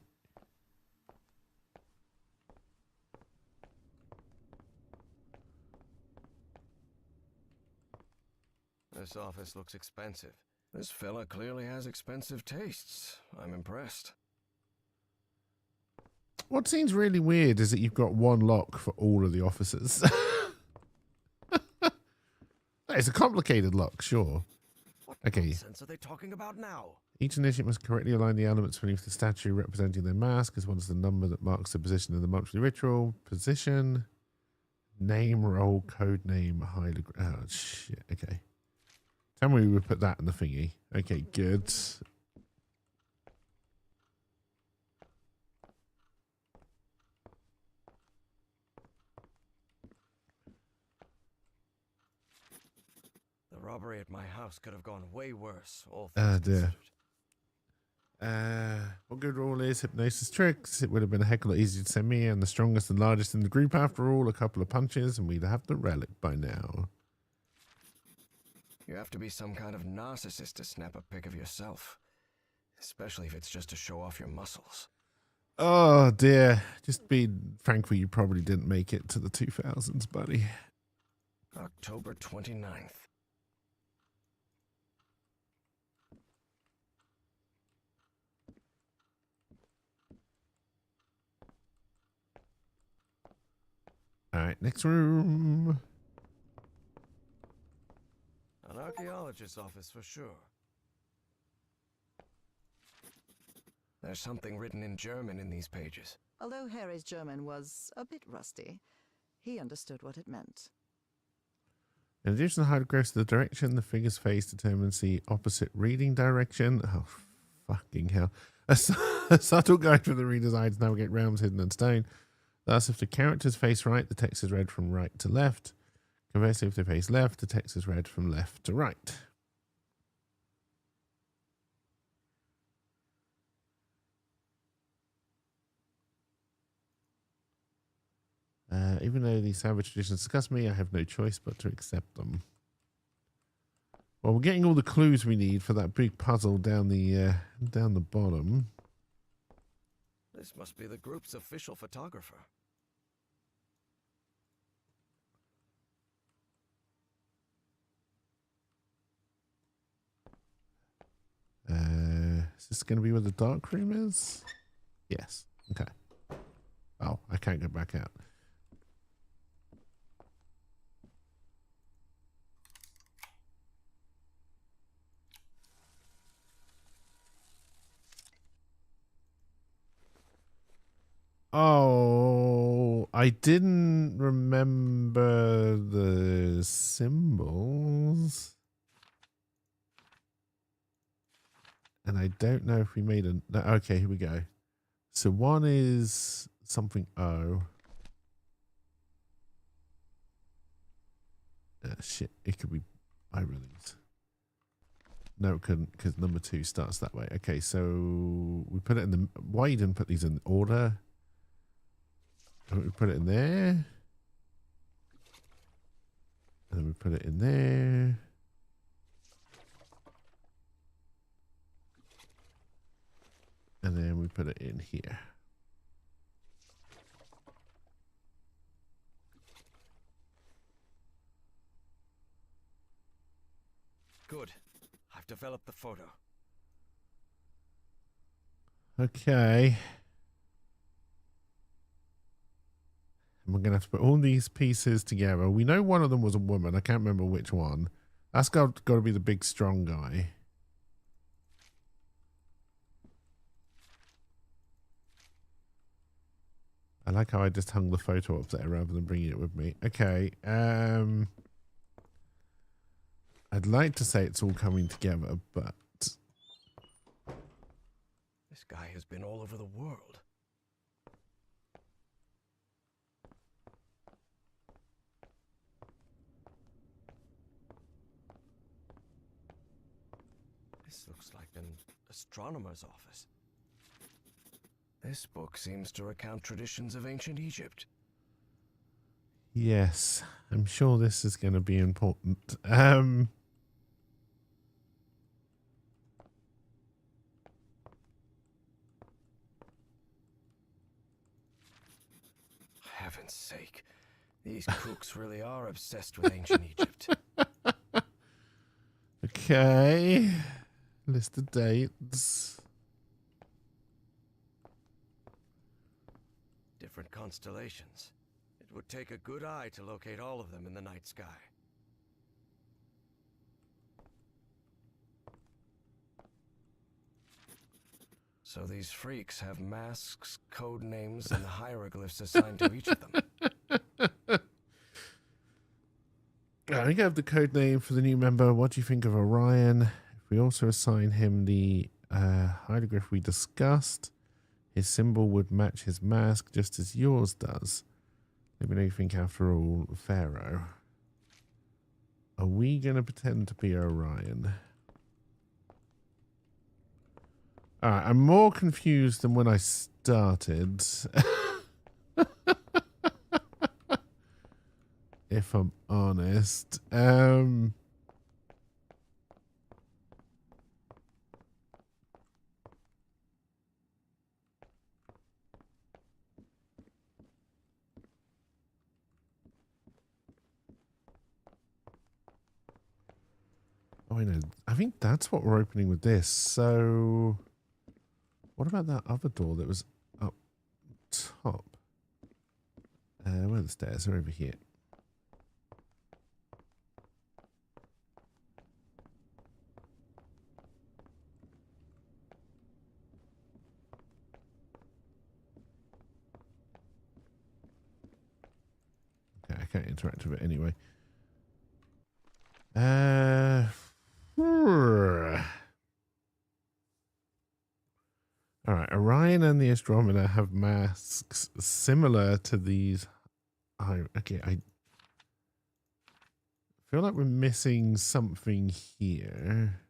This office looks expensive. This fella clearly has expensive tastes. I'm impressed. What seems really weird is that you've got one lock for all of the officers. It's a complicated lock, sure. What Okay. nonsense are they talking about now? Each initiate must correctly align the elements beneath the statue representing their mask, as well as the number that marks the position in the monthly ritual. Position, name, role, code name, oh, shit. Okay. Tell me we would put that in the thingy. Okay, good. The robbery at my house could have gone way worse, all Ah, things dear. considered. What good rule is hypnosis tricks? It would have been a heck of a lot easier to send me and the strongest and largest in the group after all. A couple of punches and we'd have the relic by now. You have to be some kind of narcissist to snap a pic of yourself. Especially if it's just to show off your muscles. Oh dear. Just being frank with you, probably didn't make it to the 2000s, buddy. October 29th. Alright, next room. An archaeologist's office for sure. There's something written in German in these pages. Although Harry's German was a bit rusty, he understood what it meant. In addition to hieroglyphs, the direction the figure's face determines the opposite reading direction. Oh, fucking hell. A subtle guide for the reader's eye to navigate realms hidden in stone. Thus, if the characters face right, the text is read from right to left. Conversely, if they face left, the text is read from left to right. Even though these savage traditions disgust me, I have no choice but to accept them. Well, we're getting all the clues we need for that big puzzle down the bottom. This must be the group's official photographer. Is this going to be where the dark room is? Yes. Okay. Oh, I can't go back out. Oh, I didn't remember the symbols. And I don't know if we made a... No, okay, here we go. So one is something O. Shit, it could be I-release. No, it couldn't, because number 2 starts that way. Okay, so we put it in the... Why you didn't put these in order? We put it in there. And then we put it in there. And then we put it in here. Good. I've developed the photo. Okay. And we're going to have to put all these pieces together. We know one of them was a woman. I can't remember which one. That's got to be the big strong guy. I like how I just hung the photo up there rather than bringing it with me. Okay. I'd like to say it's all coming together, but... This guy has been all over the world. This looks like an astronomer's office. This book seems to recount traditions of ancient Egypt. Yes, I'm sure this is going to be important. Heaven's sake, these kooks really are obsessed with ancient Egypt. Okay, list of dates. Different constellations. It would take a good eye to locate all of them in the night sky. So these freaks have masks, code names, and hieroglyphs assigned to each of them. I think I have the code name for the new member. What do you think of Orion? If we also assign him the hieroglyph we discussed, his symbol would match his mask just as yours does. Let me know you think after all, Pharaoh. Are we going to pretend to be Orion? All right, I'm more confused than when I started. If I'm honest. Oh, I know. I think that's what we're opening with this. So, what about that other door that was up top? Where are the stairs? They're over here. Okay, I can't interact with it anyway. All right, Orion and the Astrometer have masks similar to these. Okay, I feel like we're missing something here.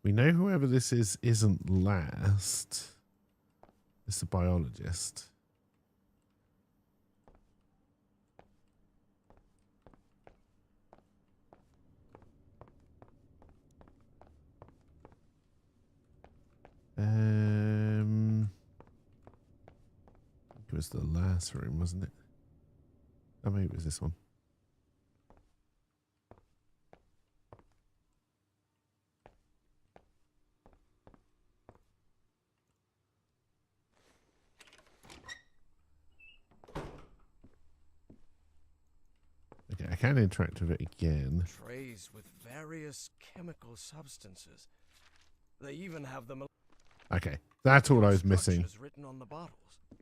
We know whoever this is isn't last. It's the biologist. I think it was the last room, wasn't it? Oh, maybe it was this one. Okay, I can interact with it again. Trays with various chemical substances. They even have them. Okay, that's all I was missing. Written on the bottles.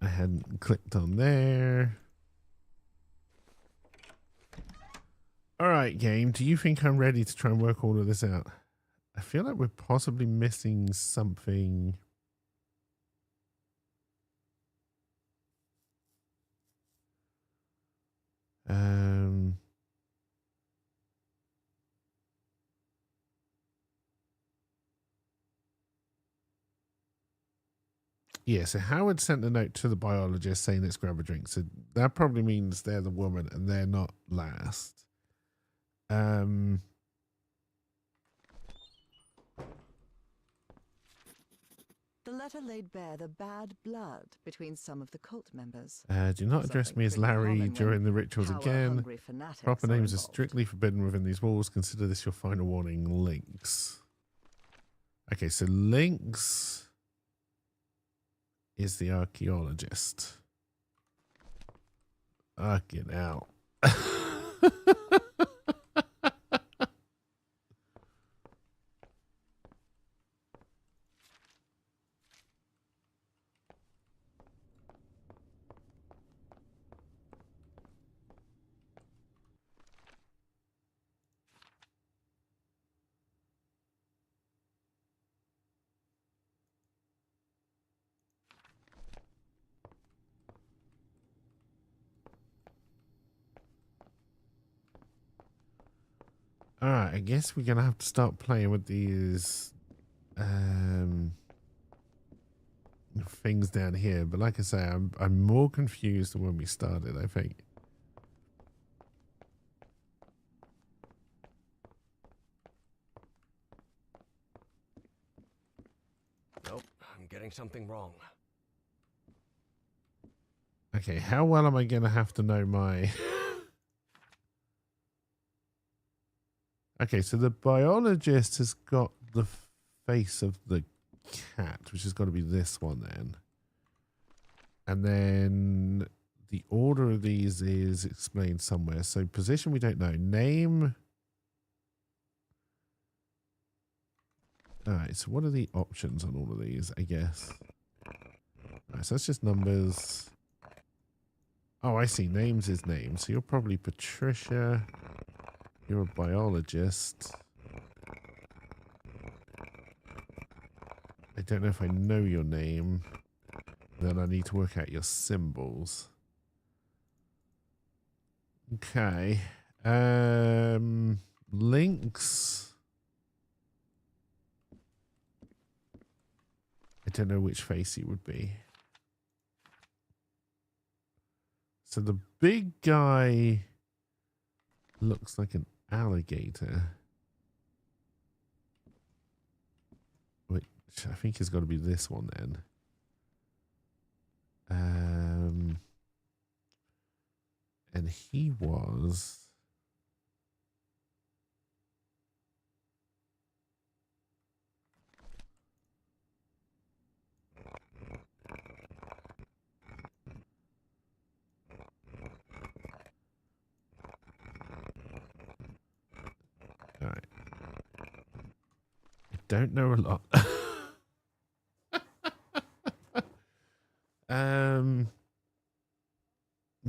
I hadn't clicked on there. All right, game. Do you think I'm ready to try and work all of this out? I feel like we're possibly missing something. Yeah, so Howard sent a note to the biologist saying let's grab a drink. So that probably means they're the woman and they're not last. The letter laid bare the bad blood between some of the cult members. Do not address me as Larry during the rituals again. Proper names are strictly forbidden within these walls. Consider this your final warning. Lynx. Okay, so Lynx is the archaeologist. Fucking hell. Alright, I guess we're going to have to start playing with these things down here. But like I say, I'm more confused than when we started, I think. Nope, I'm getting something wrong. Okay, how well am I going to have to know my... Okay, so the biologist has got the face of the cat, which has got to be this one then. And then the order of these is explained somewhere. So position, we don't know. Name. All right, so what are the options on all of these, I guess? All right, so that's just numbers. Oh, I see. Names is names. So you're probably Patricia. You're a biologist. I don't know if I know your name. Then I need to work out your symbols. Okay. Links. I don't know which face he would be. So the big guy looks like an alligator. Which I think has got to be this one then. And he was... All right. I don't know a lot.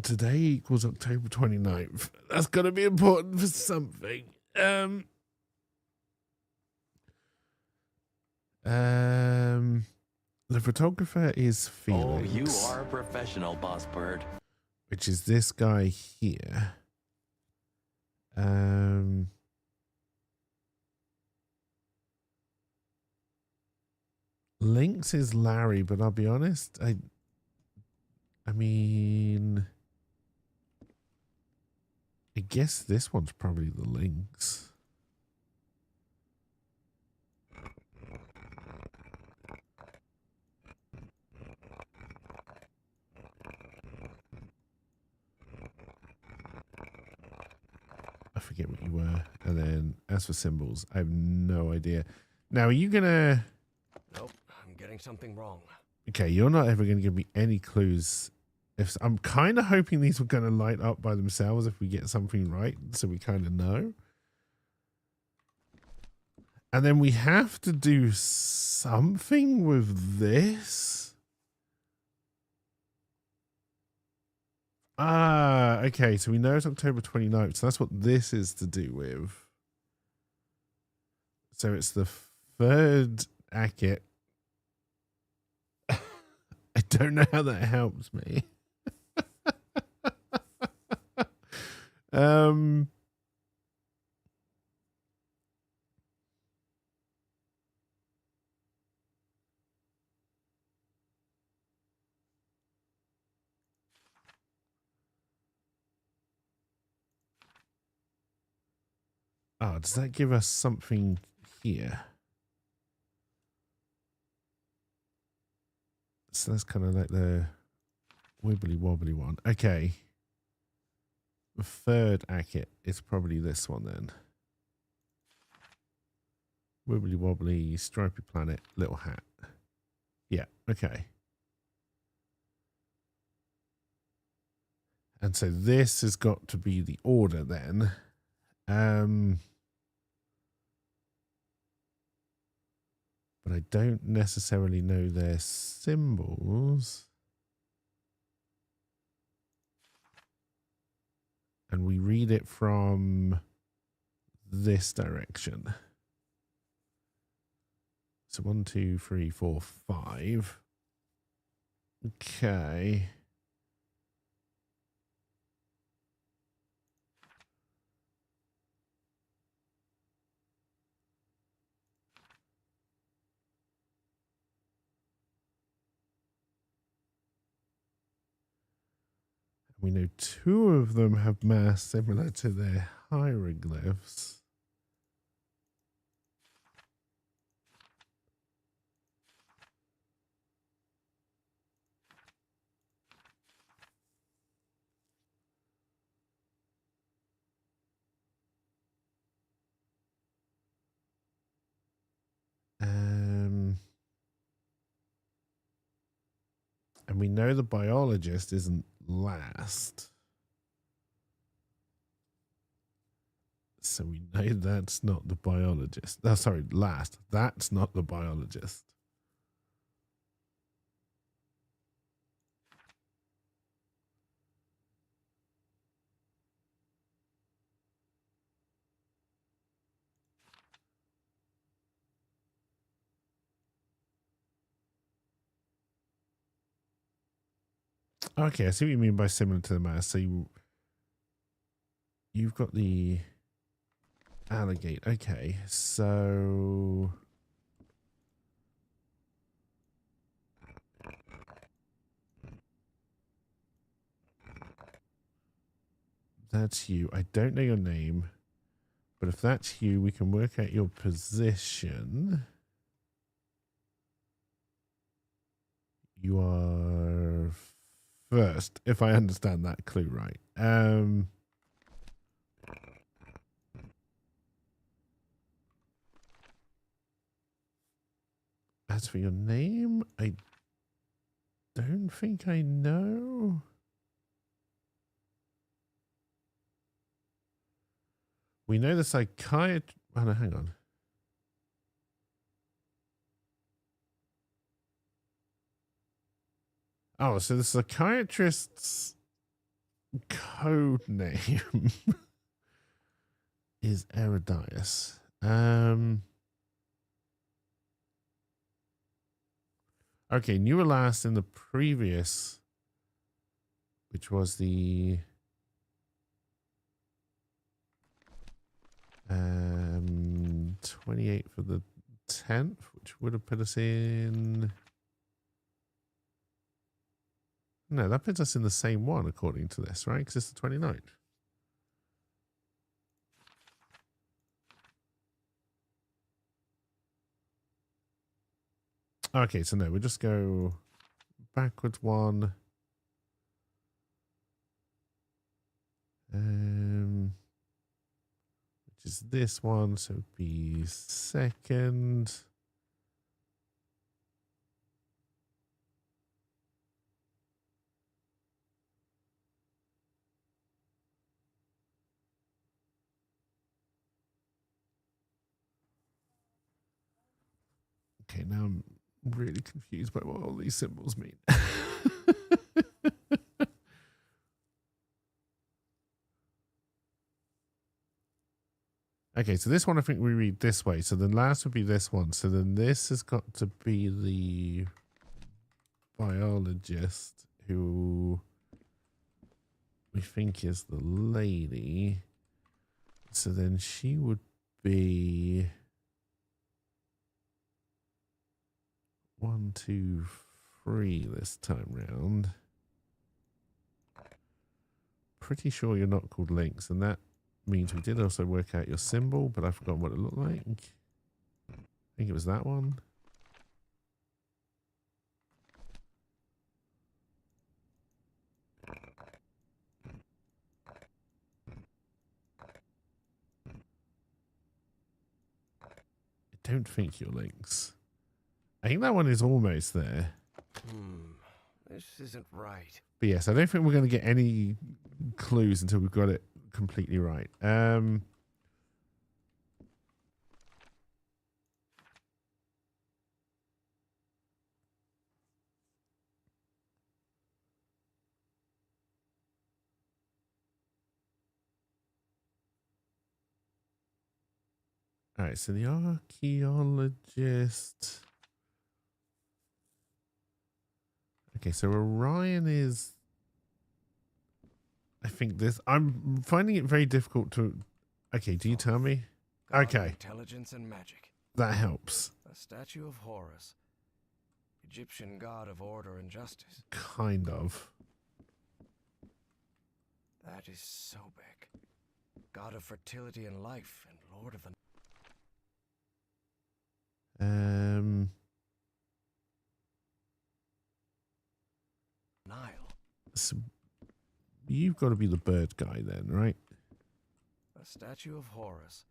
Today equals October 29th. That's got to be important for something. The photographer is Felix. Oh, you are a professional, Boss Bird. Which is this guy here. Lynx is Larry, but I'll be honest, I mean, I guess this one's probably the Lynx. I forget what you were. And then as for symbols, I have no idea. Now, are you going to... Nope, I'm getting something wrong. Okay, you're not ever going to give me any clues. If I'm kind of hoping these were going to light up by themselves if we get something right, so we kind of know. And then we have to do something with this. Ah, okay, so we know it's October 29th, so that's what this is to do with. So it's the third Ackett. I don't know how that helps me. Oh, does that give us something here? So that's kind of like the wibbly wobbly one. Okay. The third Ackett is probably this one then. Wibbly wobbly, stripy planet, little hat. Yeah, okay. And so this has got to be the order then. But I don't necessarily know their symbols. And we read it from this direction. So 1, 2, 3, 4, 5. Okay. We know 2 of them have mass similar to their hieroglyphs. And we know the biologist isn't last. So we know that's not the biologist. Oh, sorry, last. That's not the biologist. Okay, I see what you mean by similar to the mask. So you've got the alligator. Okay, so that's you. I don't know your name, but if that's you, we can work out your position. You are first, if I understand that clue right. As for your name, I don't think I know. We know the psychiatrist. Oh, no, hang on. Oh, so the psychiatrist's code name is Eridius. Okay, and you were last in the previous, which was the 28th for the 10th, which would have put us in. No, that puts us in the same one according to this, right? Because it's the 29th. Okay, so no, we'll just go backwards one. Which is this one, so it'd be second. Okay, now I'm really confused by what all these symbols mean. Okay, so this one I think we read this way. So the last would be this one. So then this has got to be the biologist who we think is the lady. So then she would be 1, 2, 3 this time round. Pretty sure you're not called Lynx, and that means we did also work out your symbol, but I've forgotten what it looked like. I think it was that one. I don't think you're Lynx. I think that one is almost there. This isn't right. But yes, I don't think we're going to get any clues until we've got it completely right. All right, so the archaeologist. Okay, so Orion is. I think this. I'm finding it very difficult to. Okay, do you tell me? God of Okay, intelligence and magic. that helps. A statue of Horus, Egyptian god of order and justice. Kind of. That is Sobek, god of fertility and life, and lord of the Nile. So you've got to be the bird guy then, right? A statue of Horus,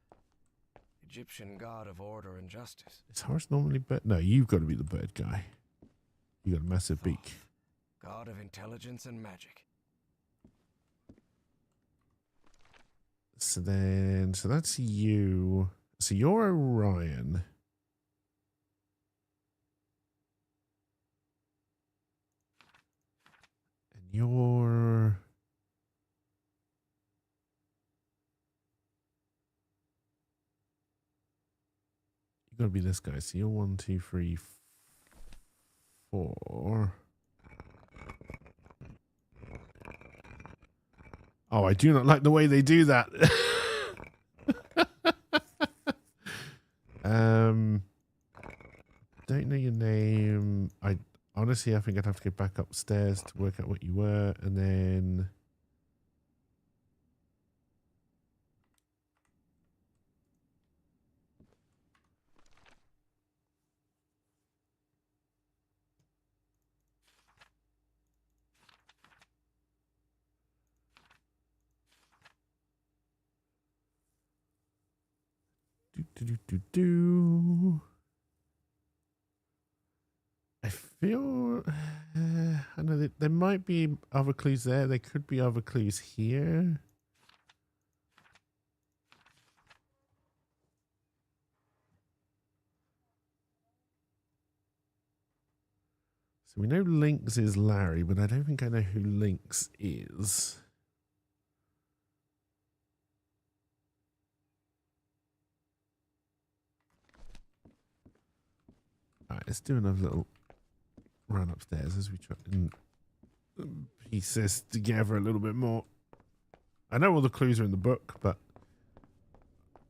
Egyptian god of order and justice. Is Horus normally bird? No, you've got to be the bird guy. You got a massive beak. God of intelligence and magic. So that's you. So you're Orion. And you're. You gotta be this guy. So you're 1, 2, 3, 4. Oh, I do not like the way they do that. Don't know your name. Honestly, I think I'd have to go back upstairs to work out what you were, and then... I feel I know that there might be other clues there. There could be other clues here. So we know Lynx is Larry, but I don't think I know who Lynx is. All right, let's do another little run upstairs as we try and piece this together a little bit more. I know all the clues are in the book, but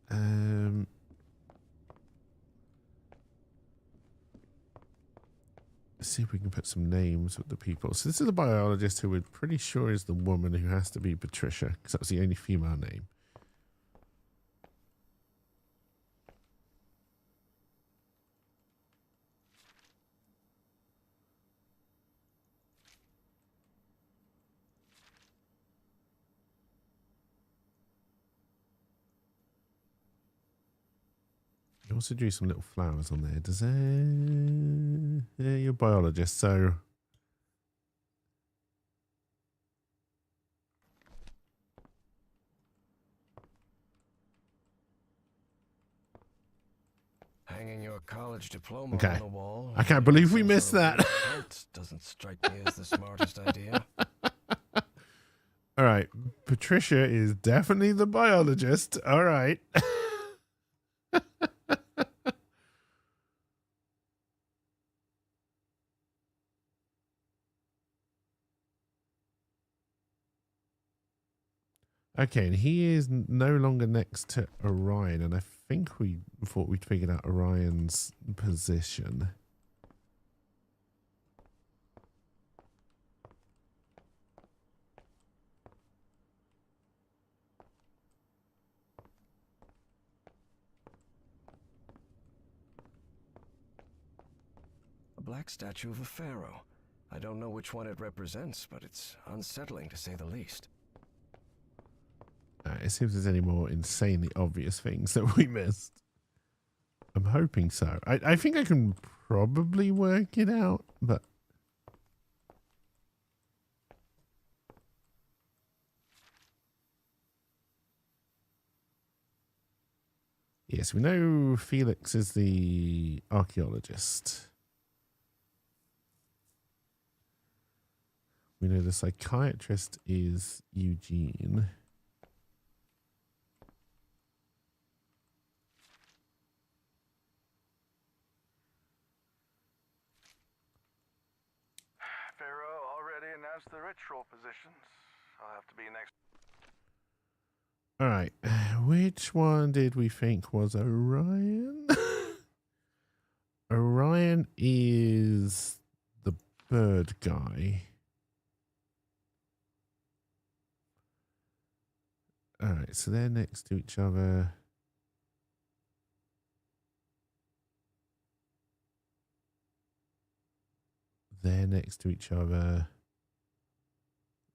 let's see if we can put some names with the people. So this is the biologist who we're pretty sure is the woman who has to be Patricia, because that was the only female name. You also drew some little flowers on there. Does yeah, you're a biologist, so Hanging your college diploma okay. on the wall. I can't believe we missed that. Doesn't strike me as the smartest idea. All right, Patricia is definitely the biologist. All right. Okay, and he is no longer next to Orion, and I think we thought we'd figured out Orion's position. A black statue of a pharaoh. I don't know which one it represents, but it's unsettling to say the least. Let's see if there's any more insanely obvious things that we missed. I'm hoping so. I think I can probably work it out, but... Yes, we know Felix is the archaeologist. We know the psychiatrist is Eugene. Pharaoh already announced the ritual positions. I'll have to be next. All right, which one did we think was Orion? Orion is the bird guy. All right, so they're next to each other. They're next to each other.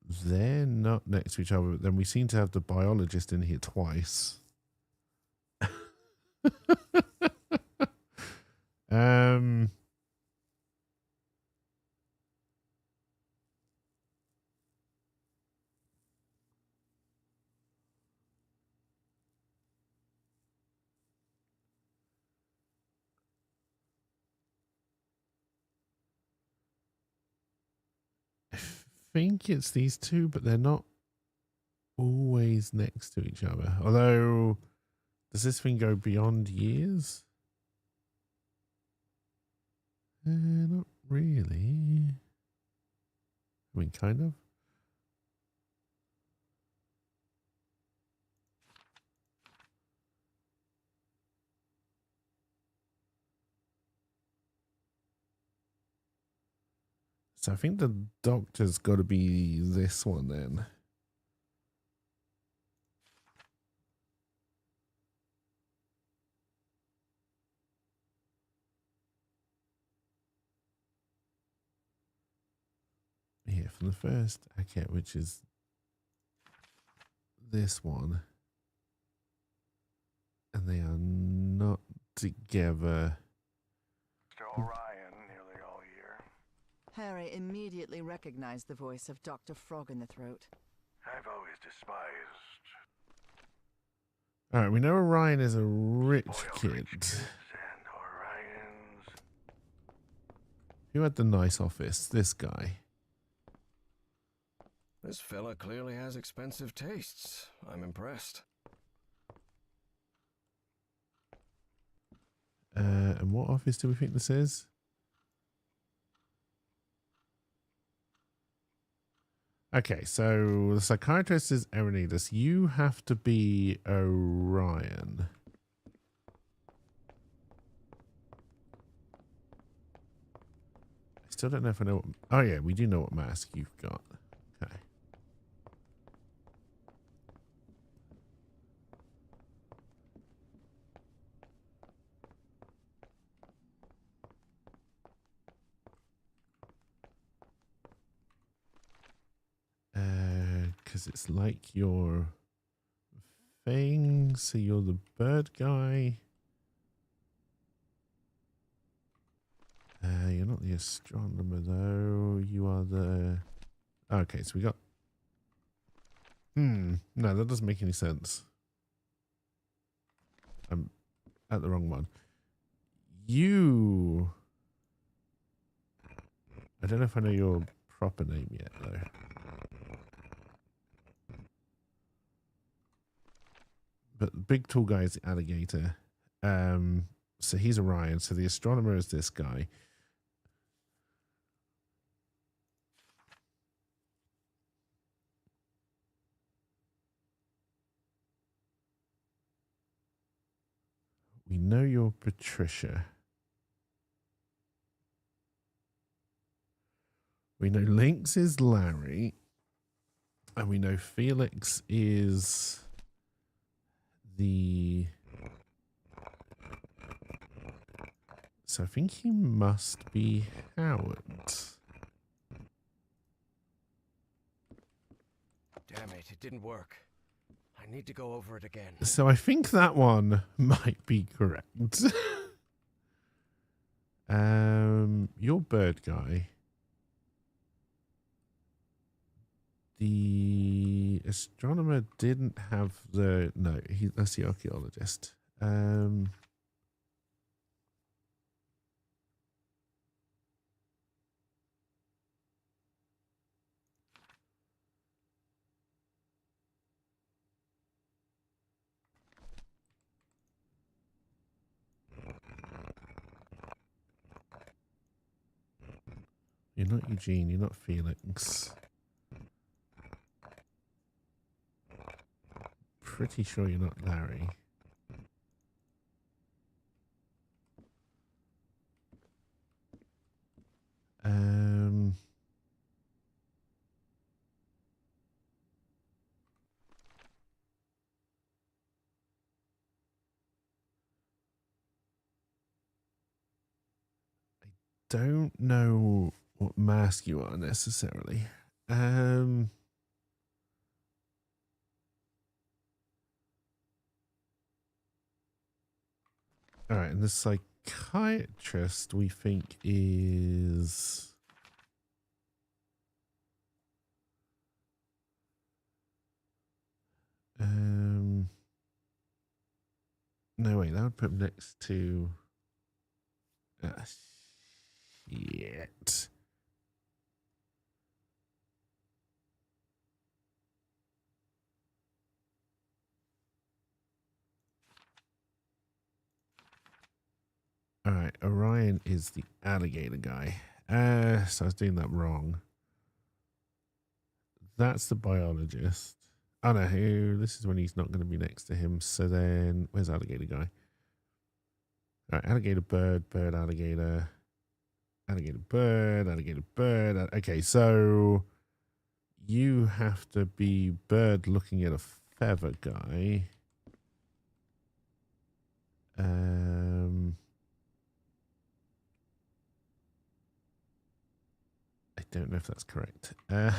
They're not next to each other, but then we seem to have the biologist in here twice. I think it's these two, but they're not always next to each other. Although, does this thing go beyond years? Not really. I mean, kind of. So I think the doctor's got to be this one then. Yeah, from the first okay, which is this one. And they are not together. To Orion nearly all year. Harry immediately recognized the voice of Dr. Frog in the Throat. I've always despised All right, we know Orion is a rich spoiled kid. rich kids and Orions. Who had the nice office? This guy. This fella clearly has expensive tastes. I'm impressed. And what office do we think this is? Okay, so the psychiatrist is Erenidus. You have to be Orion. I still don't know if I know what... Oh, yeah, we do know what mask you've got. Okay. Because it's like your thing, so you're the bird guy. You're not the astronomer though. You are the... Okay, so we got... No, that doesn't make any sense. I'm at the wrong one. You... I don't know if I know your proper name yet though. But the big tall guy is the alligator. So he's Orion. So the astronomer is this guy. We know you're Patricia. We know Lynx is Larry. And we know Felix is the... So I think he must be Howard. Damn it, it didn't work. I need to go over it again. So I think that one might be correct. Your bird guy. The astronomer didn't have the... No, that's the archaeologist. You're not Eugene, you're not Felix. Pretty sure you're not Larry. I don't know what mask you are necessarily. All right, and the psychiatrist we think is... No, wait, that would put him next to... shit. All right, Orion is the alligator guy. So I was doing that wrong. That's the biologist. Oh no, this is when he's not going to be next to him. So then, where's the alligator guy? All right, alligator, bird, bird, alligator. Alligator bird, alligator bird. Okay, so you have to be bird looking at a feather guy. I don't know if that's correct. Okay,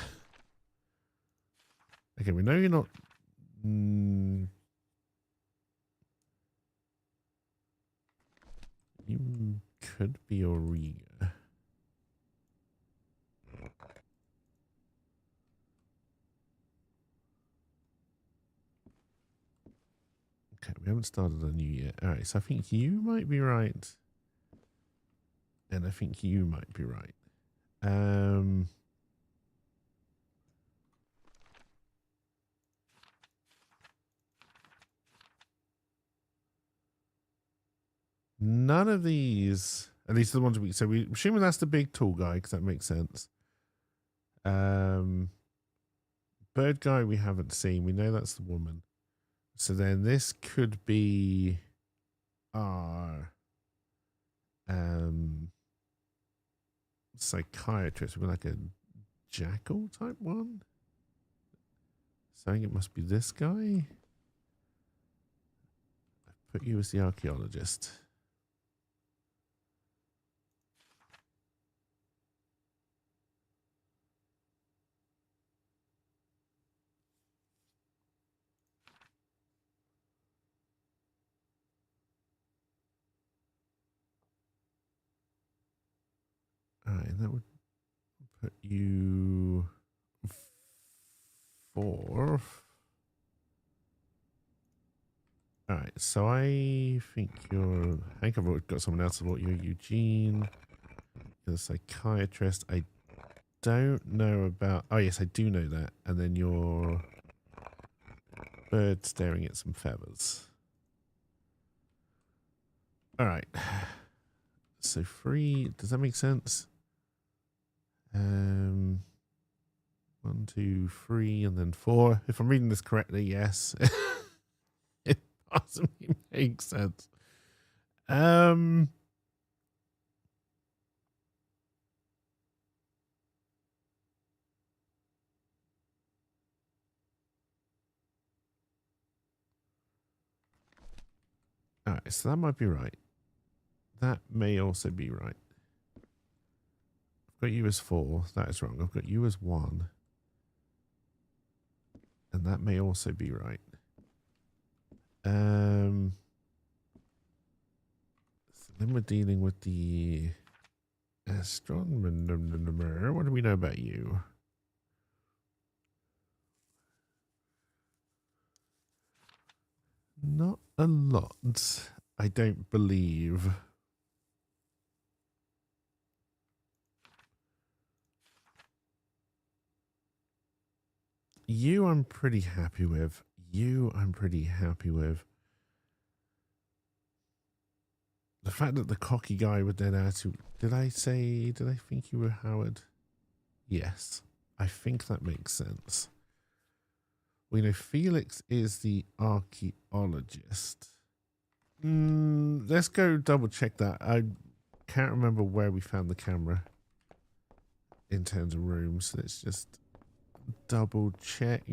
we know you're not. You could be Auriga. Okay, we haven't started a new yet. All right, so I think you might be right. And I think you might be right. None of these, at least the ones so we assuming that's the big tall guy because that makes sense. Bird guy we haven't seen. We know that's the woman. So then this could be our psychiatrist. We're like a jackal type one. So I think it must be this guy. I put you as the archaeologist. All right, that would put you fourth. All right, so I think you're. I think I've got someone else about you. Eugene, you're a psychiatrist. I don't know about. Oh yes, I do know that. And then you're bird staring at some feathers. All right. So 3. Does that make sense? 1, 2, 3, and then 4. If I'm reading this correctly, yes. It possibly makes sense. All right, so that might be right. That may also be right. I've got you as 4. That is wrong. I've got you as 1. And that may also be right. So then we're dealing with the astronomer. What do we know about you? Not a lot, I don't believe. You I'm pretty happy with. You I'm pretty happy with. The fact that the cocky guy with dead attitude. Did I think you were Howard? Yes. I think that makes sense. We know Felix is the archaeologist. Let's go double check that. I can't remember where we found the camera in terms of rooms. Let's just double check.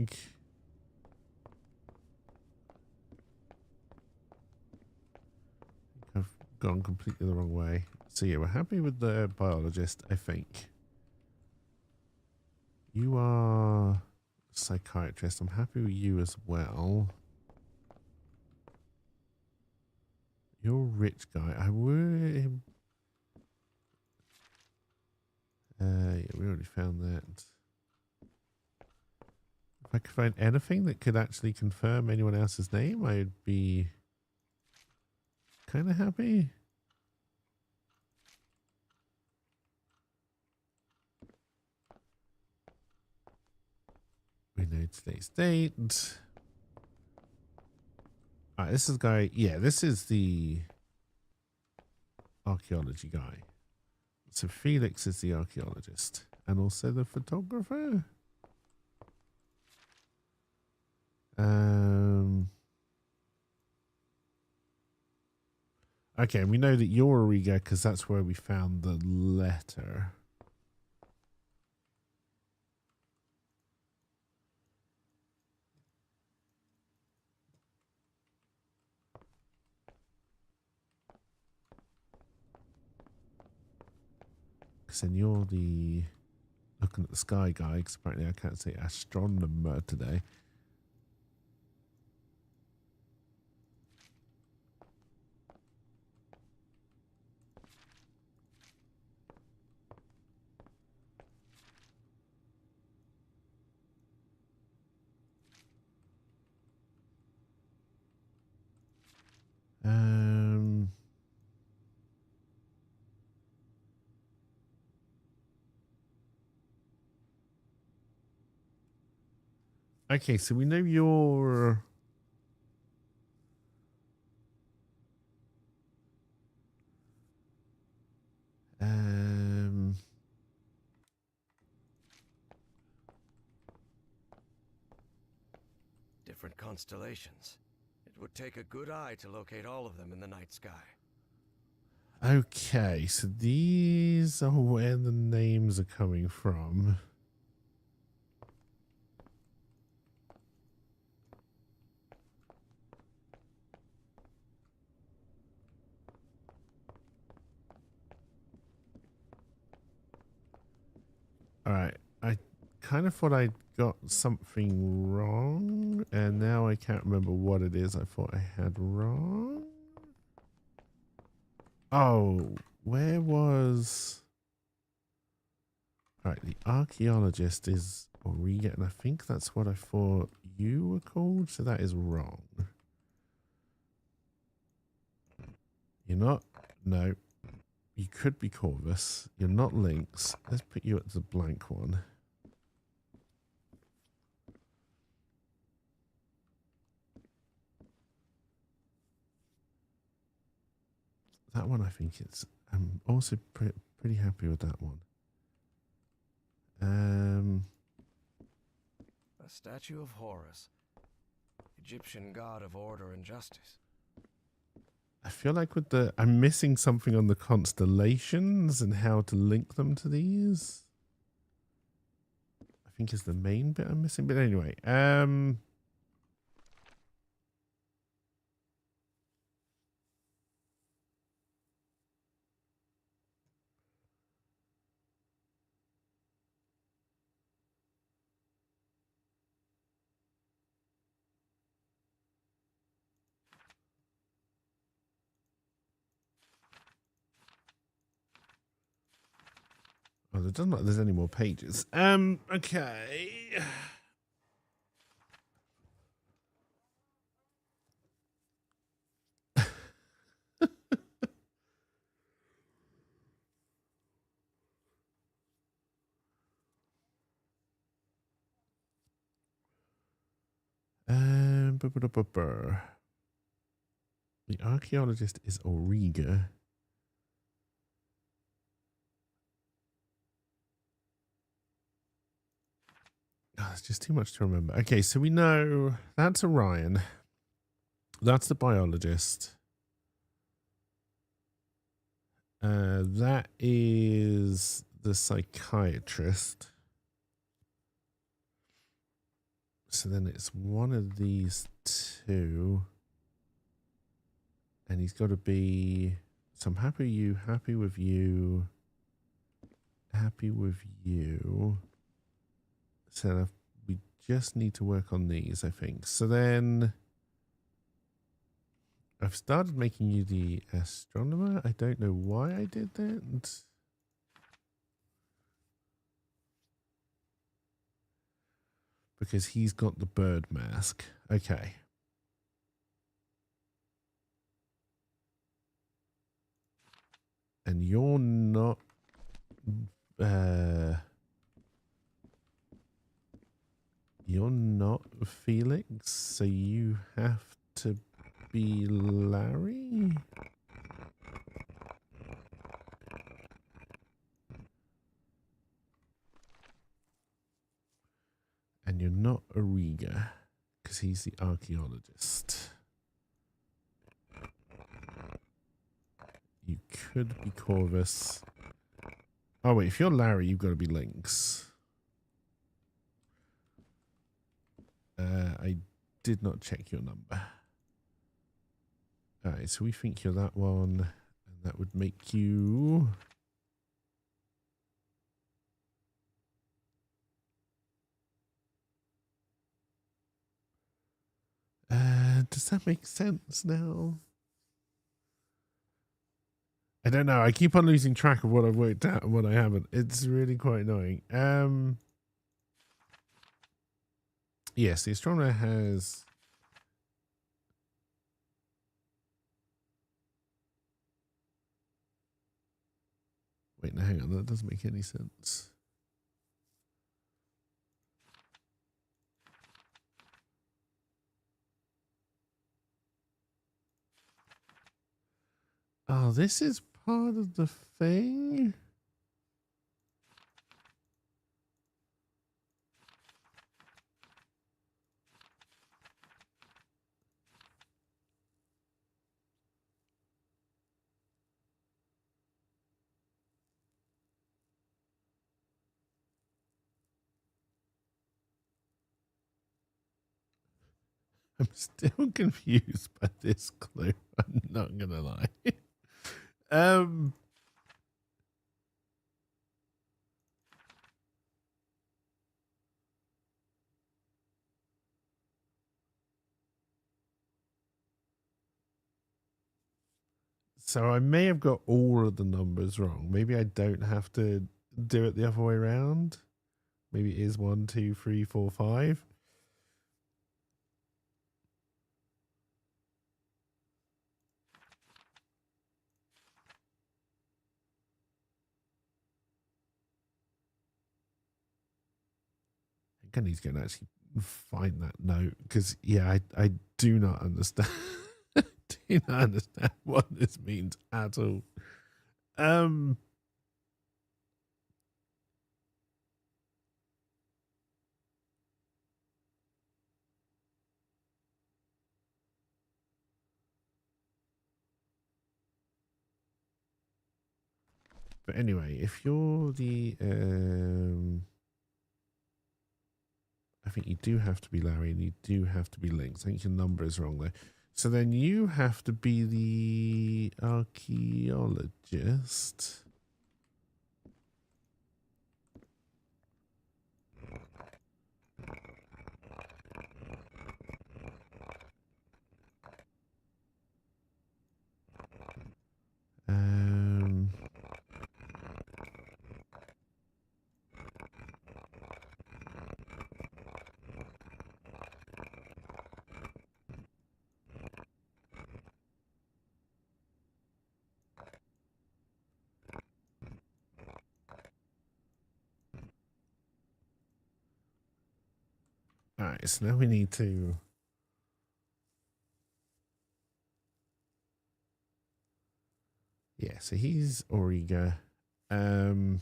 I've gone completely the wrong way. So yeah, we're happy with the biologist, I think. You are psychiatrist. I'm happy with you as well. You're a rich guy. I would. Yeah, we already found that. If I could find anything that could actually confirm anyone else's name, I'd be kind of happy. We know today's date. All right, this is the guy. Yeah, this is the archaeology guy. So Felix is the archaeologist and also the photographer. Okay, we know that you're Auriga because that's where we found the letter. Because then you're the looking at the sky guy, because apparently I can't say astronomer today. Okay, so we know you're Different constellations. It would take a good eye to locate all of them in the night sky. okay, so these are where the names are coming from. All right, I kind of thought I got something wrong, and now I can't remember what it is I thought I had wrong. Oh, where was... All right, the archaeologist is Auriga, and I think that's what I thought you were called, so that is wrong. You're not... No. You could be Corvus. You're not Lynx. Let's put you at the blank one. That one, I think it's... I'm also pretty happy with that one. A statue of Horus, Egyptian god of order and justice. I feel like with the... I'm missing something on the constellations and how to link them to these. I think is the main bit I'm missing. But anyway, oh, it doesn't look like there's any more pages. Okay. The archaeologist is Auriga. Oh, it's just too much to remember. Okay, so we know that's Orion. That's the biologist. That is the psychiatrist. So then it's one of these two. And he's got to be... So I'm happy with you, happy with you, happy with you. So we just need to work on these, I think. So then I've started making you the astronomer. I don't know why I did that. Because he's got the bird mask. Okay. And you're not... you're not Felix, so you have to be Larry? And you're not Auriga, because he's the archaeologist. could be Corvus. Oh wait, if you're Larry, you've got to be Lynx. I did not check your number. Alright, so we think you're that one, and that would make you... does that make sense now? I don't know. I keep on losing track of what I've worked out and what I haven't. It's really quite annoying. Yes, the astronomer has... Wait, no, hang on. That doesn't make any sense. Oh, this is part of the thing? I'm still confused by this clue. I'm not gonna lie. So I may have got all of the numbers wrong. Maybe I don't have to do it the other way around. Maybe it is 1, 2, 3, 4, 5. I need to go and actually find that note because, yeah, I do not understand. Do not understand what this means at all. But anyway, if you're the I think you do have to be Larry and you do have to be Lynx. I think your number is wrong there. So then you have to be the archaeologist. Alright, so now we need to... Yeah, so he's Auriga. And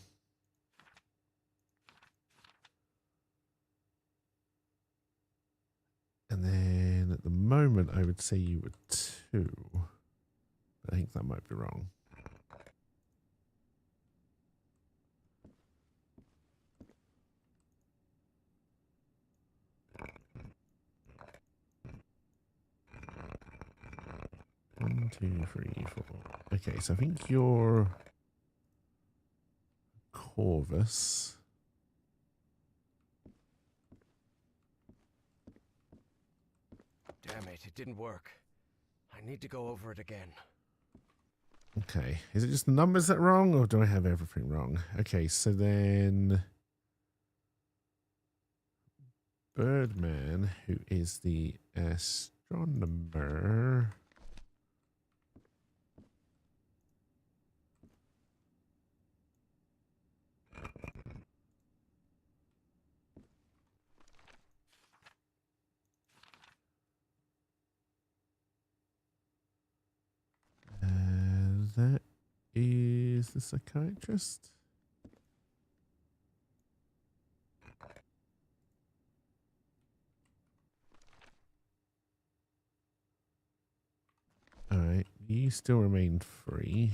then at the moment, I would say you were 2. But I think that might be wrong. One, 2, 3, 4. Okay, so I think you're Corvus. Damn it, it didn't work. I need to go over it again. Okay, is it just the numbers that are wrong or do I have everything wrong? Okay, so then Birdman, who is the astronomer... that is the psychiatrist. All right, you still remain free.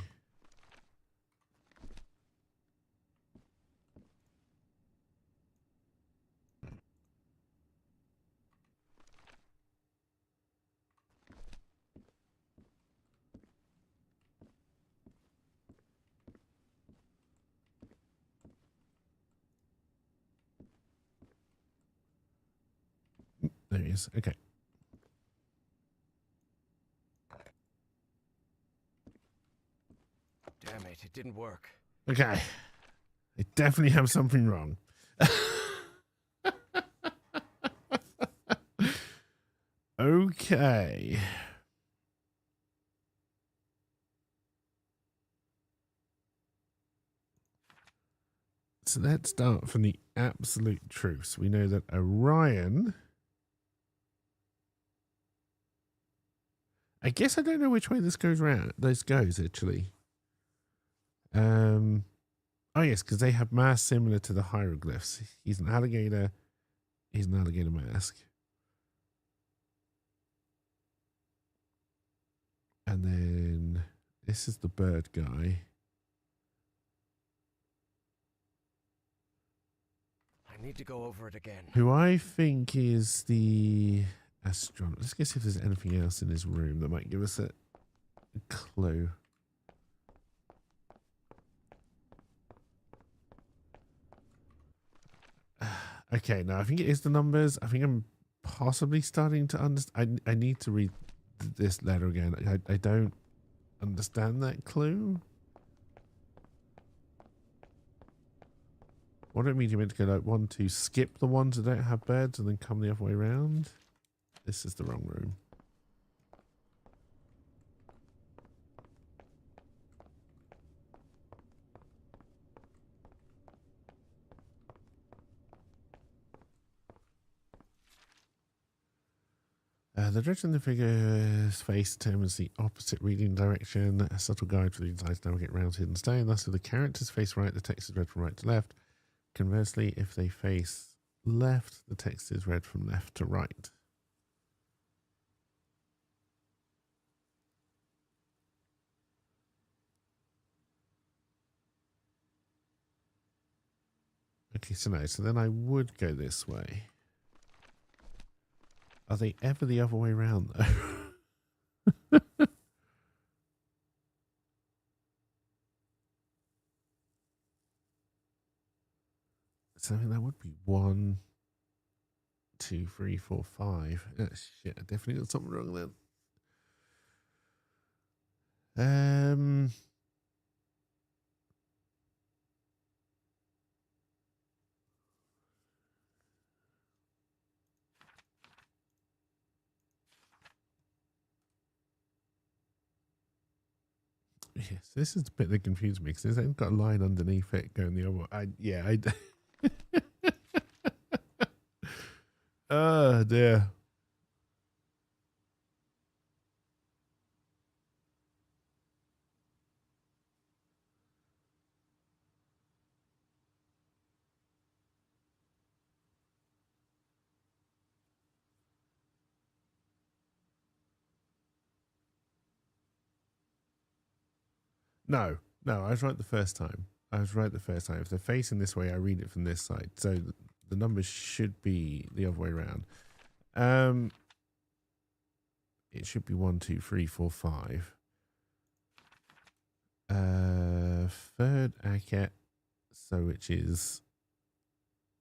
There he is. Okay. Damn it, it didn't work. Okay. I definitely have something wrong. Okay. So let's start from the absolute truth. We know that Orion... I guess I don't know which way this goes round. This goes, actually. Oh, yes, because they have masks similar to the hieroglyphs. He's an alligator. He's an alligator mask. And then this is the bird guy. I need to go over it again. Who I think is the astronomer. Let's go see if there's anything else in his room that might give us a clue. Okay, now I think it is the numbers. I think I'm possibly starting to understand. I need to read this letter again. I don't understand that clue. What do it mean you're meant to go like 1, 2, skip the ones that don't have beds and then come the other way around? This is the wrong room. The direction the figure's face determines the opposite reading direction. A subtle guide for the inside to navigate around hidden stone. Thus, if the characters face right, the text is read from right to left. Conversely, if they face left, the text is read from left to right. Okay, so no, so then I would go this way. Are they ever the other way around, though? So I think that would be 1, 2, 3, 4, 5. Oh, shit, I definitely got something wrong then. Yes, this is the bit that confused me because it's got a line underneath it going the other way. Oh dear. No, I was right the first time. If they're facing this way, I read it from this side. So the numbers should be the other way around. It should be 1, 2, 3, 4, 5. Third Aket, so which is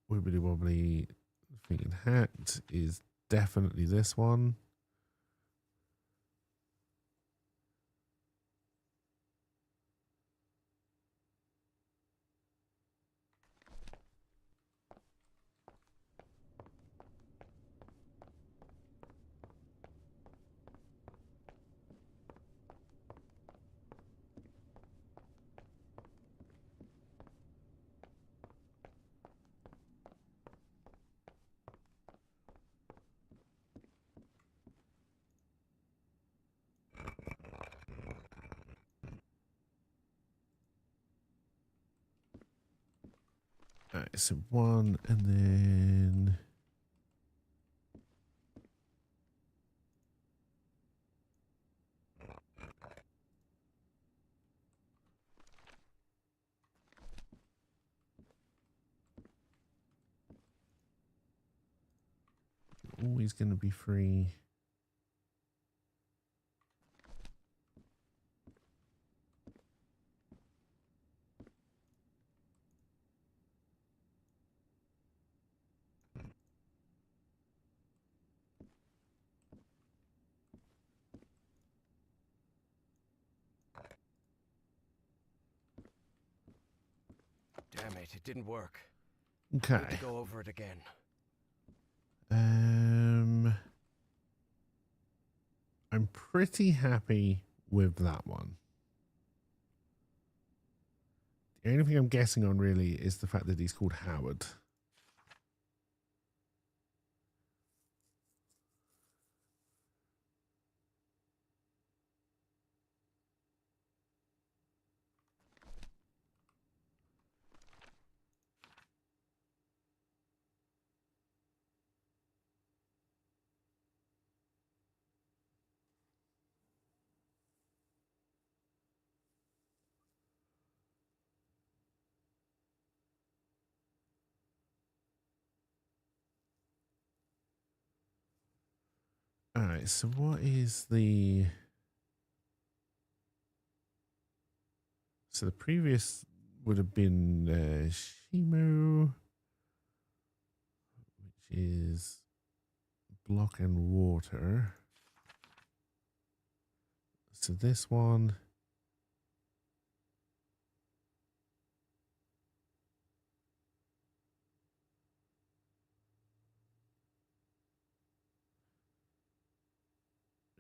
wibbly wobbly thinking hat is definitely this one. Alright, so 1 and then always going to be free. Damn it, it didn't work. Okay. Need to go over it again. I'm pretty happy with that one. The only thing I'm guessing on really is the fact that he's called Howard. All right, so what is the... So the previous would have been Shimo, which is block and water. So this one...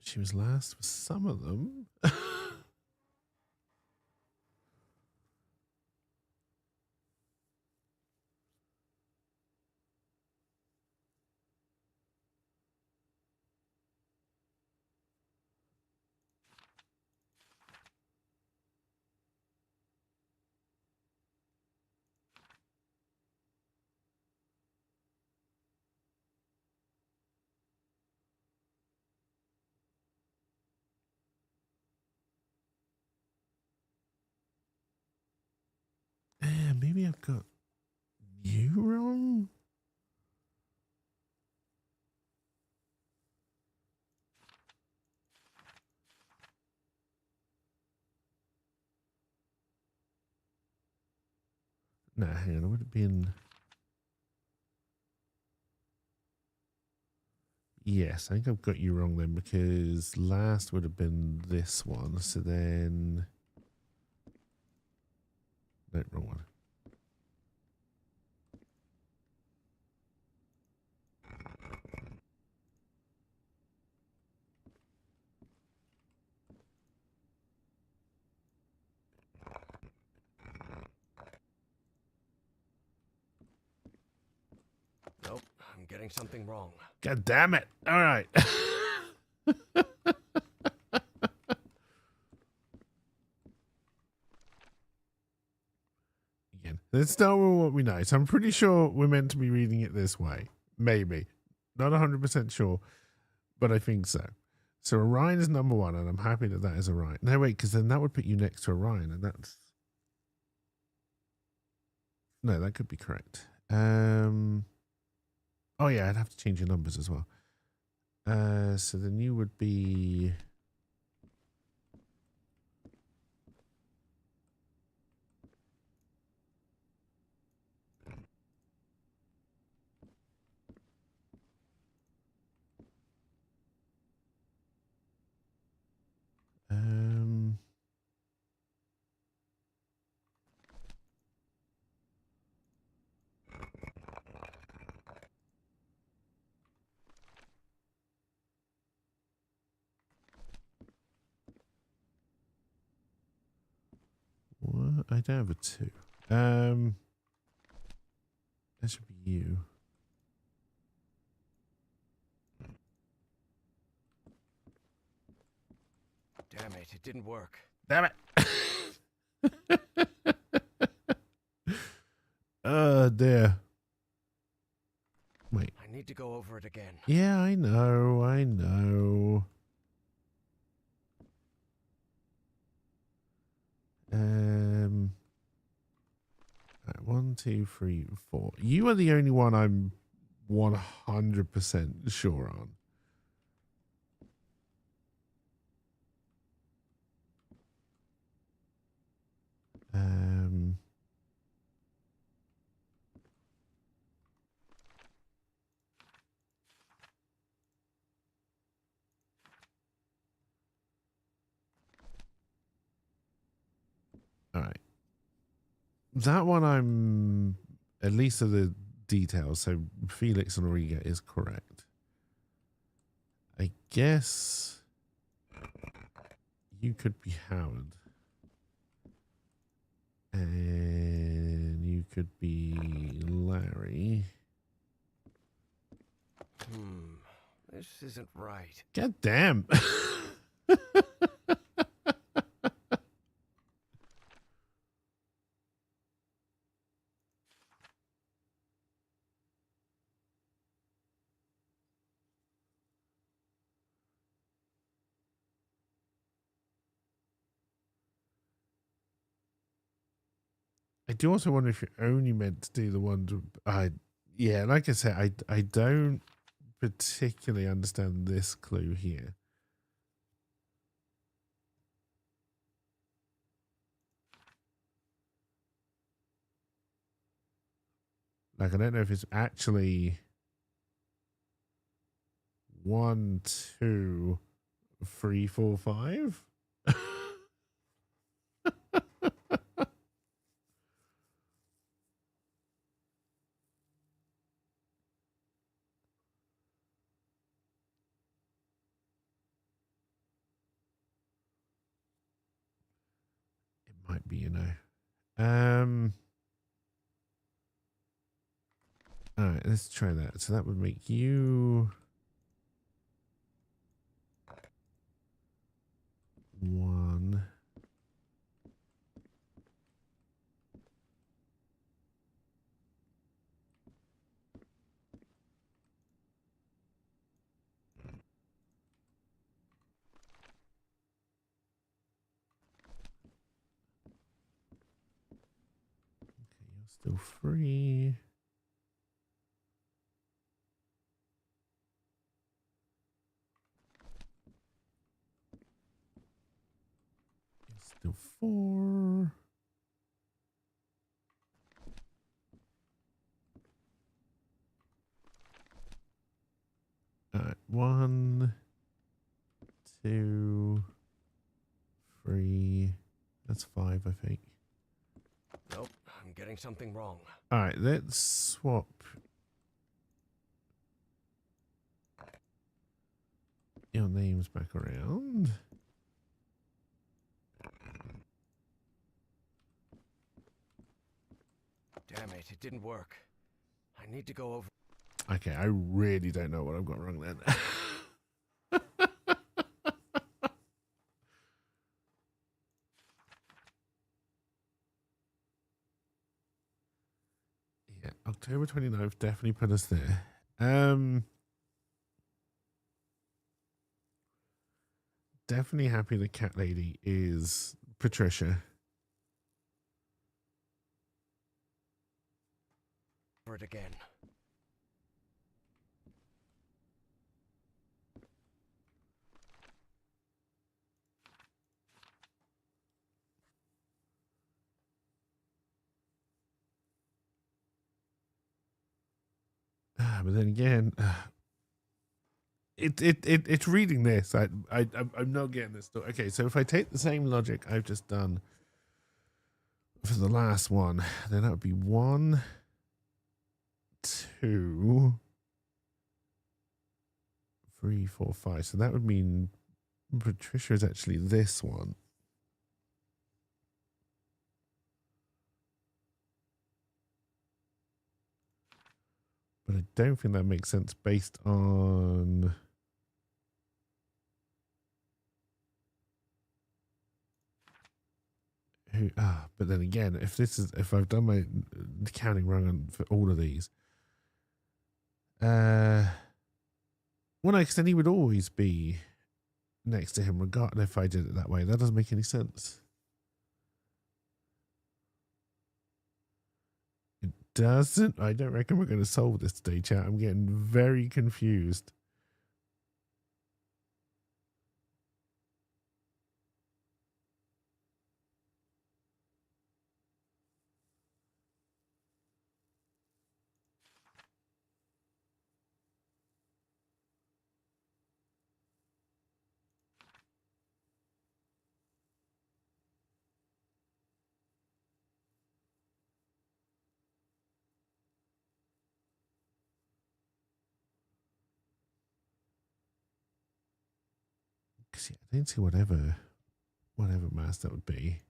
She was last for some of them. Maybe I've got you wrong. No, hang on. It would have been... Yes, I think I've got you wrong then, because last would have been this one. So then... No, wrong one. Nope, I'm getting something wrong. God damn it. All right. Again, let's start with what we know. So I'm pretty sure we're meant to be reading it this way. Maybe. Not 100% sure, but I think so. So Orion is number one, and I'm happy that that is Orion. No, wait, because then that would put you next to Orion, and that's... No, that could be correct. Oh, yeah, I'd have to change your numbers as well. So then you would be... What? I don't have a 2. That should be you. Damn it, it didn't work. Damn it. Oh, dear. Wait. I need to go over it again. Yeah, I know. I know. Right, 1, 2, 3, 4. You are the only one I'm 100% sure on. All right. that one I'm at least of the details. So Felix and Auriga is correct. I guess you could be Howard. And you could be Larry. This isn't right. God damn. I do also wonder if you're only meant to do the one to, yeah, like I said, I don't particularly understand this clue here. Like, I don't know if it's actually 1, 2, 3, 4, 5. Might be, you know. All right, let's try that. So that would make you 1. Still free. Still 4. All right, 1, 2, 3. That's 5, I think. Nope, I'm getting something wrong. All right, let's swap. Your names back around. Damn it, it didn't work. I need to go over. Okay, I really don't know what I've got wrong then. Yeah, October 29th definitely put us there. Definitely happy the cat lady is Patricia. For it again. But then again, it's reading this. I'm not getting this. Okay, so if I take the same logic I've just done for the last one, then that would be 1, 2, 3, 4, 5. So that would mean Patricia is actually this one. But I don't think that makes sense based on who. But then again, if I've done my counting wrong for all of these, well, no, because then he would always be next to him, regardless if I did it that way. That doesn't make any sense. It doesn't. I don't reckon we're going to solve this today, chat. I'm getting very confused. I don't see whatever mass that would be.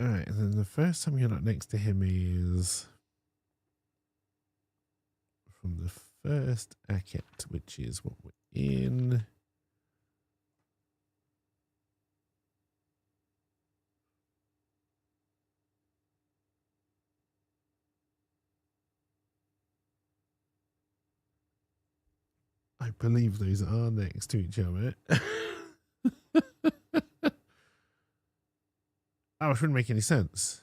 Alright, and then the first time you're not next to him is from the first Aket, which is what we're in. I believe those are next to each other. Oh, it shouldn't make any sense.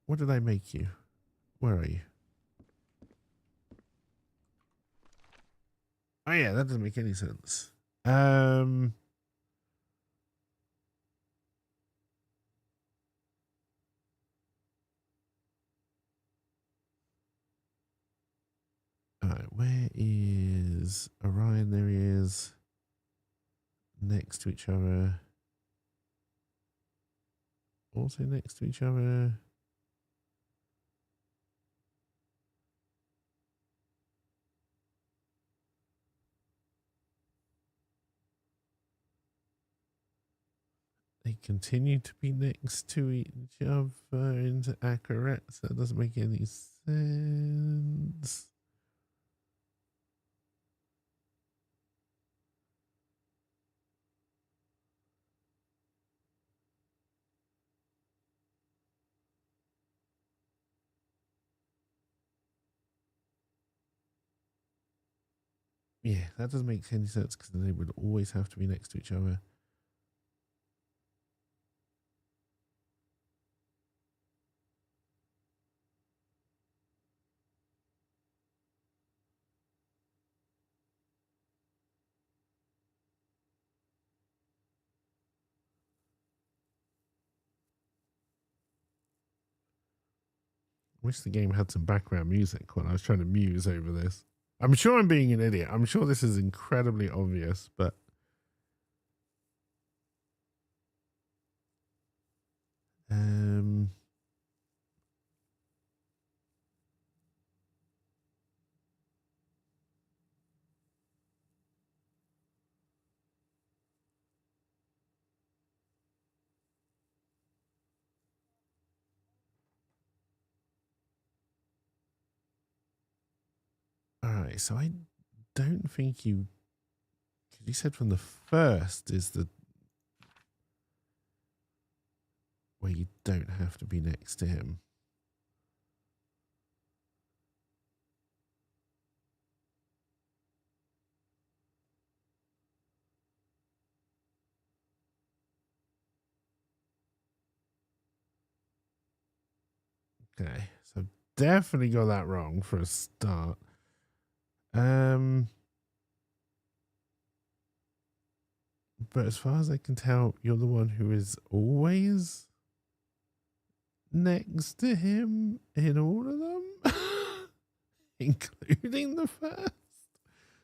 What did I make you? Where are you? Oh yeah, that doesn't make any sense. Alright, where is Orion? There he is. Next to each other. Also next to each other. They continue to be next to each other into Akaret, so that doesn't make any sense. Yeah, that doesn't make any sense because they would always have to be next to each other. I wish the game had some background music when I was trying to muse over this. I'm sure I'm being an idiot. I'm sure this is incredibly obvious, but alright, so I don't think you, because you said from the first is the where you don't have to be next to him. Okay, so definitely got that wrong for a start. But as far as I can tell, you're the one who is always next to him in all of them, including the first.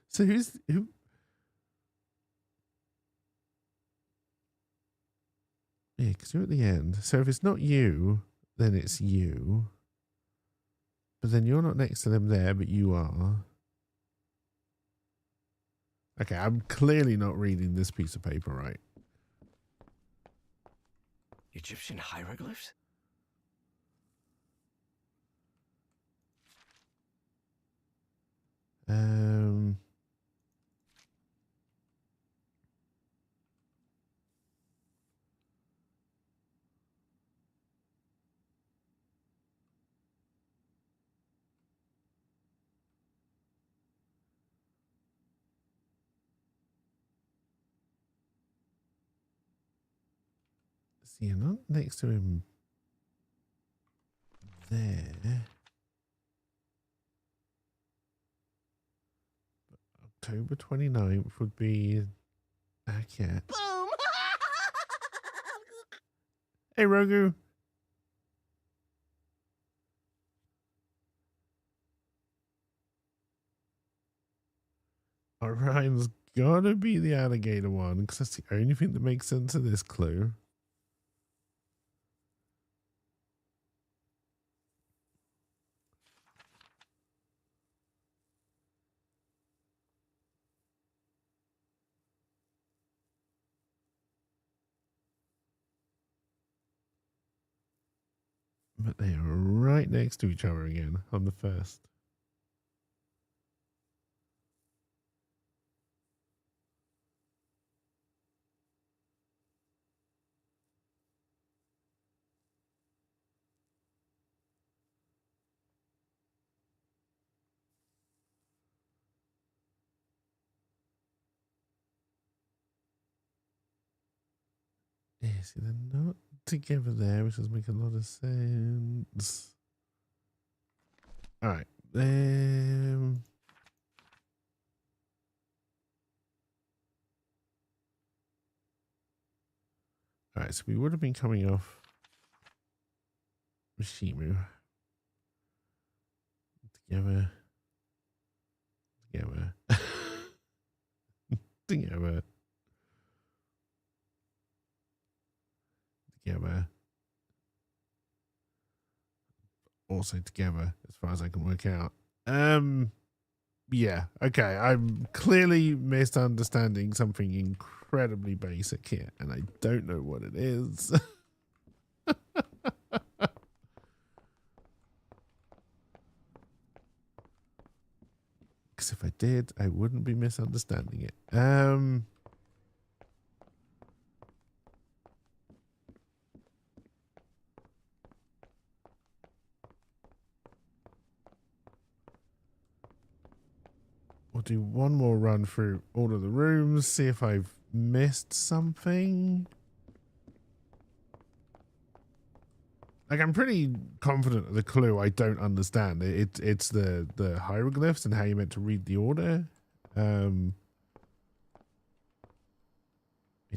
So who? Yeah, because you're at the end. So if it's not you, then it's you. But then you're not next to them there, but you are. Okay, I'm clearly not reading this piece of paper right. Egyptian hieroglyphs? See, you're not next to him there. October 29th would be accurate. Boom! Hey, Rogu. Orion's gotta be the alligator one, because that's the only thing that makes sense of this clue. But they are right next to each other again on the first. Yeah, see, they're not together there, which does make a lot of sense. All right. All right, so we would have been coming off Mishimu. Together. Together. Also together, as far as I can work out. Yeah, okay. I'm clearly misunderstanding something incredibly basic here, and I don't know what it is. Because if I did, I wouldn't be misunderstanding it. We'll do one more run through all of the rooms, see if I've missed something. Like, I'm pretty confident of the clue. I don't understand. It's the hieroglyphs and how you're meant to read the order. It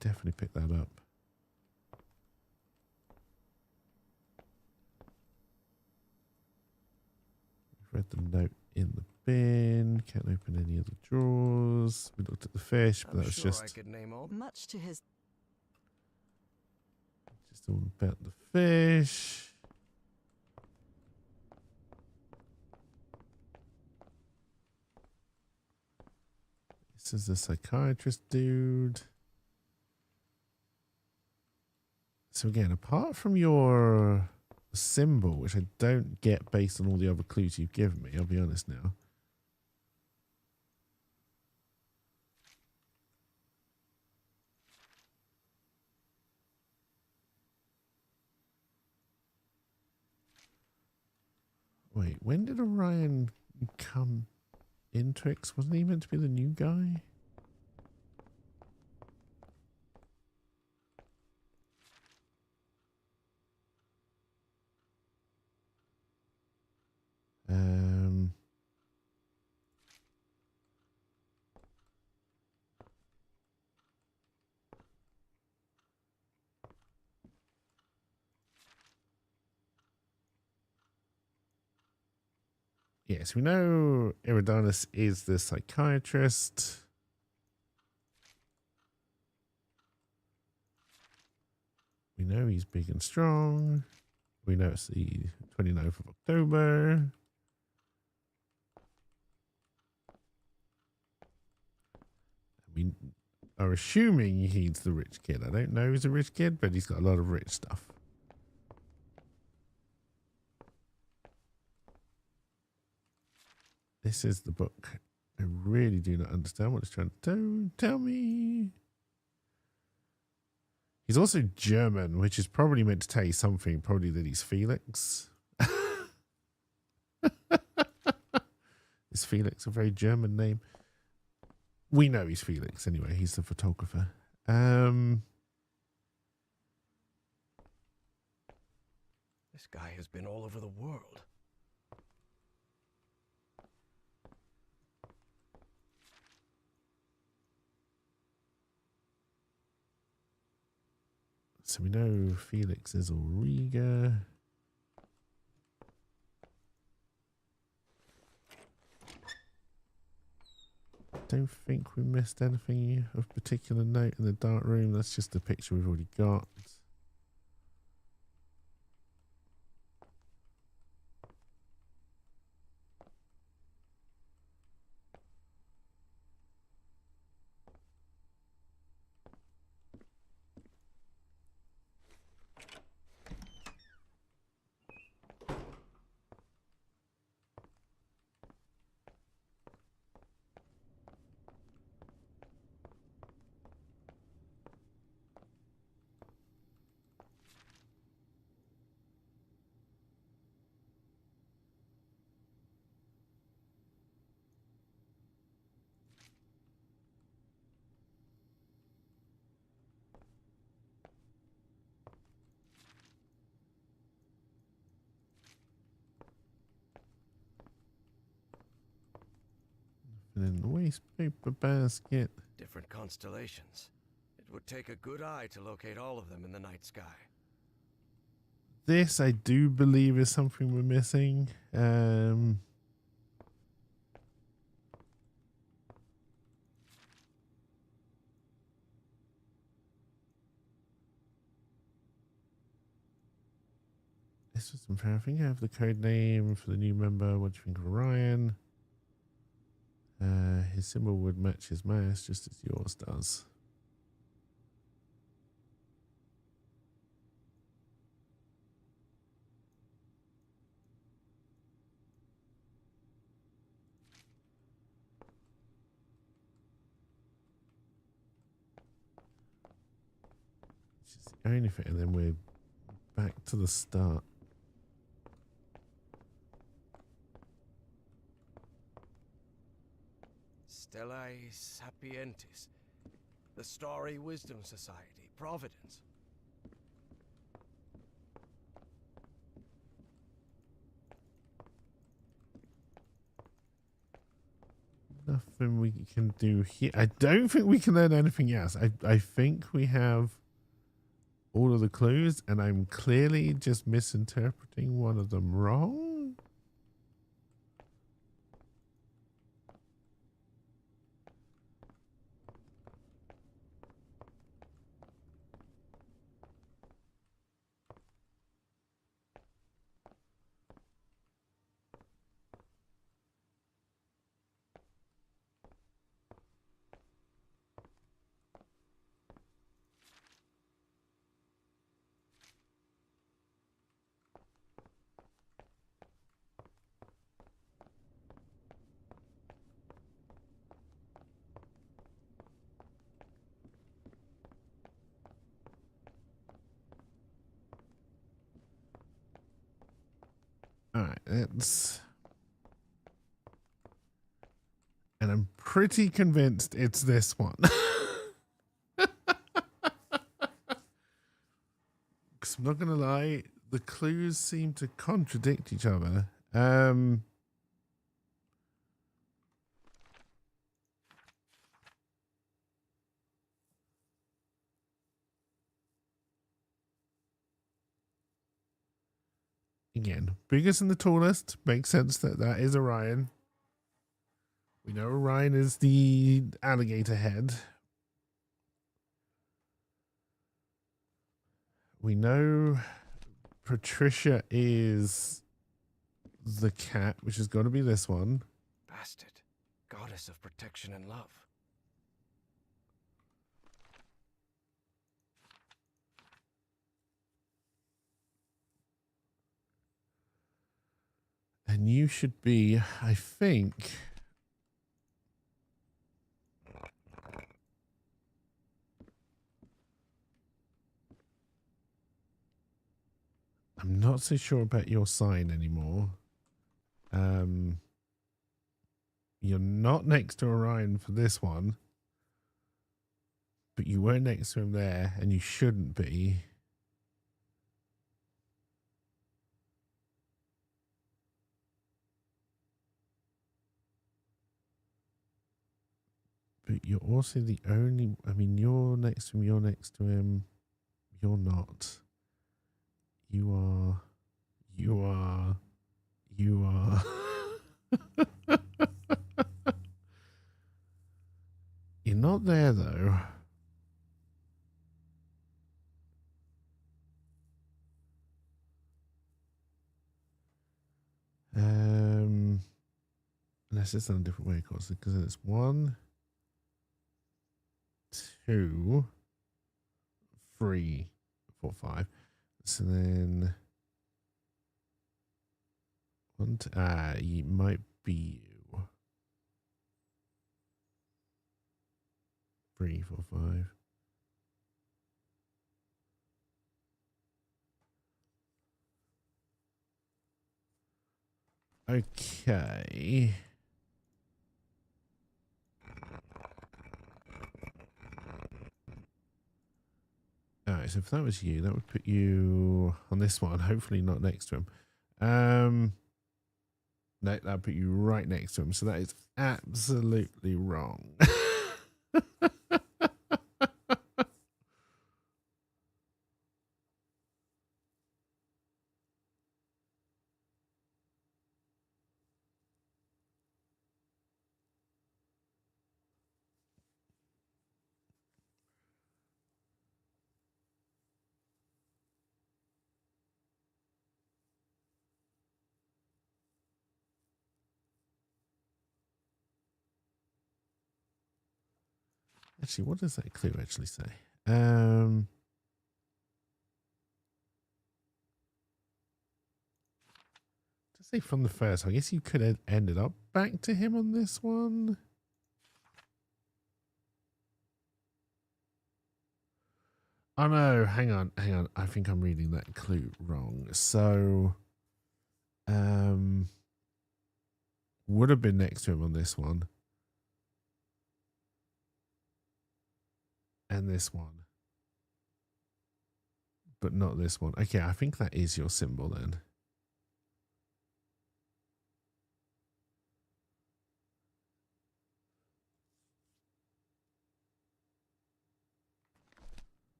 definitely picked that up. We've read the note in the bin. Can't open any of the drawers. We looked at the fish, but that was just... I could name all. Much to his... Just all about the fish. This is the psychiatrist dude. So again, apart from your symbol, which I don't get based on all the other clues you've given me, I'll be honest now. Wait, when did Orion come into it? Wasn't he meant to be the new guy? Yes, we know Eridanus is the psychiatrist. We know he's big and strong. We know it's the 29th of October. We are assuming he's the rich kid. I don't know he's a rich kid, but he's got a lot of rich stuff. This is the book. I really do not understand what it's trying to do. Tell me. He's also German, which is probably meant to tell you something. Probably that he's Felix. Is Felix a very German name? We know he's Felix anyway. He's the photographer. This guy has been all over the world. so we know Felix is Auriga. Don't think we missed anything of particular note in the dark room. That's just the picture we've already got. And in the waste paper basket. Different constellations. It would take a good eye to locate all of them in the night sky. This, I do believe, is something we're missing. This was unfair. I think I have the code name for the new member. What do you think of Orion? His symbol would match his mass just as yours does. Which is the only thing, and then we're back to the start. Stellae Sapientis. The Starry Wisdom Society. Providence. Nothing we can do here. I don't think we can learn anything else. I think we have all of the clues, and I'm clearly just misinterpreting one of them wrong. Alright, and I'm pretty convinced it's this one. Because I'm not going to lie, the clues seem to contradict each other. Again, biggest and the tallest. Makes sense that that is Orion. We know Orion is the alligator head. We know Patricia is the cat, which has got to be this one. Bastard. Goddess of protection and love. And you should be, I think... I'm not so sure about your sign anymore. You're not next to Orion for this one. But you were next to him there, and you shouldn't be. But you're also the only... I mean, you're next to him, you're next to him. You're not. You are. You are. You are. You're not there, though. Unless it's done a different way, of course, because it's 1, 2, 3, 4, 5. So then, you might be you. 3, 4, 5. Okay. Alright, so if that was you, that would put you on this one, hopefully not next to him. No, that would put you right next to him, so that is absolutely wrong. Actually, what does that clue actually say? Does it say from the first? I guess you could have ended up back to him on this one. Oh no, hang on. I think I'm reading that clue wrong. So, would have been next to him on this one. And this one. But not this one. Okay, I think that is your symbol then.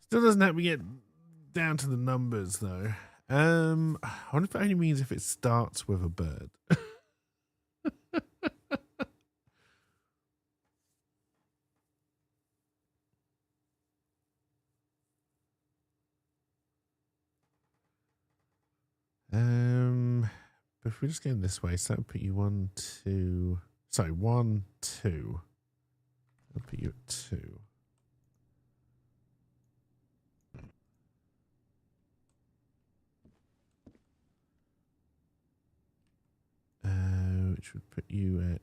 Still doesn't help me get down to the numbers though. I wonder if it only means if it starts with a bird. But if we're just going this way, so that would put you 1, 2. Sorry, 1, 2. That'll put you at 2. Which would put you at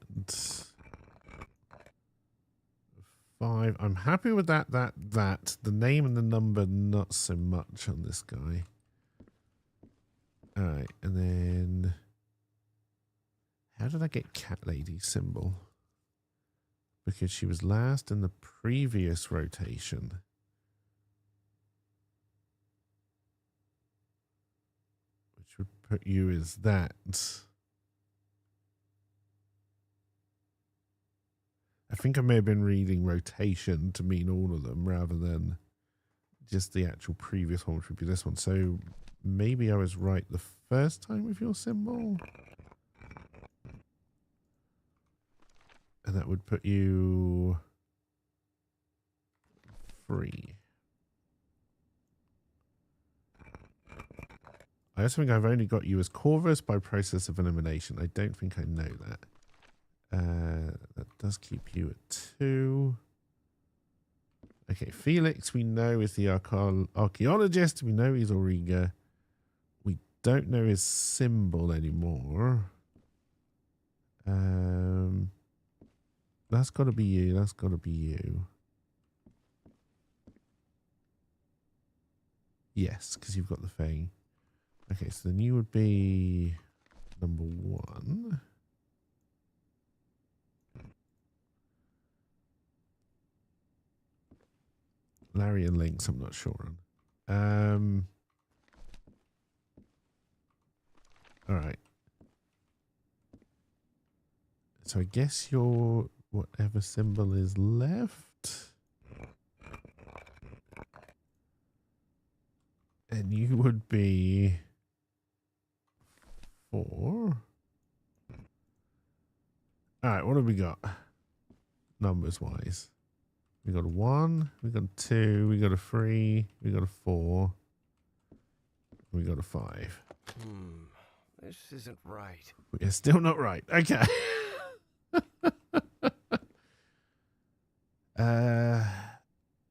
5. I'm happy with that. The name and the number, not so much on this guy. All right, and then how did I get Cat Lady's symbol? Because she was last in the previous rotation. Which would put you as that. I think I may have been reading rotation to mean all of them rather than just the actual previous one, which would be this one. So maybe I was right the first time with your symbol. And that would put you 3. I also think I've only got you as Corvus by process of elimination. I don't think I know that. That does keep you at 2. Okay, Felix we know is the archaeologist. We know he's Auriga. We don't know his symbol anymore. That's got to be you. That's got to be you. Yes, because you've got the thing. Okay, so then you would be number 1. Larry and Lynx, I'm not sure on. All right. so I guess your whatever symbol is left. And you would be 4. Alright, what have we got? Numbers wise. We got a 1, we got a 2, we got a 3, we got a 4, we got a 5. This isn't right. We're still not right. Okay.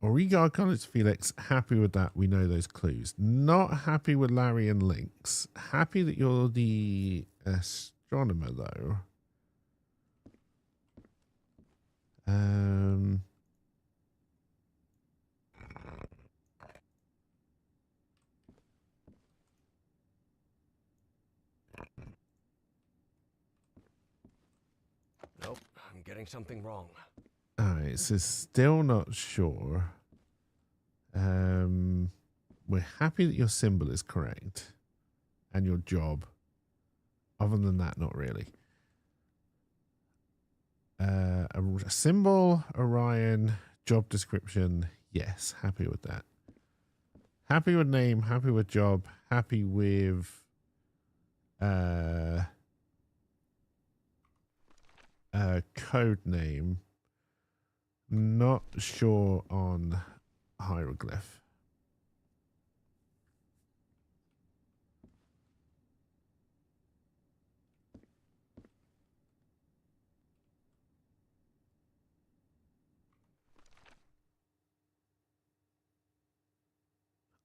Auriga College Felix, happy with that. We know those clues. Not happy with Larry and Lynx. Happy that you're the astronomer, though. Nope, I'm getting something wrong. Alright, so still not sure. We're happy that your symbol is correct. And your job. Other than that, not really. A symbol, Orion, job description, yes, happy with that. Happy with name, happy with job, happy with code name. Not sure on hieroglyph.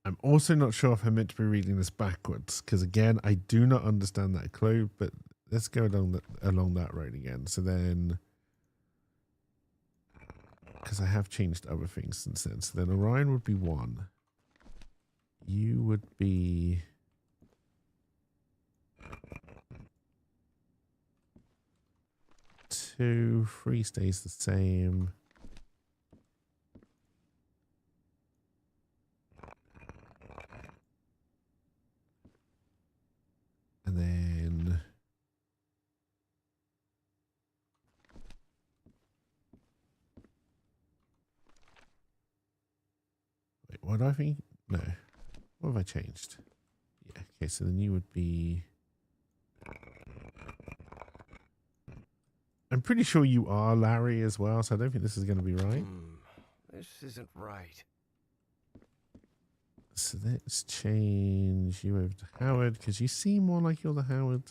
I'm also not sure if I'm meant to be reading this backwards, because again, I do not understand that clue, but let's go along that road again. So then, because I have changed other things since then. So then Orion would be 1. You would be 2. 3 stays the same. And then wait, what do I think? No. What have I changed? Yeah, okay, so then you would be, I'm pretty sure you are Larry as well, so I don't think this is going to be right. This isn't right. So let's change you over to Howard, because you seem more like you're the Howard.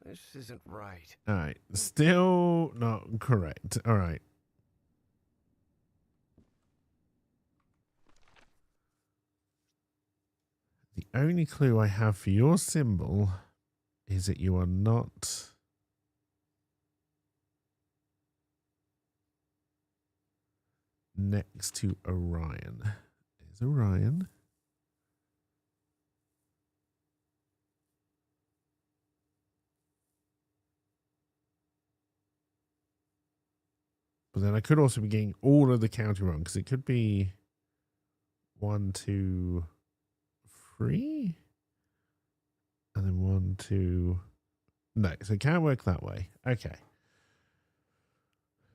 This isn't right. All right, still not correct. All right. The only clue I have for your symbol is that you are not next to Orion. There's Orion. But then I could also be getting all of the counting wrong, because it could be 1, 2, 3, and then 1, 2. No, so it can't work that way. Okay.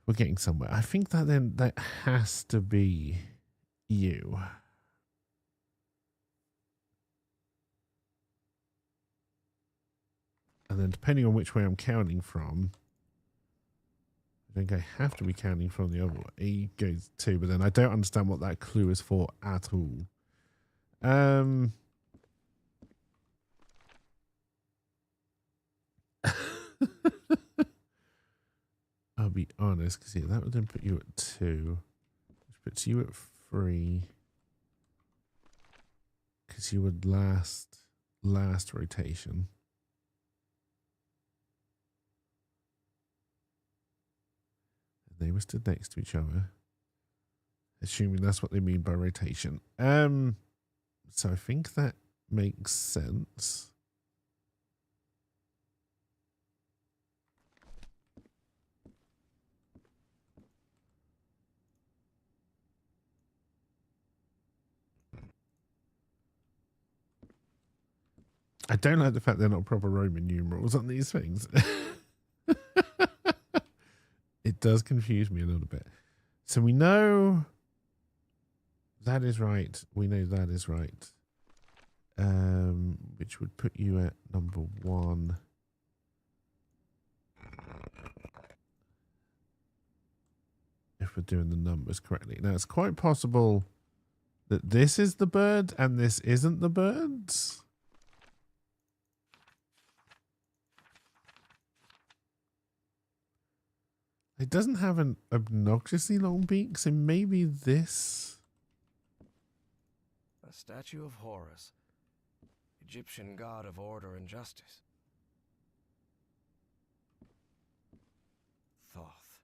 We're getting somewhere. I think that then that has to be you. And then depending on which way I'm counting from, I think I have to be counting from the other way. E goes 2, but then I don't understand what that clue is for at all. I'll be honest, because yeah, that would then put you at 2, which puts you at 3, because you would last rotation. They were stood next to each other, assuming that's what they mean by rotation. So I think that makes sense. I don't like the fact they're not proper Roman numerals on these things. It does confuse me a little bit. So we know that is right. We know that is right. Which would put you at number 1. If we're doing the numbers correctly. Now, it's quite possible that this is the bird and this isn't the birds. It doesn't have an obnoxiously long beak, so maybe this. A statue of Horus, Egyptian god of order and justice. Thoth,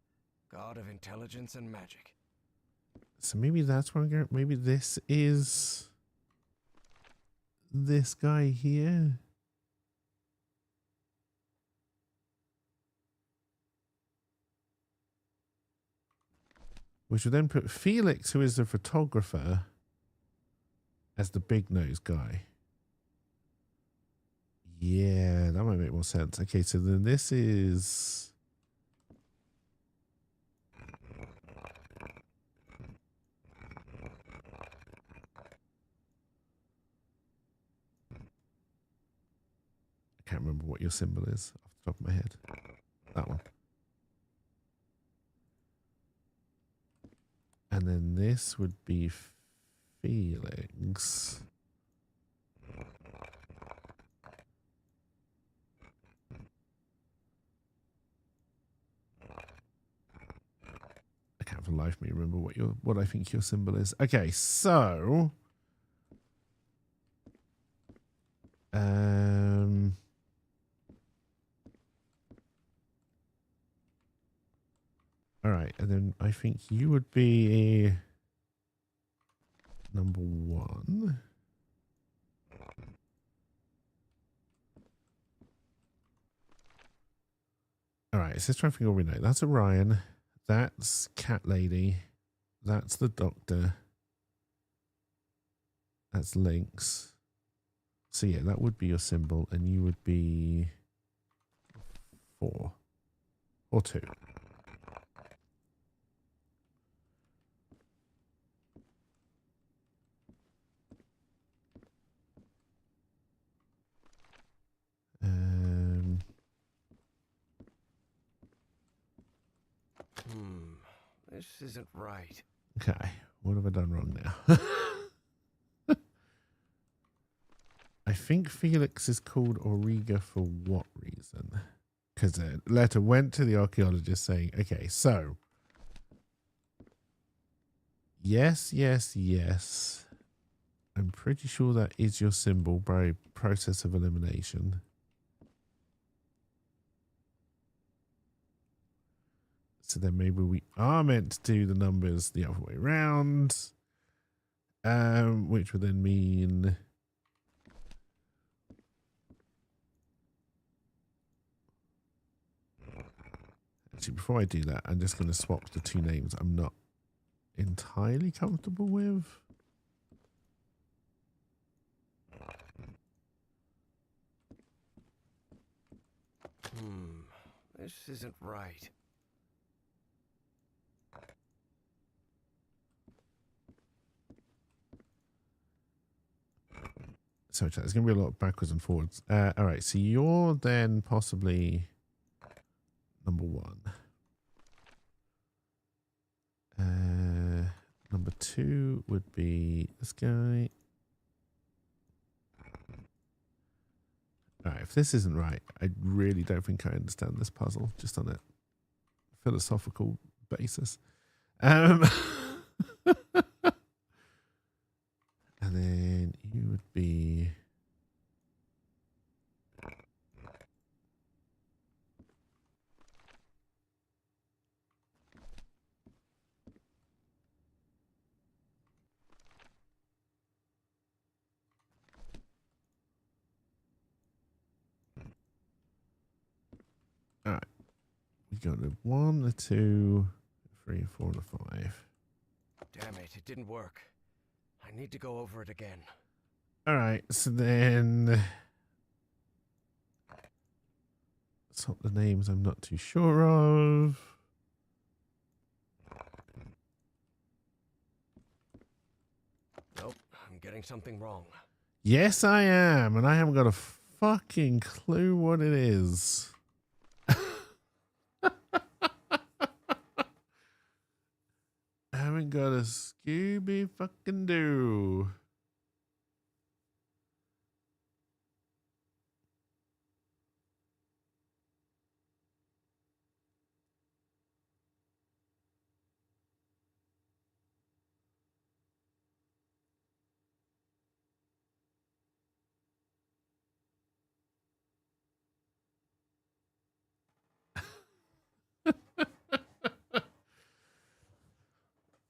god of intelligence and magic. So maybe that's where I'm going. Maybe this is this guy here. Which would then put Felix, who is the photographer, as the big nose guy. Yeah, that might make more sense. Okay, so then this is... I can't remember what your symbol is off the top of my head. That one. And then this would be Felix. I can't for the life of me remember what I think your symbol is. Okay, so all right, and then I think you would be number 1. All right, so let's try and figure out what we know. That's Orion. That's Cat Lady. That's the Doctor. That's Lynx. So yeah, that would be your symbol, and you would be 4 or 2. This isn't right. Okay, what have I done wrong now? I think Felix is called Auriga for what reason? Because a letter went to the archaeologist saying, okay, so yes. I'm pretty sure that is your symbol by process of elimination. So then maybe we are meant to do the numbers the other way around, which would then mean actually before I do that, I'm just going to swap the 2 names I'm not entirely comfortable with. This isn't right. So there's going to be a lot of backwards and forwards. All right, so you're then possibly number 1. Number 2 would be this guy. All right, if this isn't right, I really don't think I understand this puzzle, just on a philosophical basis. And then you would be... All right. We got a 1, a 2, a 3, a 4, and a 5. Damn it, it didn't work. I need to go over it again. All right, so then top the names I'm not too sure of. Nope, I'm getting something wrong. Yes, I am, and I haven't got a fucking clue what it is. I haven't got a Scooby fucking do.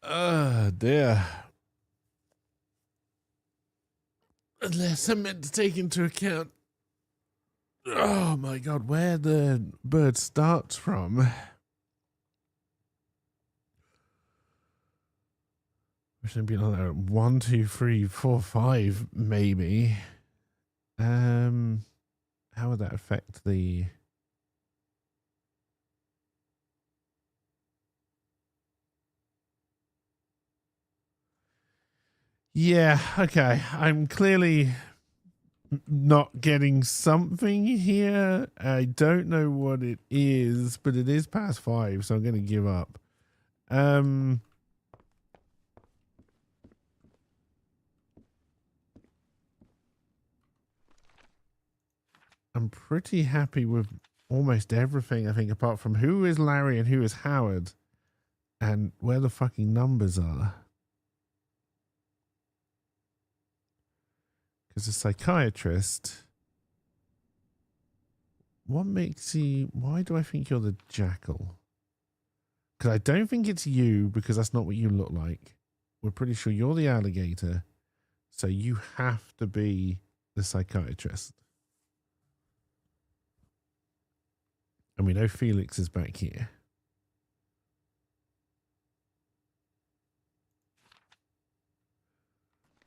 Oh dear. Unless I'm meant to take into account, oh my god, where the bird starts from. Which would be like 1, 2, 3, 4, 5, maybe. How would that affect the? Yeah, okay. I'm clearly not getting something here. I don't know what it is, but it is past 5, so I'm going to give up. I'm pretty happy with almost everything, I think, apart from who is Larry and who is Howard and where the fucking numbers are. Because a psychiatrist, what makes you, why do I think you're the jackal? Because I don't think it's you, because that's not what you look like. We're pretty sure you're the alligator, so you have to be the psychiatrist. And we know Felix is back here.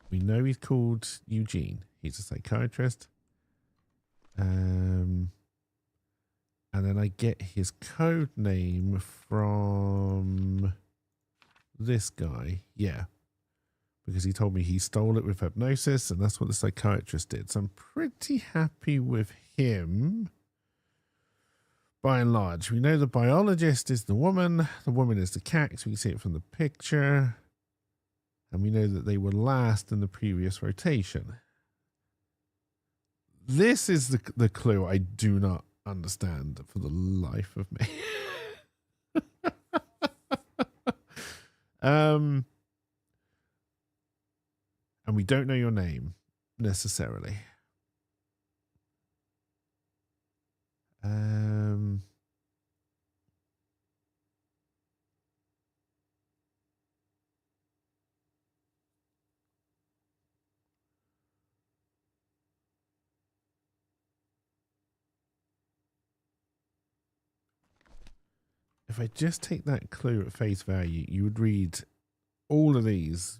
We know he's called Eugene. He's a psychiatrist. And then I get his code name from this guy. Yeah. Because he told me he stole it with hypnosis, and that's what the psychiatrist did. So I'm pretty happy with him. By and large, we know the biologist is the woman is the cat, so we can see it from the picture. And we know that they were last in the previous rotation. This is the clue I do not understand for the life of me. And we don't know your name necessarily. If I just take that clue at face value, you would read all of these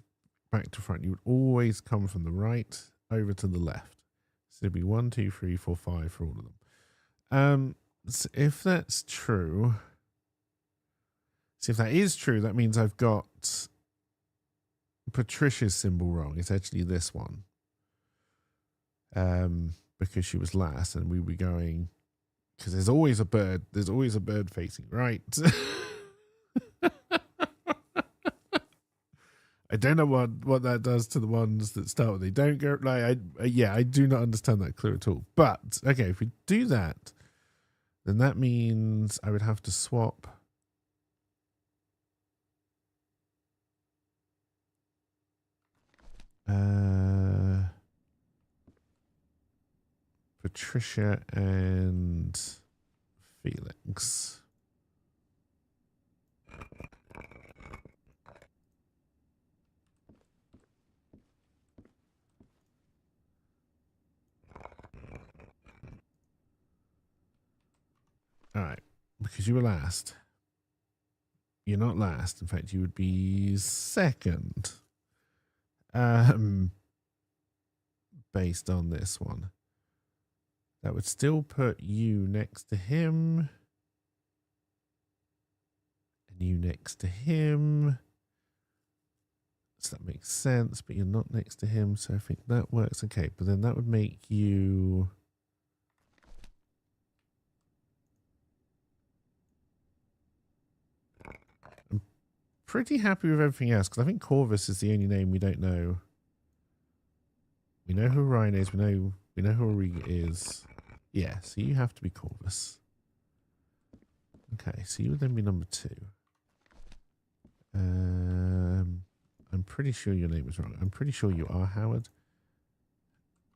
back to front. You would always come from the right over to the left. So it'd be 1, 2, 3, 4, 5 for all of them. So if that's true, if that is true, that means I've got Patricia's symbol wrong. It's actually this one. Because she was last, and we were going, because there's always a bird facing right. I don't know what that does to the ones that start with they don't go like. I do not understand that clue at all. But okay, if we do that, then that means I would have to swap. Patricia and Felix. All right, because you were last. You're not last. In fact, you would be second. Based on this one. That would still put you next to him. And you next to him. So that makes sense, but you're not next to him, so I think that works. Okay, but then that would make you... I'm pretty happy with everything else, because I think Corvus is the only name we don't know. We know who Ryan is, we know who Auriga is. Yeah, so you have to be Corvus. Okay, so you would then be number 2. I'm pretty sure your name is wrong. I'm pretty sure you are Howard.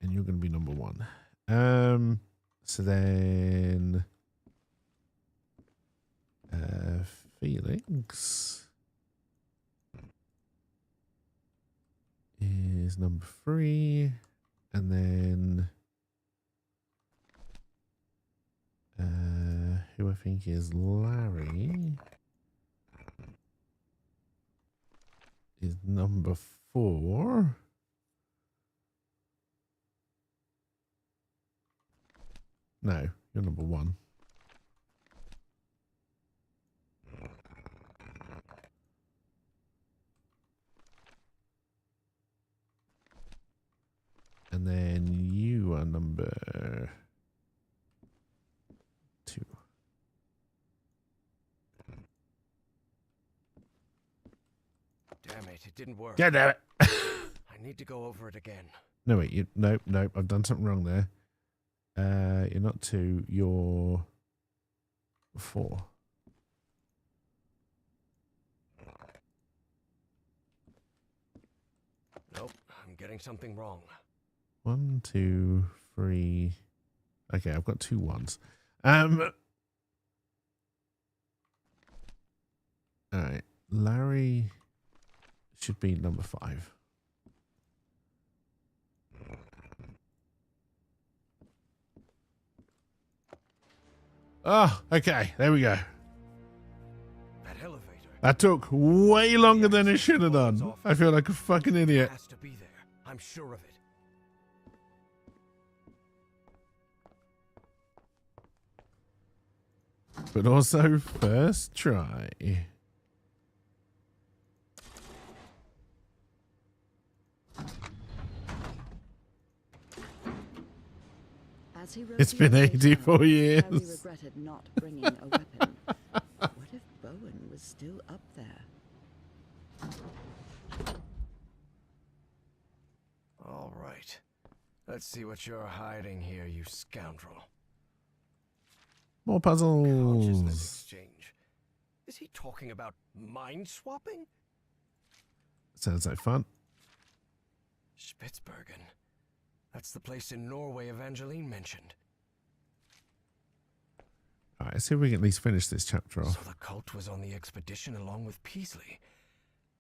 And you're going to be number 1. So then... Felix is number 3. And then... who I think is Larry... is number 4. No, you're number 1. And then you are number 2. Damn it, it didn't work. God damn it. I need to go over it again. No, wait, nope, I've done something wrong there. You're not 2, you're 4. Nope, I'm getting something wrong. 1, 2, 3. Okay, I've got 2 1s. Alright, Larry should be number 5. Oh, okay, there we go. That elevator. That took way longer than it should have done. I feel like a fucking idiot. Has to be there. I'm sure of it. But also, first try. As he It's been 84 years. Harry regretted not bringing a weapon. What if Bowen was still up there? All right. Let's see what you're hiding here, you scoundrel. More Consciousness puzzles. exchange. Is he talking about mind swapping? Sounds like fun. Spitsbergen. That's the place in Norway Evangeline mentioned. Alright, let's see if we can at least finish this chapter off. So the cult was on the expedition along with Peasley.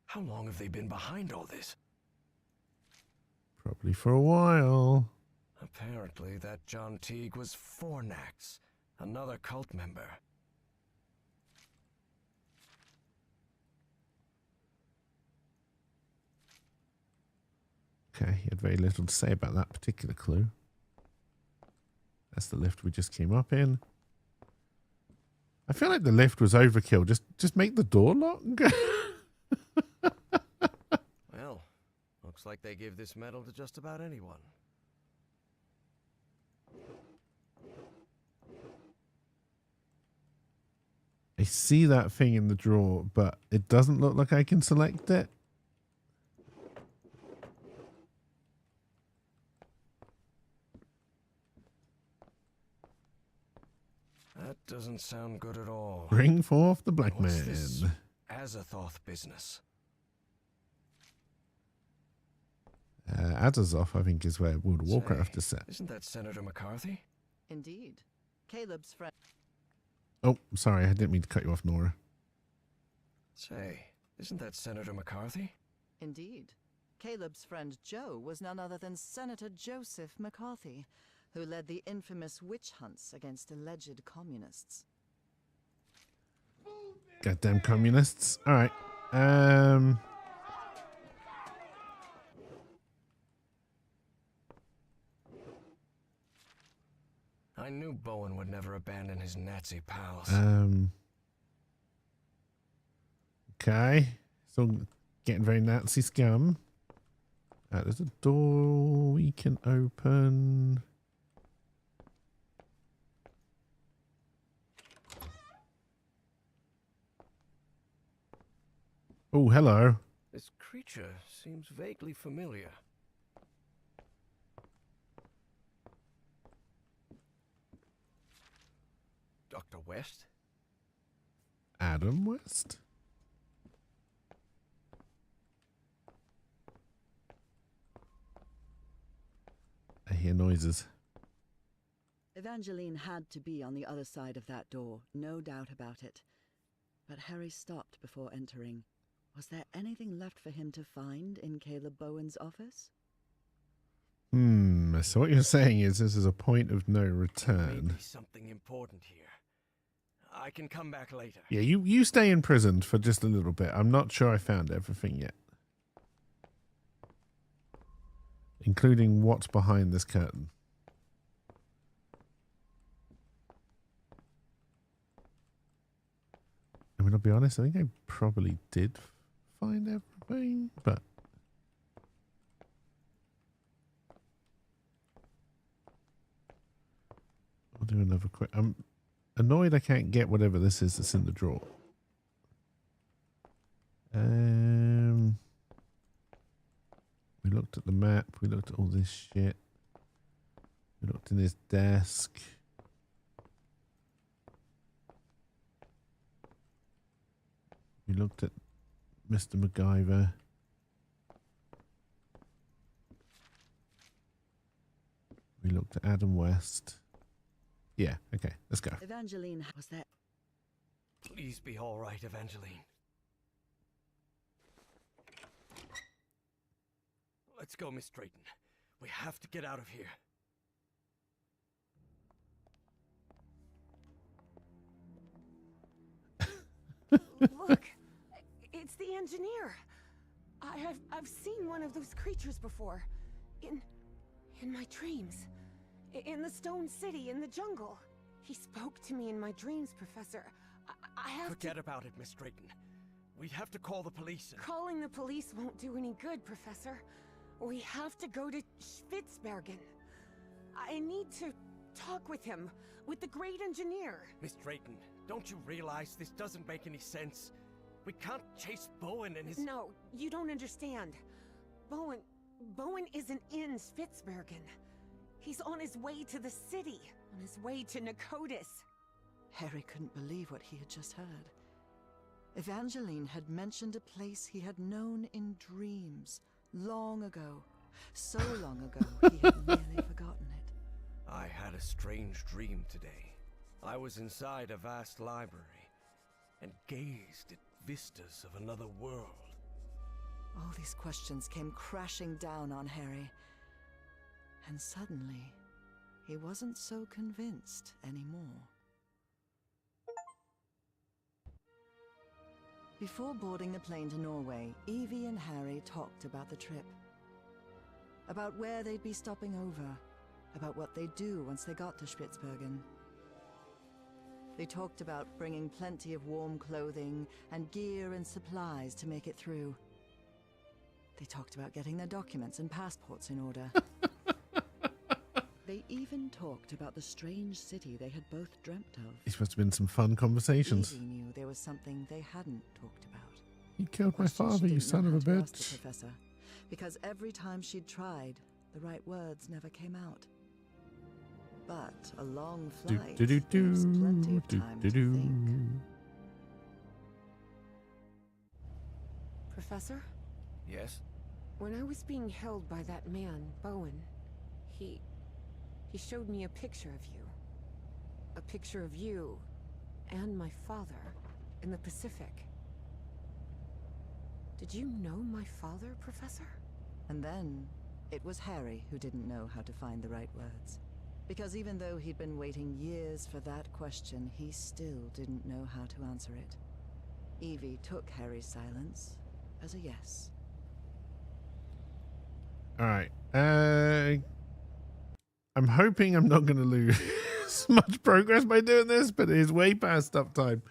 How long have they been behind all this? Probably for a while. Apparently that John Teague was Fornax, another cult member. Okay, he had very little to say about that particular clue. That's the lift we just came up in. I feel like the lift was overkill. Just make the door lock. Well, looks like they give this medal to just about anyone. I see that thing in the drawer, but it doesn't look like I can select it. That doesn't sound good at all. Bring forth the black What's man. this Azathoth business? Azazoth, I think, is where World of Warcraft Say, is set. Isn't that Senator McCarthy? Indeed. Caleb's friend. Oh, sorry, I didn't mean to cut you off, Nora. Say, isn't that Senator McCarthy? Indeed. Caleb's friend Joe was none other than Senator Joseph McCarthy, who led the infamous witch hunts against alleged communists. Goddamn communists. All right. I knew Bowen would never abandon his Nazi pals. Okay. Still getting very Nazi scum. There's a door we can open. Oh, hello. This creature seems vaguely familiar. Dr. West? Adam West? I hear noises. Evangeline had to be on the other side of that door, no doubt about it. But Harry stopped before entering. Was there anything left for him to find in Caleb Bowen's office? So what you're saying is this is a point of no return. Maybe something important here. I can come back later. Yeah, you stay imprisoned for just a little bit. I'm not sure I found everything yet. Including what's behind this curtain. I mean, I'll be honest, I think I probably did find everything, but... I'll do another quick... I'm annoyed I can't get whatever this is that's in the drawer. We looked at the map. We looked at all this shit. We looked in his desk. We looked at Mr. MacGyver. We looked at Adam West. Yeah, okay, let's go. Evangeline, was there... Please be all right, Evangeline. Let's go, Miss Drayton. We have to get out of here. Look, it's the engineer. I've seen one of those creatures before. In my dreams. In the Stone City, in the jungle. He spoke to me in my dreams, Professor. I have Forget about it, Miss Drayton. We have to call the police. Calling the police won't do any good, Professor. We have to go to Spitzbergen. I need to talk with him, with the great engineer. Miss Drayton, don't you realize this doesn't make any sense? We can't chase Bowen and his... No, you don't understand. Bowen isn't in Spitzbergen. He's on his way to the city, on his way to Nicotis. Harry couldn't believe what he had just heard. Evangeline had mentioned a place he had known in dreams, long ago. So long ago, he had nearly forgotten it. I had a strange dream today. I was inside a vast library and gazed at vistas of another world. All these questions came crashing down on Harry. And suddenly, he wasn't so convinced anymore. Before boarding the plane to Norway, Evie and Harry talked about the trip. About where they'd be stopping over. About what they'd do once they got to Spitzbergen. They talked about bringing plenty of warm clothing and gear and supplies to make it through. They talked about getting their documents and passports in order. They even talked about the strange city they had both dreamt of. These must have been some fun conversations. Evie knew there was something they hadn't talked about. You killed my father, you son of a bitch. The professor, because every time she'd tried, the right words never came out. But a long flight gives plenty of time to think. Professor? Yes? When I was being held by that man, Bowen, he showed me a picture of you. A picture of you and my father in the Pacific. Did you know my father, Professor? And then, it was Harry who didn't know how to find the right words. Because even though he'd been waiting years for that question, he still didn't know how to answer it. Evie took Harry's silence as a yes. Alright, I'm hoping I'm not going to lose as much progress by doing this, but it is way past stop time.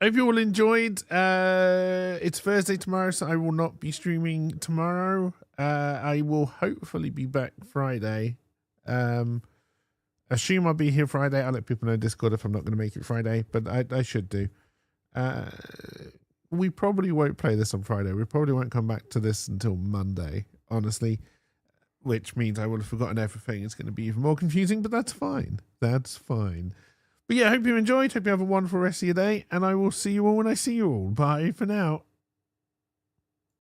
Hope you all enjoyed. It's Thursday tomorrow, so I will not be streaming tomorrow. I will hopefully be back Friday. Assume I'll be here Friday. I'll let people know in Discord if I'm not going to make it Friday, but I should do. We probably won't play this on Friday. We probably won't come back to this until Monday, honestly, which means I will have forgotten everything. It's going to be even more confusing, but that's fine. That's fine. But yeah, I hope you enjoyed. Hope you have a wonderful rest of your day, and I will see you all when I see you all. Bye for now.